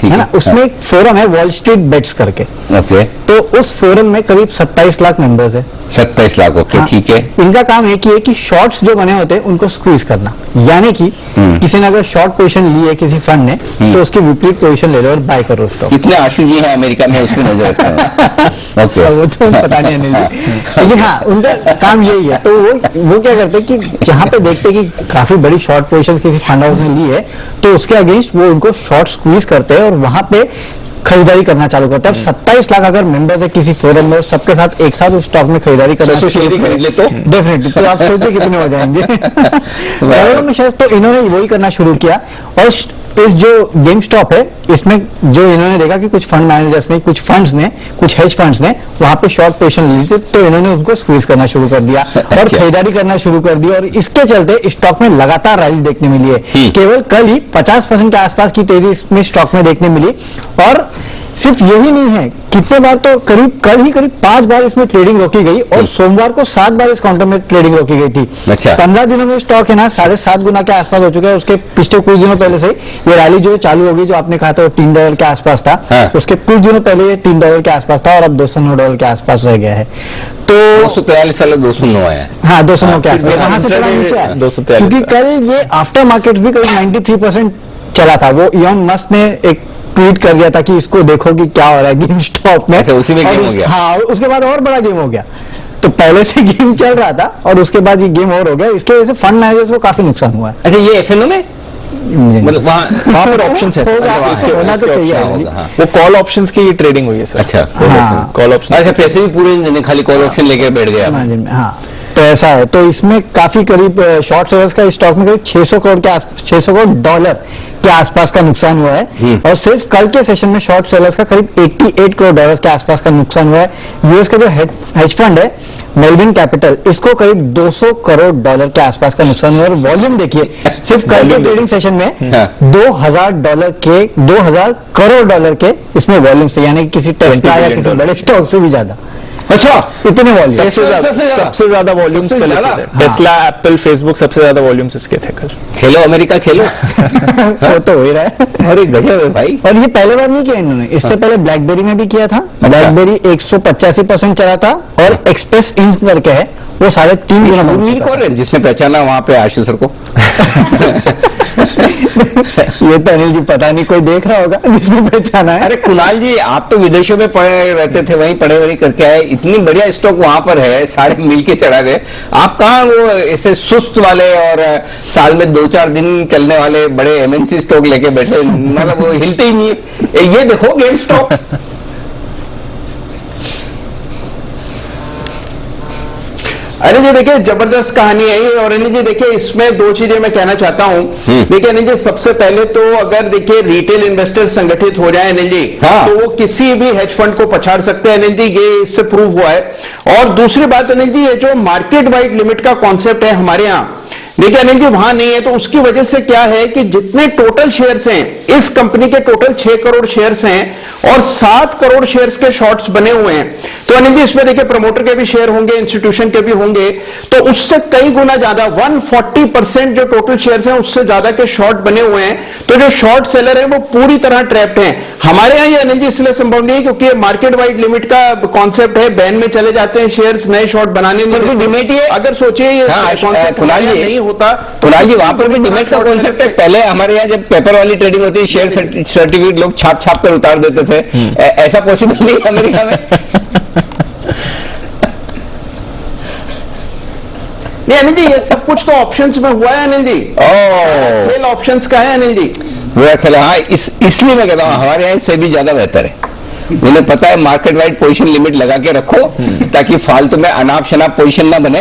है ना, उसमें एक फोरम है वॉल स्ट्रीट बेट्स करके। ओके, तो उस फोरम में करीब 27 लाख मेंबर्स है। 27 लाख, ओके ठीक है। इनका काम है कि शॉर्ट्स जो बने होते हैं उनको स्क्वीज करना, यानी कि किसी ने अगर शॉर्ट पोजीशन ली है किसी फंड ने, तो उसकी विपरीत पोजीशन ले लो और बाय करो स्टॉक। कितने आशु जी हैं अमेरिका में, उसमें नजर रखते हैं। ओके, वो तो पता नहीं है, लेकिन हाँ उनका काम यही है। तो वो क्या करते हैं कि जहाँ पे देखते हैं कि काफी बड़ी शॉर्ट पोजीशन किसी फंड हाउस ने ली है, तो उसके अगेंस्ट वो उनको शॉर्ट स्क्वीज करते हैं और वहां पे खरीदारी करना चालू करते हैं। अब 27 लाख अगर मेंबर्स है किसी फोरम में, सबके साथ एक साथ उस स्टॉक में खरीदारी करना खरीद ले तो डेफिनेटली, तो आप सोचिए कितने हो जाएंगे। करोड़ों में शायद। तो इन्होंने वही करना शुरू किया, और इस जो गेम स्टॉप है इसमें जो इन्होंने देखा कि कुछ फंड मैनेजर्स ने, कुछ फंड्स ने, कुछ हेज फंड्स ने वहां पे शॉर्ट पोजीशन ली थी, तो इन्होंने उनको स्क्वीज करना शुरू कर दिया और खरीदारी करना शुरू कर दिया, और इसके चलते स्टॉक में लगातार रैली देखने मिली है। केवल कल ही 50% के आसपास की तेजी इसमें स्टॉक में देखने मिली। और सिर्फ यही नहीं है, कितने बार तो कल ही करीब 5 बार इसमें ट्रेडिंग रोकी गई, और सोमवार को 7 बार इस काउंटर में ट्रेडिंग रोकी गई थी। अच्छा। 15 दिनों में स्टॉक है ना 7.5 गुना के आसपास हो चुका है। उसके पिछले कुछ दिनों पहले से ये रैली जो चालू होगी, जो आपने कहा था वो $3 के आसपास था, उसके कुछ दिनों पहले ये $3 के आसपास था, और अब $209 के आसपास रह गया है। तो 243 वाला 209 आया। हाँ, 209 के आसपास, वहां से थोड़ा नीचे आया, क्योंकि कल ये आफ्टर मार्केट भी करीब 93% चला था। वो इलॉन मस्क ने एक ट्वीट कर दिया था कि इसको देखो कि क्या हो रहा है गेम स्टॉप में। अच्छा, उसी में गेम हो गया। हाँ, उसके बाद और बड़ा गेम हो गया। तो पहले से गेम चल रहा था और उसके बाद ये गेम और हो गया। इसके वजह से फंड मैनेजर्स को काफी नुकसान हुआ है। अच्छा, ये एफएनओ में मतलब वहाँ पर ऑप्शंस है, होना तो चाहिए। वो कॉल ऑप्शंस की ट्रेडिंग हुई है सर। अच्छा, कॉल ऑप्शन। अच्छा, पैसे भी पूरे नहीं देने, खाली कॉल ऑप्शन लेके बैठ गया। हाँ, तो ऐसा है। तो इसमें काफी करीब शॉर्ट सेलर्स का स्टॉक में करीब $600 करोड़ के आसपास का नुकसान हुआ है, और सिर्फ कल के सेशन में शॉर्ट सेलर्स का करीब $88 करोड़ के आसपास का नुकसान हुआ है। यूएस का जो हेज फंड है मेलविन कैपिटल, इसको करीब $200 करोड़ के आसपास का नुकसान हुआ है। और वॉल्यूम देखिए, सिर्फ कल के ट्रेडिंग सेशन में $2,000 करोड़ के इसमें वॉल्यूम से, यानी किसी टेस्ला या किसी बड़े स्टॉक से भी ज्यादा। अच्छा, इतने वॉल्यूम, सबसे ज्यादा वॉल्यूम्स कल थे। टेस्ला, एप्पल, फेसबुक, सबसे ज्यादा वॉल्यूम्स इसके थे कल। खेलो अमेरिका खेलो। वो तो हो ही रहा है। अरे गजब है भाई। और ये पहले बार नहीं किया इन्होंने, इससे पहले ब्लैकबेरी में भी किया था। ब्लैकबेरी 185% चला था, और एक्सप्रेस इंक करके है वो 3.5 गुना। जिसने पहचाना वहां पे आशु सर को। ये तो अनिल जी पता नहीं कोई देख रहा होगा जिसने पहचाना है। अरे कुणाल जी, आप तो विदेशों में पढ़े रहते थे, वहीं पढ़े वही करके आए, इतनी बढ़िया स्टॉक वहां पर है, सारे मिलके चढ़ा गए। आप कहाँ वो ऐसे सुस्त वाले और साल में 2-4 दिन चलने वाले बड़े एमएनसी स्टॉक लेके बैठे, मतलब वो हिलते ही नहीं। ये देखो गेम स्टॉक। अनिल जी देखिए, जबरदस्त कहानी है ये। और अनिल जी देखिए, इसमें 2 चीजें मैं कहना चाहता हूं। देखिए अनिल जी, सबसे पहले तो अगर देखिए रिटेल इन्वेस्टर संगठित हो जाए अनिल जी, तो वो किसी भी हेज फंड को पछाड़ सकते हैं अनिल जी, ये इससे प्रूव हुआ है। और दूसरी बात अनिल जी, ये जो मार्केट वाइड लिमिट का कॉन्सेप्ट है हमारे यहाँ, देखिए अनिल जी वहां नहीं है, तो उसकी वजह से क्या है कि जितने टोटल शेयर्स हैं इस कंपनी के टोटल 6 करोड़ शेयर्स हैं और 7 करोड़ शेयर्स के शॉर्ट्स बने हुए हैं। तो अनिल जी इसमें देखिए प्रमोटर के भी शेयर होंगे, इंस्टीट्यूशन के भी होंगे, तो उससे कई गुना ज्यादा 140% जो टोटल शेयर्स हैं उससे ज्यादा के शॉर्ट बने हुए हैं। तो जो शॉर्ट सेलर है वो पूरी तरह ट्रैप्ड हैं। हमारे यहाँ ये अनिल जी इसलिए संभव नहीं है क्योंकि ये मार्केट वाइड लिमिट का कॉन्सेप्ट है, बैन में चले जाते हैं शेयर्स, नए शॉर्ट बनाने में डिमेट ही है। अगर सोचिए कुणाल जी नहीं होता तो जी वहां पर भी डिमेट का कॉन्सेप्ट है। पहले हमारे यहाँ जब पेपर वाली ट्रेडिंग होती है शेयर सर्टिफिकेट लोग छाप कर उतार देते थे, ऐसा पॉसिबल नहीं है अमेरिका में। नहीं अनिल जी ये सब कुछ तो ऑप्शंस में हुआ है अनिल जी, खेल ऑप्शंस का है अनिल जी। वो खेल, हाँ इसलिए मैं कहता हूँ हमारे यहाँ इससे भी ज्यादा बेहतर है। उन्हें पता है मार्केट वाइड पोजीशन लिमिट लगा के रखो ताकि फालतू में अनाप शनाप पोजीशन ना बने।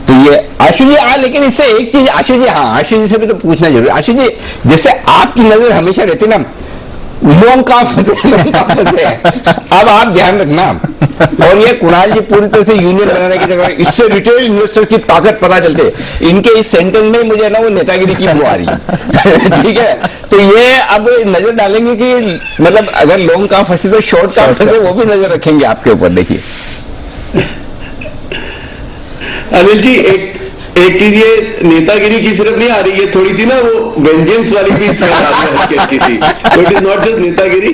तो ये आशु जी लेकिन इससे एक चीज आशु जी से भी तो पूछना जरूरी। आशु जी जैसे आपकी नजर हमेशा रहती ना लोग कहां फंसे अब आप ध्यान रखना। और ये कुणाल जी पूरी तरह से यूनियन बनाने की जगह इससे रिटेल इन्वेस्टर की ताकत पता चलते है। इनके इस सेंटेंस में मुझे ना वो नेतागिरी की वो आ रही है। ठीक है, तो ये अब नजर डालेंगे कि मतलब अगर लोग कहां फंसे तो शॉर्ट कहां फंसे वो भी नजर रखेंगे आपके ऊपर। देखिए अनिल जी एक चीज ये नेतागिरी की सिर्फ नहीं आ रही है, थोड़ी सी ना वो वेंजेंस वाली भी इसमें आ रही है किसी, तो इट इज नॉट जस्ट नेतागिरी।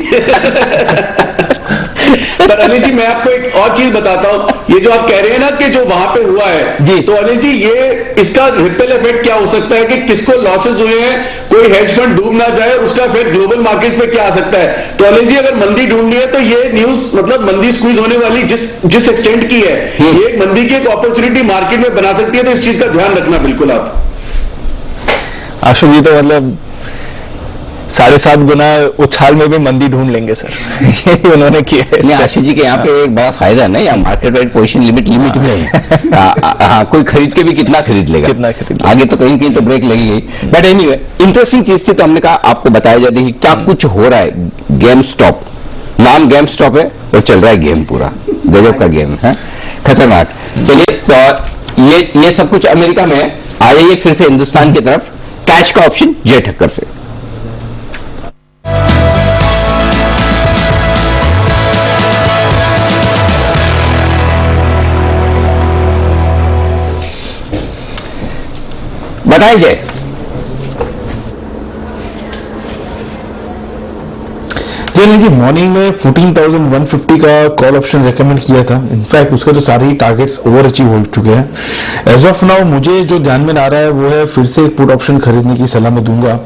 पर अनिल जी मैं आपको एक और चीज बताता हूं, ये जो आप कह रहे हैं ना कि जो वहां पे हुआ है जी, तो अनिल जी ये इसका रिपल इफेक्ट क्या हो सकता है कि किसको लॉसेस हुए हैं, कोई हेज फंड डूब ना जाए, उसका इफेक्ट ग्लोबल मार्केट्स पे क्या आ सकता है। तो अनिल जी अगर मंदी ढूंढनी है तो ये न्यूज मतलब मंदी स्क्वीज होने वाली जिस एक्सटेंट की है ये एक मंदी की एक अपॉर्चुनिटी मार्केट में बना सकती है। तो इस चीज का ध्यान रखना बिल्कुल आप। आशु जी तो मतलब 7.5 गुना उछाल में भी मंदी ढूंढ लेंगे सर। ये उन्होंने किया है। आशु जी के यहाँ पे एक बड़ा फायदा है ना, यहाँ मार्केट वाइड पोजीशन लिमिट में है। हाँ कोई खरीद के भी कितना खरीद लेगा, आगे तो कहीं कहीं तो ब्रेक लगेगी। बट एनीवे इंटरेस्टिंग चीज थी तो हमने कहा आपको बताया जाए कि क्या कुछ हो रहा है। गेम स्टॉप, नाम गेम स्टॉप है और चल रहा है गेम, पूरा गजब का गेम है, खतरनाक। चलिए तो ये सब कुछ अमेरिका में है। आ जाइए फिर से हिंदुस्तान की तरफ, कैश का ऑप्शन जय ठक्कर से। बताएं जय। जी मॉर्निंग में 14,150 का कॉल ऑप्शन रेकमेंड किया था। इनफैक्ट उसके तो सारे ही टारगेट्स ओवर अचीव हो चुके हैं। एज ऑफ नाउ मुझे जो ध्यान में आ रहा है वो है फिर से एक पुट ऑप्शन खरीदने की सलाह मैं दूंगा।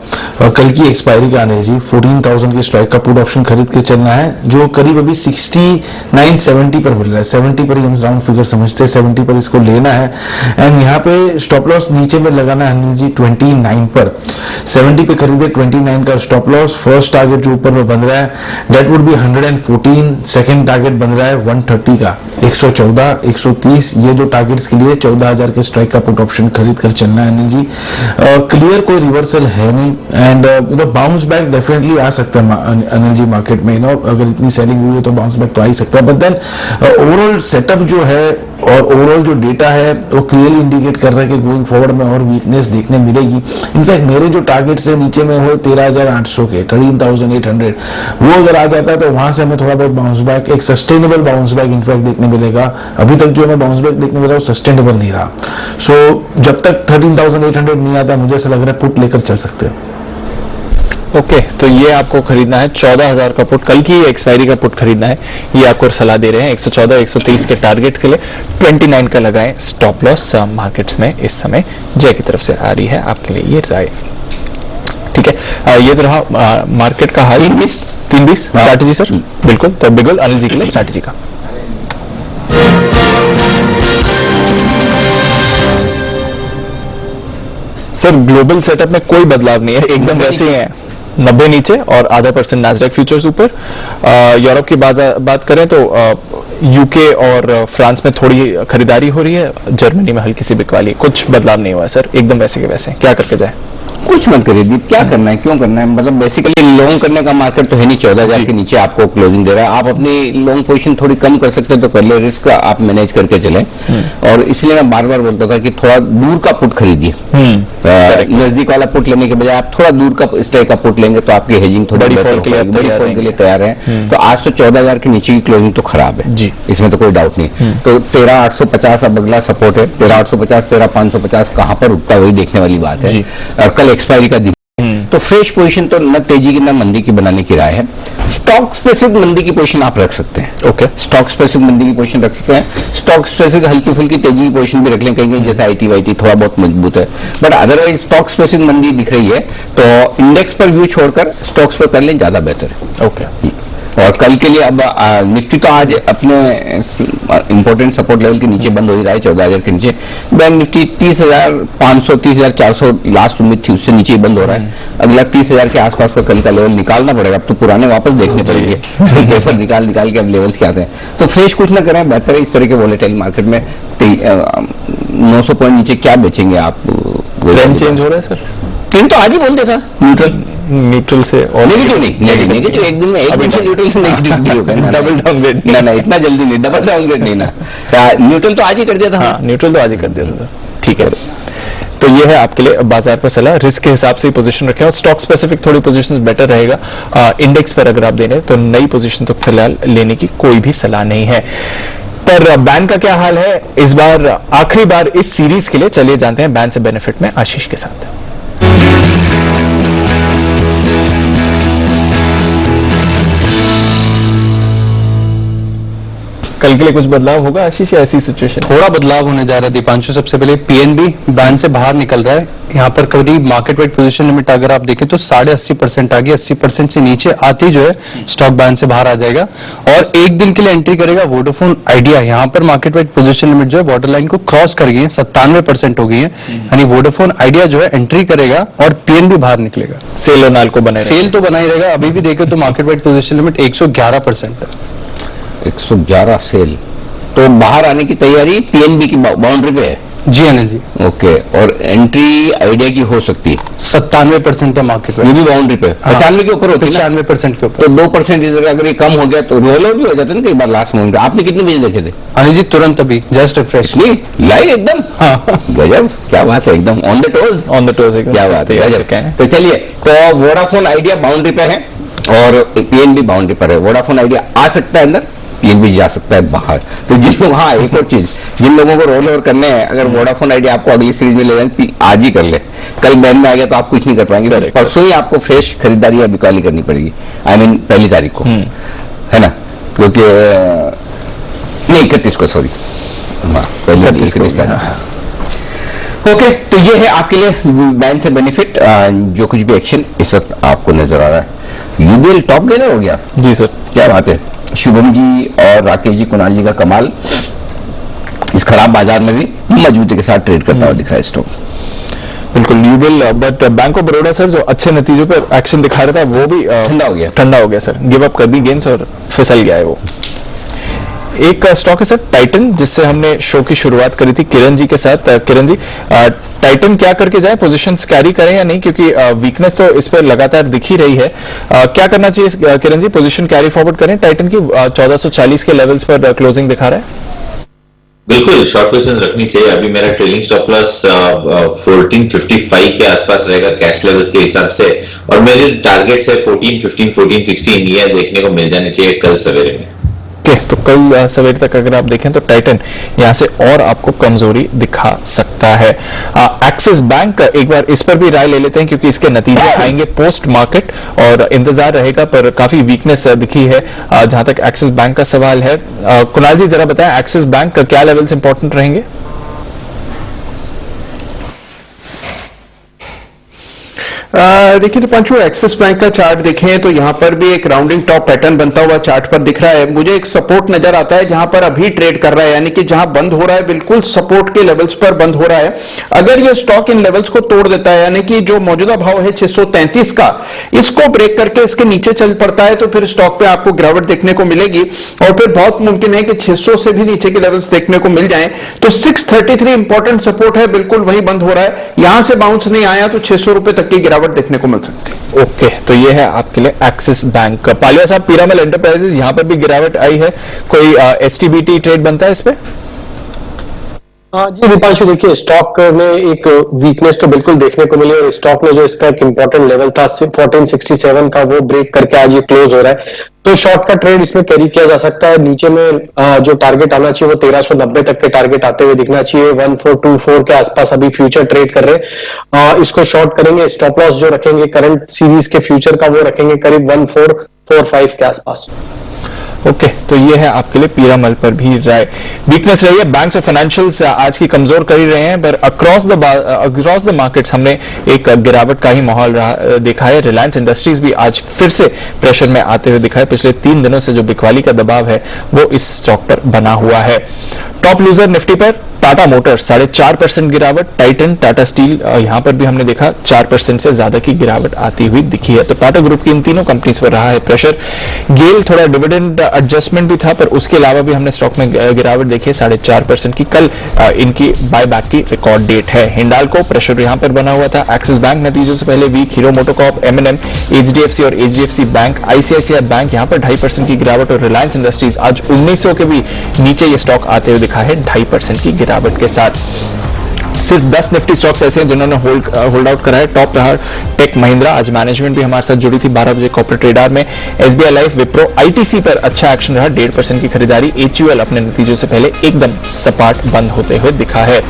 कल की एक्सपायरी का आने जी 14,000 के स्ट्राइक का पुट ऑप्शन खरीद के चलना है, जो करीब अभी 69-70 पर मिल रहा है। 70 पर ही हम राउंड फिगर समझते हैं, 70 पर इसको लेना है। एंड यहाँ पे स्टॉप लॉस नीचे में लगाना है अनिल जी 29 पर। 70 पे खरीदे 29 का स्टॉप लॉस। फर्स्ट टारगेट जो ऊपर में बन रहा है that would be 114। Second target बन रहा है 130 का, 114, 130 ये दो टारगेट्स के लिए 14,000 के स्ट्राइक का पुट ऑप्शन खरीद कर चलना है अनिल जी। क्लियर कोई रिवर्सल है नहीं एंड बाउंस बैक डेफिनेटली आ सकता है अनिल जी मार्केट में। अगर इतनी सेलिंग हुई है तो बाउंस बैक तो आ ही सकता है। बट देन ओवरऑल सेटअप जो है और ओवरऑल जो डेटा है वो क्लियरली इंडिकेट कर रहा है कि गोइंग फॉरवर्ड में और वीकनेस देखने मिलेगी। इनफैक्ट मेरे जो टारगेट्स है नीचे में हो 13,800 के, 13,800 वो अगर आ जाता है तो वहां से हमें थोड़ा बहुत बाउंस बैक, एक सस्टेनेबल बाउंस बैक इनफैक्ट देखने मिलेगा। अभी तक जो हमें बाउंस बैक देखने मिला वो सस्टेनेबल नहीं रहा। सो जब तक 13,800 नहीं आता मुझे ऐसा लग रहा है पुट लेकर चल सकते हैं। ओके तो ये आपको खरीदना है 14,000 का पुट, कल की एक्सपायरी का पुट खरीदना है, ये आपको सलाह दे रहे हैं। 114, 130 के टारगेट के लिए 29 का लगाएं स्टॉप लॉस। मार्केट्स में इस समय जय की तरफ से आ रही है आपके लिए ये राय। ठीक है, ये तो रहा मार्केट का हाल। 3-20 स्ट्रैटेजी सर। बिल्कुल, तो बिल्कुल अनिल जी के लिए स्ट्रैटेजी का। सर ग्लोबल सेटअप में कोई बदलाव नहीं है, एकदम वैसे ही है। 90 नीचे और .5% नैस्डैक फ्यूचर्स ऊपर। यूरोप की बात करें तो यूके और फ्रांस में थोड़ी खरीदारी हो रही है, जर्मनी में हल्की सी बिकवाली, कुछ बदलाव नहीं हुआ है सर, एकदम वैसे के वैसे। क्या करके जाए? कुछ मत करिए। क्या करना है, क्यों करना है? मतलब बेसिकली लॉन्ग करने का मार्केट तो है नहीं, 14,000 के नीचे आपको क्लोजिंग दे रहा है। आप अपनी लॉन्ग पोजीशन थोड़ी कम कर सकते हैं तो कर ले, रिस्क आप मैनेज करके चलें। और इसलिए मैं बार बार बोलता था कि थोड़ा दूर का पुट खरीदिए। नजदीक वाला पुट लेने के बजाय आप थोड़ा दूर का इस टाइप का पुट लेंगे तो आपकी हेजिंग थोड़ी बड़ी फॉल के लिए तैयार है। तो आज तो 14,000 के नीचे की क्लोजिंग तो खराब है जी, इसमें तो कोई डाउट नहीं। तो 13,850 अब अगला सपोर्ट है, 13,850 13,550 कहां पर उठता है वही देखने वाली बात है। और कल एक्सपायरी का दिन, तो फ्रेश पोजीशन तो न तेजी की न मंदी की बनाने की राय है। स्टॉक स्पेसिफिक मंदी की पोजीशन आप रख सकते हैं। ओके, स्टॉक स्पेसिफिक मंदी की पोजीशन रख सकते हैं। स्टॉक स्पेसिफिक हल्की फुल्की तेजी की पोजीशन भी रख लें, कहीं जैसे आईटी वाईटी थोड़ा बहुत मजबूत है, बट अदरवाइज स्टॉक स्पेसिफिक मंदी दिख रही है तो इंडेक्स पर व्यू छोड़कर स्टॉक्स पर कर लें, ज्यादा बेहतर है। ओके, और कल के लिए अब निफ्टी तो आज अपने इंपॉर्टेंट सपोर्ट लेवल के नीचे बंद हो ही रहा है, 14,000 के नीचे। बैंक निफ्टी 30,500 30,400 लास्ट उम्मीद थी उससे नीचे ही बंद हो रहा है। अगला 30,000 के आसपास का कल का लेवल निकालना पड़ेगा। अब तो पुराने वापस देखने पड़ेंगे, पेपर निकाल के अब लेवल्स क्या आते हैं। तो फ्रेश कुछ ना करें, बेहतर है। इस तरह के वोलेटाइल मार्केट में 900 पॉइंट नीचे क्या बेचेंगे आप? ट्रेंड चेंज हो रहा है सर, ट्रेंड तो आज ही बोलते था न्यूट्रल से और नेगेटिव नहीं, नेगेटिव एक दिन में से न्यूट्रल से नेगेटिव नहीं होगा। डबल डाउनग्रेड ना इतना जल्दी नहीं, डबल डाउनग्रेड नहीं ना, न्यूट्रल तो आज ही कर दिया था। हाँ, न्यूट्रल तो आज ही कर दिया था। ठीक है, तो ये है आपके लिए बाजार पर सलाह। रिस्क के हिसाब से ही पोजीशन रखें और स्टॉक स्पेसिफिक थोड़ी पोजीशन बेटर रहेगा। इंडेक्स पर अगर आप देने तो नई पोजीशन तो फिलहाल लेने की कोई भी सलाह नहीं है। पर बैन का क्या हाल है इस बार, आखिरी बार इस सीरीज के लिए? चलिए जानते हैं बैन से बेनिफिट में आशीष के साथ। कल के लिए कुछ बदलाव होगा आशीष या ऐसी सिचुएशन? थोड़ा बदलाव होने जा रहा है दीपांशु। सबसे पहले पीएनबी बैन से बाहर निकल रहा है। यहाँ पर करीब मार्केट वाइड पोजीशन लिमिट अगर आप देखें तो 80.5% आ गई। 80% से नीचे आती जो है स्टॉक बैन से बाहर आ जाएगा। और एक दिन के लिए एंट्री करेगा वोडाफोन आइडिया। यहाँ पर मार्केट वाइड पोजीशन लिमिट जो है बॉर्डर लाइन को क्रॉस कर गई है, 97% हो गई है। यानी वोडाफोन आइडिया जो है एंट्री करेगा और पीएनबी बाहर निकलेगा। सेल और नाल को बने, सेल तो बना ही रहेगा। अभी भी देखे तो मार्केट वाइड पोजीशन लिमिट 111% है। 111 सेल तो बाहर आने की तैयारी पीएनबी की बाउंड्री पे है। जी अनिल जी। ओके, और एंट्री आइडिया की हो सकती है। 97% है मार्केट में, ये भी बाउंड्री पे 95 के ऊपर होती है, 95% के ऊपर। तो 2% इधर अगर ये कम हो गया तो रोल ओवर भी हो जाता है ना कई बार लास्ट मोमेंट। आपने कितने बजे देखे थे अनिल जी? तुरंत अभी जस्ट रिफ्रेश लाइव एकदम। गजब, क्या बात है, एकदम ऑन द टोज। क्या बात है, गजब। तो चलिए, तो वोडाफोन आइडिया बाउंड्री पे है और पीएनबी बाउंड्री पर है। वोडाफोन आइडिया आ सकता है अंदर, पीएनबी जा सकता है बाहर। तो जिन लोग, हाँ एक और चीज, जिन लोगों को रोल ओवर करने हैं, अगर वोडाफोन आइडिया आपको अगली सीरीज में ले जाए आज ही कर ले। कल बैन में आ गया तो आप कुछ नहीं कर पाएंगे, तो परसों ही आपको फ्रेश खरीदारी या बिकवाली करनी पड़ेगी। I mean, 1 तारीख को, है ना? क्योंकि नहीं 31 को, सॉरी, 31 तारीख। ओके, तो ये है आपके लिए बैन से बेनिफिट। जो कुछ भी एक्शन इस वक्त आपको नजर आ रहा है। यूबीएल टॉप गेनर हो गया। जी सर, क्या बात है। शुभम जी और राकेश जी, कुणाल जी का कमाल। इस खराब बाजार में भी मजबूती के साथ ट्रेड करता हुआ दिख रहा है स्टॉक। बिल्कुल UBL, but bank of Baroda sir जो अच्छे नतीजों पर एक्शन दिखा रहा था वो भी ठंडा हो गया सर। गिव अप कर दी गेंस और फिसल गया है वो। एक स्टॉक है सर टाइटन, जिससे हमने शो की शुरुआत करी थी किरण जी के साथ। किरण जी, टाइटन क्या करके जाए? पोजीशंस कैरी करें या नहीं? क्योंकि वीकनेस तो इस पर लगातार दिख ही रही है। क्या करना चाहिए Kiran ji? Position carry forward करें टाइटन की? 1440 के लेवल्स पर क्लोजिंग दिखा रहा है। बिल्कुल शॉर्ट पोजीशंस रखनी चाहिए। अभी मेरा ट्रेलिंग स्टॉप लॉस 1455 के आसपास रहेगा कैश लेवल्स के हिसाब से, और मेरे टारगेट्स है 1415 1416 ये देखने को मिल जाने चाहिए कल सवेरे में। तो कल सवेरे तक अगर आप देखें तो टाइटन यहां से और आपको कमजोरी दिखा सकता है। एक्सिस बैंक, एक बार इस पर भी राय ले लेते हैं क्योंकि इसके नतीजे आएंगे पोस्ट मार्केट और इंतजार रहेगा, पर काफी वीकनेस दिखी है जहां तक एक्सिस बैंक का सवाल है। कुणाल जी जरा बताएं, एक्सिस बैंक का क्या लेवल्स इंपॉर्टेंट रहेंगे? देखिए दीपांशु, एक्सिस बैंक का चार्ट देखें तो यहाँ पर भी एक राउंडिंग टॉप पैटर्न बनता हुआ चार्ट पर दिख रहा है। मुझे एक सपोर्ट नजर आता है जहां पर अभी ट्रेड कर रहा है, यानी कि जहां बंद हो रहा है बिल्कुल सपोर्ट के लेवल्स पर बंद हो रहा है। अगर ये स्टॉक इन लेवल्स को तोड़ देता है, यानी कि जो मौजूदा भाव है 633 का, इसको ब्रेक करके इसके नीचे चल पड़ता है, तो फिर स्टॉक पे आपको गिरावट देखने को मिलेगी और फिर बहुत मुमकिन है कि 600 से भी नीचे के लेवल्स देखने को मिल जाएं। तो 633 इंपॉर्टेंट सपोर्ट है, बिल्कुल वही बंद हो रहा है। यहां से बाउंस नहीं आया तो 600 रुपए तक की गिरावट देखने को मिल सकती है। ओके, तो ये है आपके लिए एक्सिस बैंक। पालिया साहब, पीरामल एंटरप्राइजेज यहां पर भी गिरावट आई है, कोई एसटीबीटी ट्रेड बनता है इस पे? जी दीपांशु, देखिए स्टॉक में एक वीकनेस तो बिल्कुल देखने को मिली और स्टॉक में जो इसका एक इंपॉर्टेंट लेवल था 1467 का, वो ब्रेक करके आज ये क्लोज हो रहा है। तो शॉर्ट का ट्रेड इसमें कैरी किया जा सकता है। नीचे में जो टारगेट आना चाहिए वो 1390 तक के टारगेट आते हुए दिखना चाहिए। 1424 के आसपास अभी फ्यूचर ट्रेड कर रहे हैं, इसको शॉर्ट करेंगे। स्टॉप लॉस जो रखेंगे करंट सीरीज के फ्यूचर का, वो रखेंगे करीब 1445 के आसपास। ओके, तो ये है आपके लिए पीरामल पर भी राय। वीकनेस रही है, बैंक्स और फाइनेंशियल्स आज की कमजोर कर ही रहे हैं, पर अक्रॉस द मार्केट्स हमने एक गिरावट का ही माहौल देखा है। रिलायंस इंडस्ट्रीज भी आज फिर से प्रेशर में आते हुए दिखा है। पिछले 3 दिनों से जो बिकवाली का दबाव है वो इस स्टॉक पर बना हुआ है। टॉप लूजर निफ्टी पर टाटा मोटर्स 4.5% गिरावट, टाइटन, टाटा स्टील यहां पर भी हमने देखा 4% से ज्यादा की गिरावट आती हुई दिखी है। तो टाटा ग्रुप की इन तीनों कंपनीज पर रहा है प्रेशर। गेल थोड़ा डिविडेंड एडजस्टमेंट भी था, पर उसके अलावा भी हमने स्टॉक में गिरावट देखी है 4.5% की। कल इनकी बायबैक की रिकॉर्ड डेट है। हिंडाल्को प्रेशर यहां पर बना हुआ था। एक्सिस बैंक नतीजों से पहले week, Hero MotoCorp, MNM, HDFC और एचडीएफसी बैंक, आईसीआईसीआई बैंक यहां पर 2.5% की गिरावट और रिलायंस इंडस्ट्रीज आज 1900 के भी नीचे ये स्टॉक आते हुए दिखा है 2.5% की गिरावट के साथ। सिर्फ 10 निफ्टी स्टॉक्स ऐसे हैं जिन्होंने होल्ड आउट करा है। टॉप रहा टेक महिंद्रा, आज मैनेजमेंट भी हमारे साथ जुड़ी थी 12 बजे कॉर्पोरेट रेडार में। एसबीआई लाइफ, विप्रो, आईटीसी पर अच्छा एक्शन रहा, 1.5% की खरीदारी। एचयूएल अपने नतीजों से पहले एकदम सपाट बंद होते हुए दिखा है।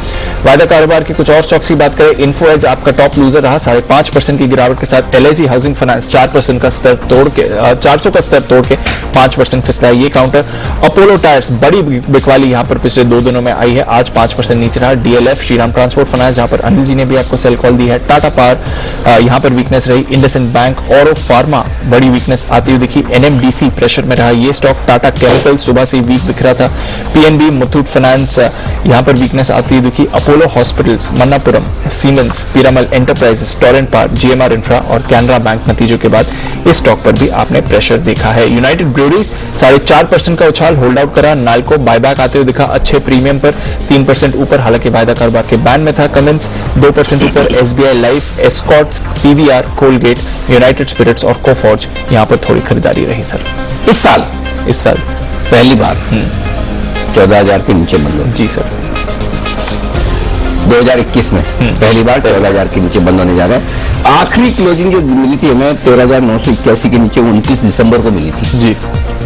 वायदा कारोबार के कुछ और स्टॉक्स की बात करें, इन्फो एज आपका टॉप लूजर रहा 5.5% की गिरावट के साथ। एलआईसी हाउसिंग फाइनेंस 4% का स्तर तोड़ के 400 का स्तर तोड़ के 5% फिसला है ये काउंटर। अपोलो टायर्स बड़ी बिकवाली यहां पर पिछले 2 दिनों में आई है, आज 5% नीचे रहा। डीएलएफ, श्रीराम ट्रांसपोर्ट फाइनेंस, जहां पर अनिल जी ने भी आपको सेल कॉल दी है। टाटा पावर यहां पर वीकनेस रही। इंडसइंड बैंक, औरो फार्मा बड़ी वीकनेस आती हुई दिखी। एनएमडीसी प्रेशर में रहा ये स्टॉक। टाटा केमिकल सुबह से वीक दिख रहा था। पीएनबी, मुथूट फाइनेंस यहां पर वीकनेस आती हुई दिखी। Apollo hospitals, Manappuram, siemens, Piramal enterprises, Torrent power, GMR infra और कैनरा बैंक नतीजों के बाद इस स्टॉक पर भी आपने प्रेशर देखा है। यूनाइटेड ब्रूअरीज 4.5% का उछाल, होल्ड आउट करा। नाल्को बायबैक आते हुए दिखा अच्छे प्रीमियम पर 3% ऊपर, हालांकि वायदा कारोबार के बैन में था। कमिंस 2% ऊपर। SBI Life, Escorts, PVR, Colgate, United Spirits और कोफॉर्ज यहां पर थोड़ी खरीदारी रही सर। इस साल पहली बार 14,000 के नीचे बंद हो। जी सर, 2021 में पहली बार 14,000 के नीचे बंद होने जा रहा है। आखिरी क्लोजिंग जो मिली थी हमें 13,981 के नीचे 29 दिसंबर को मिली थी जी।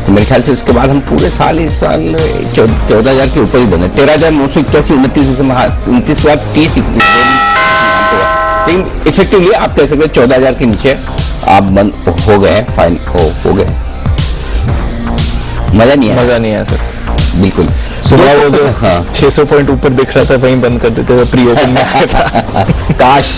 तो मेरे ख्याल से उसके बाद हम पूरे साल इस साल 14,000 के ऊपर ही बने। 13,981 29 दिसंबर 29 के बाद 30 इफेक्टिवली आप कह सकते हैं 14,000 के नीचे आप बंद हो गए, फाइन हो गए। मजा नहीं आया सर, बिल्कुल। सुबह वो जो 600 पॉइंट ऊपर दिख रहा था वहीं बंद कर देते थे, प्री ओपन में काश।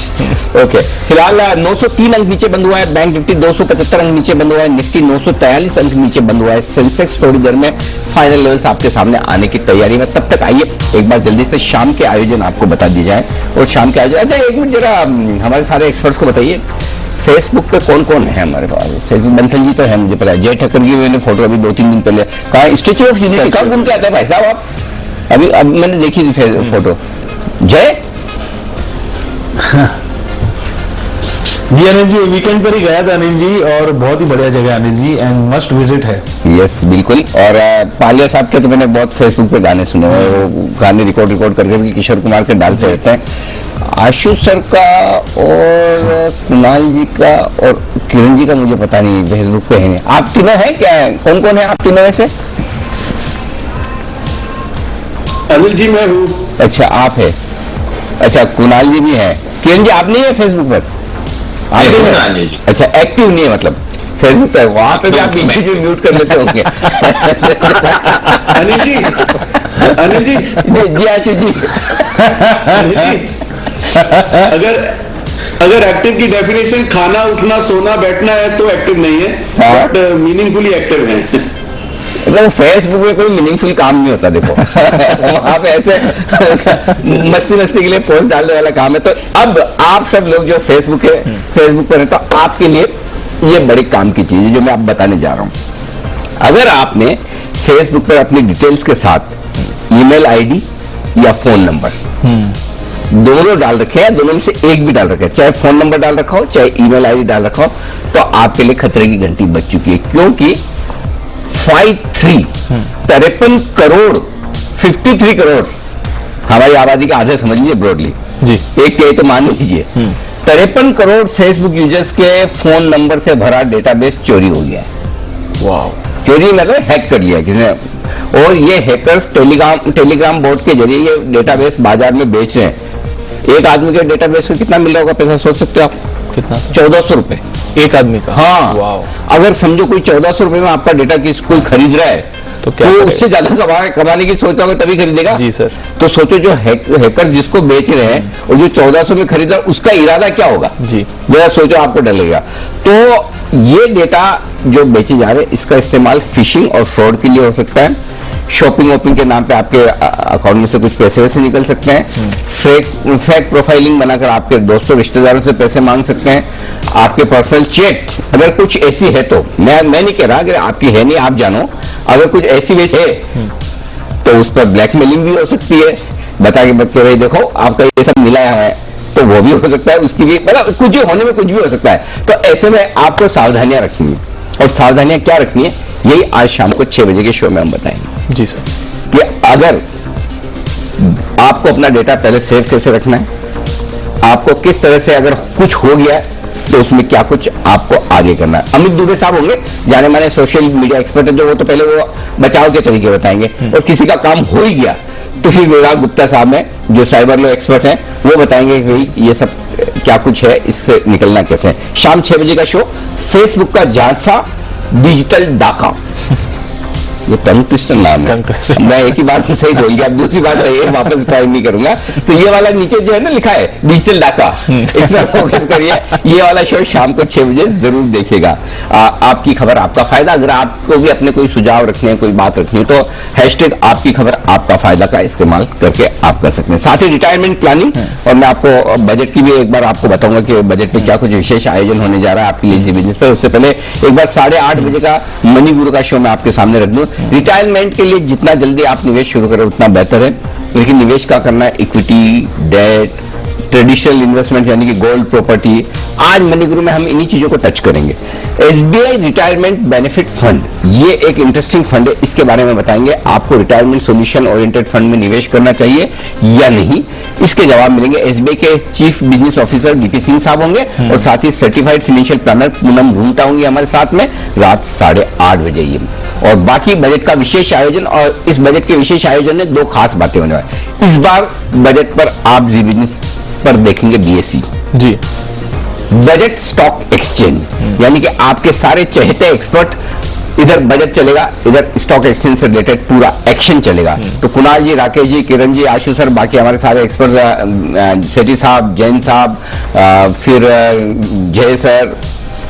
ओके, फिलहाल 903 अंक नीचे बंद हुआ है। बैंक निफ्टी 275 अंक नीचे बंद हुआ है। निफ्टी 943 अंक नीचे बंद हुआ है। सेंसेक्स थोड़ी देर में फाइनल लेवल्स आपके सामने आने की तैयारी में। तब तक आइए एक बार जल्दी से शाम के आयोजन आपको बता दिए जाए। और शाम के आयोजन, अच्छा एक मिनट जरा हमारे सारे एक्सपर्ट्स को बताइए फेसबुक पे कौन कौन है हमारे पास। फेसबुक बंसल जी तो है, मुझे पता है। जय ठक्कर की मैंने फोटो अभी 2-3 दिन पहले कहा, स्टेच्यू ऑफ यूनिटी कब घूम के आते हैं भाई साहब आप? अब मैंने देखी थी फोटो। जय जी अनिल जी, वीकेंड पर ही गया था अनिल जी, और बहुत ही बढ़िया जगह Anil ji, and must visit है। यस बिल्कुल। और पालिया साहब के तो मैंने बहुत फेसबुक पे गाने सुने हुए, वो गाने रिकॉर्ड करके भी किशोर कुमार के डालते रहते हैं। आशु सर का और कुणाल जी का और किरण जी का मुझे पता नहीं, फेसबुक पे है नहीं। आप तीनों हैं क्या? कौन कौन है आप तीनों में से? अनिल जी मैं हूँ। अच्छा आप है, अच्छा कुणाल जी भी है। किरण जी आप नहीं है फेसबुक पर? आप नहीं है? अच्छा एक्टिव नहीं है मतलब फेसबुक पे, वहां पे भी आप बीच में म्यूट कर लेते होंगे। अनिल जी जी आशु जी, अगर अगर एक्टिव की डेफिनेशन खाना उठना सोना बैठना है तो एक्टिव नहीं है, बट मीनिंगफुली एक्टिव है। मतलब फेसबुक में कोई मीनिंगफुल काम नहीं होता, देखो आप ऐसे मस्ती मस्ती के लिए पोस्ट डालने वाला काम है। तो अब आप सब लोग जो फेसबुक पर है, तो आपके लिए ये बड़े काम की चीज है जो मैं आप बताने जा रहा हूं। अगर आपने फेसबुक पर अपनी डिटेल्स के साथ ईमेल आईडी या फोन नंबर दोनों डाल रखे हैं, दोनों में से एक भी डाल रखा है, चाहे फोन नंबर डाल रखा हो चाहे ईमेल आईडी डाल रखा हो, तो आपके लिए खतरे की घंटी बज चुकी है। क्योंकि 53 करोड़ 53 करोड़ हमारी आबादी का आधे समझ लीजिए ब्रॉडली जी, एक के तो मान लीजिए 53 करोड़ फेसबुक यूजर्स के फोन नंबर से भरा डेटाबेस चोरी हो गया है। वाह, चोरी मतलब हैक कर लिया किसने, और ये हैकर्स टेलीग्राम बोट के जरिए ये डेटाबेस बाजार में बेच रहे हैं। एक आदमी के डेटाबेस को कितना मिल रहा होगा पैसा, सोच सकते हो आप? कितना? 1400 रुपए एक आदमी का। हाँ, अगर समझो कोई 1400 रुपए में आपका डेटा कोई खरीद रहा है तो क्या उससे ज्यादा कमाने की सोच रहा होगा तभी खरीदेगा जी सर। तो सोचो जो हैकर जिसको बेच रहे हैं और जो 1400 में खरीद रहा है उसका इरादा क्या होगा जी, जरा सोचो, आपको डर लगेगा। तो ये डेटा जो बेचे जा रहे हैं इसका इस्तेमाल फिशिंग और फ्रॉड के लिए हो सकता है। शॉपिंग वॉपिंग के नाम पे आपके अकाउंट में से कुछ पैसे वैसे निकल सकते हैं। फेक प्रोफाइलिंग बनाकर आपके दोस्तों रिश्तेदारों से पैसे मांग सकते हैं। आपके पर्सनल चैट अगर कुछ ऐसी है तो मैं नहीं कह रहा, अगर आपकी है नहीं आप जानो, अगर कुछ ऐसी वैसे है तो उस पर ब्लैकमेलिंग भी हो सकती है, बता के भाई देखो आपका ये सब मिला है, तो वो भी हो सकता है, उसकी भी मतलब कुछ होने में कुछ भी हो सकता है। तो ऐसे में आपको सावधानियां रखनी है, और सावधानियां क्या रखनी है यही आज शाम को 6 बजे के शो में हम बताएंगे जी सर, कि अगर आपको अपना डेटा पहले सेव कैसे रखना है, आपको किस तरह से अगर कुछ हो गया तो उसमें क्या कुछ आपको आगे करना है। अमित दुबे साहब होंगे जाने माने सोशल मीडिया एक्सपर्ट है, जो वो तो पहले वो बचाव के तरीके बताएंगे, और किसी का काम हो ही गया तो फिर विराग गुप्ता साहब हैं जो साइबर लॉ एक्सपर्ट हैं, वो बताएंगे कि भाई ये सब क्या कुछ है, इससे निकलना कैसे है। शाम 6 बजे का शो, फेसबुक का झांसा डिजिटल डाका, ये टंग ट्विस्टर नाम है, मैं एक ही बात सही बोल गया, अब दूसरी बात है ये वापस ट्राई नहीं करूंगा। तो ये वाला नीचे जो है ना लिखा है डिजिटल डाका, इसमें फोकस करिए। ये वाला शो शाम को 6 बजे जरूर देखिएगा। आपकी खबर आपका फायदा, अगर आपको भी अपने कोई सुझाव रखने हैं, कोई बात रखनी है तो हैशटैग आपकी खबर आपका फायदा का इस्तेमाल करके आप कर सकते हैं। साथ ही रिटायरमेंट प्लानिंग, और मैं आपको बजट की भी एक बार आपको बताऊंगा कि बजट में क्या कुछ विशेष आयोजन होने जा रहा है आपके लिए बिजनेस पर। उससे पहले एक बार 8:30 बजे का मनी गुरु का शो मैं आपके सामने रख दूं। रिटायरमेंट के लिए जितना जल्दी आप निवेश शुरू करें उतना बेहतर है, लेकिन निवेश का करना है इक्विटी, डेट, ट्रेडिशनल इन्वेस्टमेंट यानी कि गोल्ड, प्रॉपर्टी। आज मनी गुरु में हम इन्हीं चीजों को टच करेंगे। एसबीआई रिटायरमेंट बेनिफिट फंड, ये एक इंटरेस्टिंग फंड है, इसके बारे में बताएंगे। आपको रिटायरमेंट सॉल्यूशन ओरिएंटेड फंड में निवेश करना चाहिए या नहीं, इसके जवाब मिलेंगे। एसबीआई के chief business officer DP Singh साहब होंगे, और साथ ही सर्टिफाइड फाइनेंशियल प्लानर पूनम भूमता होंगी हमारे साथ में रात 8:30 बजे ये। और बाकी बजट का विशेष आयोजन, और इस बजट के विशेष आयोजन में 2 खास बातें होने वाली। इस बार बजट पर आप जी बिजनेस पर देखेंगे बीएससी जी, बजट स्टॉक एक्सचेंज, यानी कि आपके सारे चहेते एक्सपर्ट, इधर बजट चलेगा, इधर स्टॉक एक्सचेंज से रिलेटेड पूरा एक्शन चलेगा। तो कुणाल जी, राकेश जी, किरण जी, आशु सर, बाकी हमारे सारे एक्सपर्ट, सेठी साहब, जैन साहब, फिर जय सर,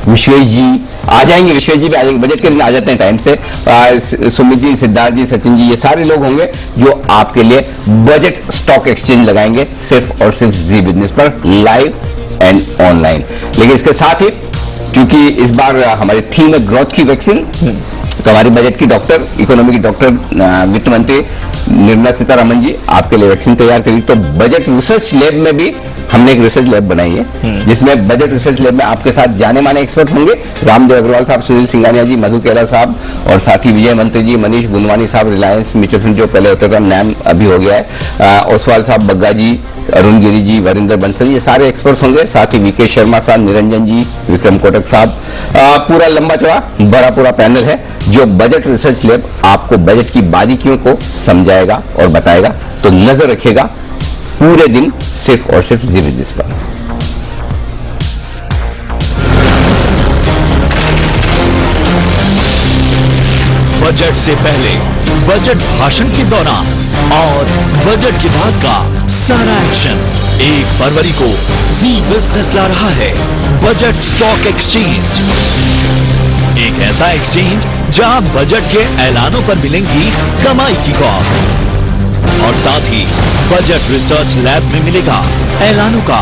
विश्वेश जी आ जाएंगे, विश्वेश जी भी आ जाएंगे, बजट के दिन आ जाते हैं टाइम से। सुमित जी, सिद्धार्थ जी, सचिन जी, ये सारे लोग होंगे जो आपके लिए बजट स्टॉक एक्सचेंज लगाएंगे सिर्फ और सिर्फ जी बिजनेस पर, लाइव एंड ऑनलाइन। लेकिन इसके साथ ही क्योंकि इस बार हमारी थीम है ग्रोथ की वैक्सीन, तो हमारी बजट की डॉक्टर, इकोनॉमी की डॉक्टर, वित्त मंत्री निर्मला सीतारमण जी आपके लिए वैक्सीन तैयार करी। तो बजट रिसर्च लैब में भी हमने एक रिसर्च लैब बनाई है, जिसमें बजट रिसर्च लैब में आपके साथ जाने माने एक्सपर्ट होंगे। रामदेव अग्रवाल साहब, सुनील सिंघानिया जी, मधु केला साहब, और साथ ही विजय मंत्री जी, मनीष गुनवानी साहब, रिलायंस म्यूचुअल फंड जो पहले होता था नाम अभी हो गया है, ओसवाल साहब, बग्गा जी, अरुण गिरी जी, वरिंदर बंसल, ये सारे एक्सपर्ट्स होंगे। साथ ही वीके शर्मा साहब, निरंजन जी, विक्रम कोटक साहब, पूरा लंबा चौड़ा बड़ा पूरा पैनल है जो बजट रिसर्च लैब आपको बजट की बारीकियों को समझाएगा और बताएगा। तो नजर रखिएगा पूरे दिन सिर्फ और सिर्फ जी बिजनेस पर। बजट से पहले, बजट भाषण के दौरान और बजट के बाद का सारा एक्शन 1 फरवरी को जी बिजनेस ला रहा है बजट स्टॉक एक्सचेंज, एक ऐसा एक्सचेंज जहां बजट के ऐलानों पर मिलेंगी कमाई की कॉल और साथ ही बजट रिसर्च लैब में मिलेगा ऐलानों का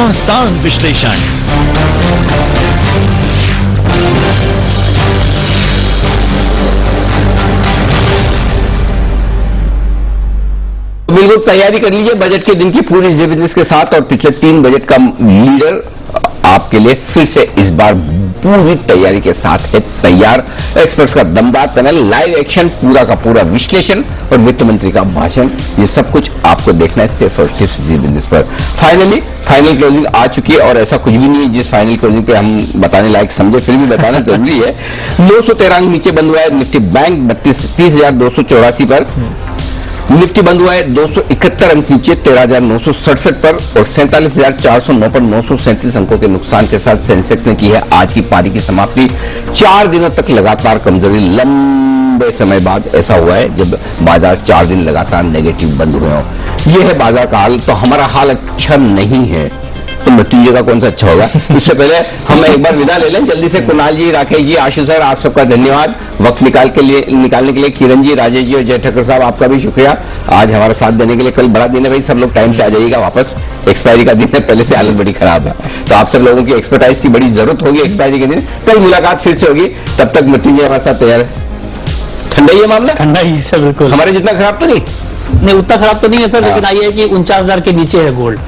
आसान विश्लेषण। बिल्कुल तैयारी कर लीजिए बजट के दिन की पूरी जी बिजनेस के साथ, और पिछले 3 बजट का लीडर आपके लिए फिर से इस बार पूरी तैयारी के साथ है तैयार। एक्सपर्ट्स का दमदार पैनल, लाइव एक्शन, पूरा का पूरा विश्लेषण और वित्त मंत्री का भाषण, ये सब कुछ आपको देखना है सिर्फ और सिर्फ जी बिजनेस पर। फाइनल क्लोजिंग आ चुकी है और ऐसा कुछ भी नहीं है जिस फाइनल क्लोजिंग पे हम बताने लायक समझे, फिर भी बताना जरूरी है। 913 अंक नीचे बंद हुआ है निफ्टी बैंक 30,284 पर। निफ्टी बंद हुआ है 271 अंक नीचे 13,967 पर, और 47,409 पर 937 अंकों के नुकसान के साथ सेंसेक्स ने की है आज की पारी की समाप्ति। 4 दिनों तक लगातार कमजोरी, लंबे समय बाद ऐसा हुआ है जब बाजार 4 दिन लगातार नेगेटिव बंद हुए हो। यह है बाजार का हाल, तो हमारा हाल अच्छा नहीं है तो मृत्युंजय का कौन सा अच्छा होगा। इससे पहले हम एक बार विदा ले लें जल्दी से। कुणाल जी, राकेश जी, आशु सर, आप सबका धन्यवाद वक्त निकालने के लिए। किरण जी, राजेश जी और जय ठक्कर साहब, आपका भी शुक्रिया आज हमारा साथ देने के लिए। कल बड़ा दिन है भाई, सब लोग टाइम से आ जाइएगा वापस, एक्सपायरी का दिन है, पहले से हालत बड़ी खराब है, तो आप सब लोगों की एक्सपर्टाइज की बड़ी जरूरत होगी एक्सपायरी के दिन। कल मुलाकात फिर से होगी, तब तक मृत्युंजय हमारे साथ तैयार है। ठंडा ही है मामला, ठंडा ही है सर, बिल्कुल हमारे जितना खराब तो नहीं, उतना खराब तो नहीं है सर, लेकिन आई है कि 49,000 के नीचे है गोल्ड।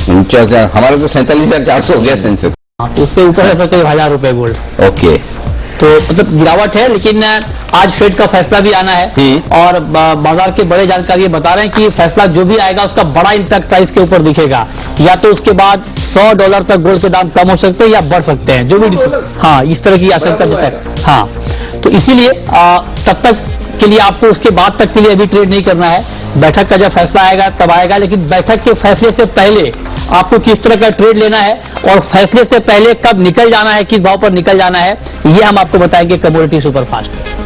49,000, हमारा तो 47,400 हो गया सेंसेक्स, तो उससे ऊपर है सर कई 1,000 रुपए गोल्ड। ओके, तो मतलब गिरावट है, लेकिन आज फेड का फैसला भी आना है और बाजार के बड़े जानकारी ये बता रहे हैं कि फैसला जो भी आएगा उसका बड़ा इंपैक्ट प्राइस के ऊपर दिखेगा, या तो उसके बाद $100 तक गोल्ड के दाम कम हो सकते हैं या बढ़ सकते हैं, जो भी हाँ इस तरह की आशंका जताई। हाँ, तो इसीलिए तब तक के लिए आपको उसके बाद तक के लिए अभी ट्रेड नहीं करना है। बैठक का जब फैसला आएगा तब आएगा, लेकिन बैठक के फैसले से पहले आपको किस तरह का ट्रेड लेना है और फैसले से पहले कब निकल जाना है, किस भाव पर निकल जाना है, ये हम आपको बताएंगे कमोडिटी सुपरफास्ट में।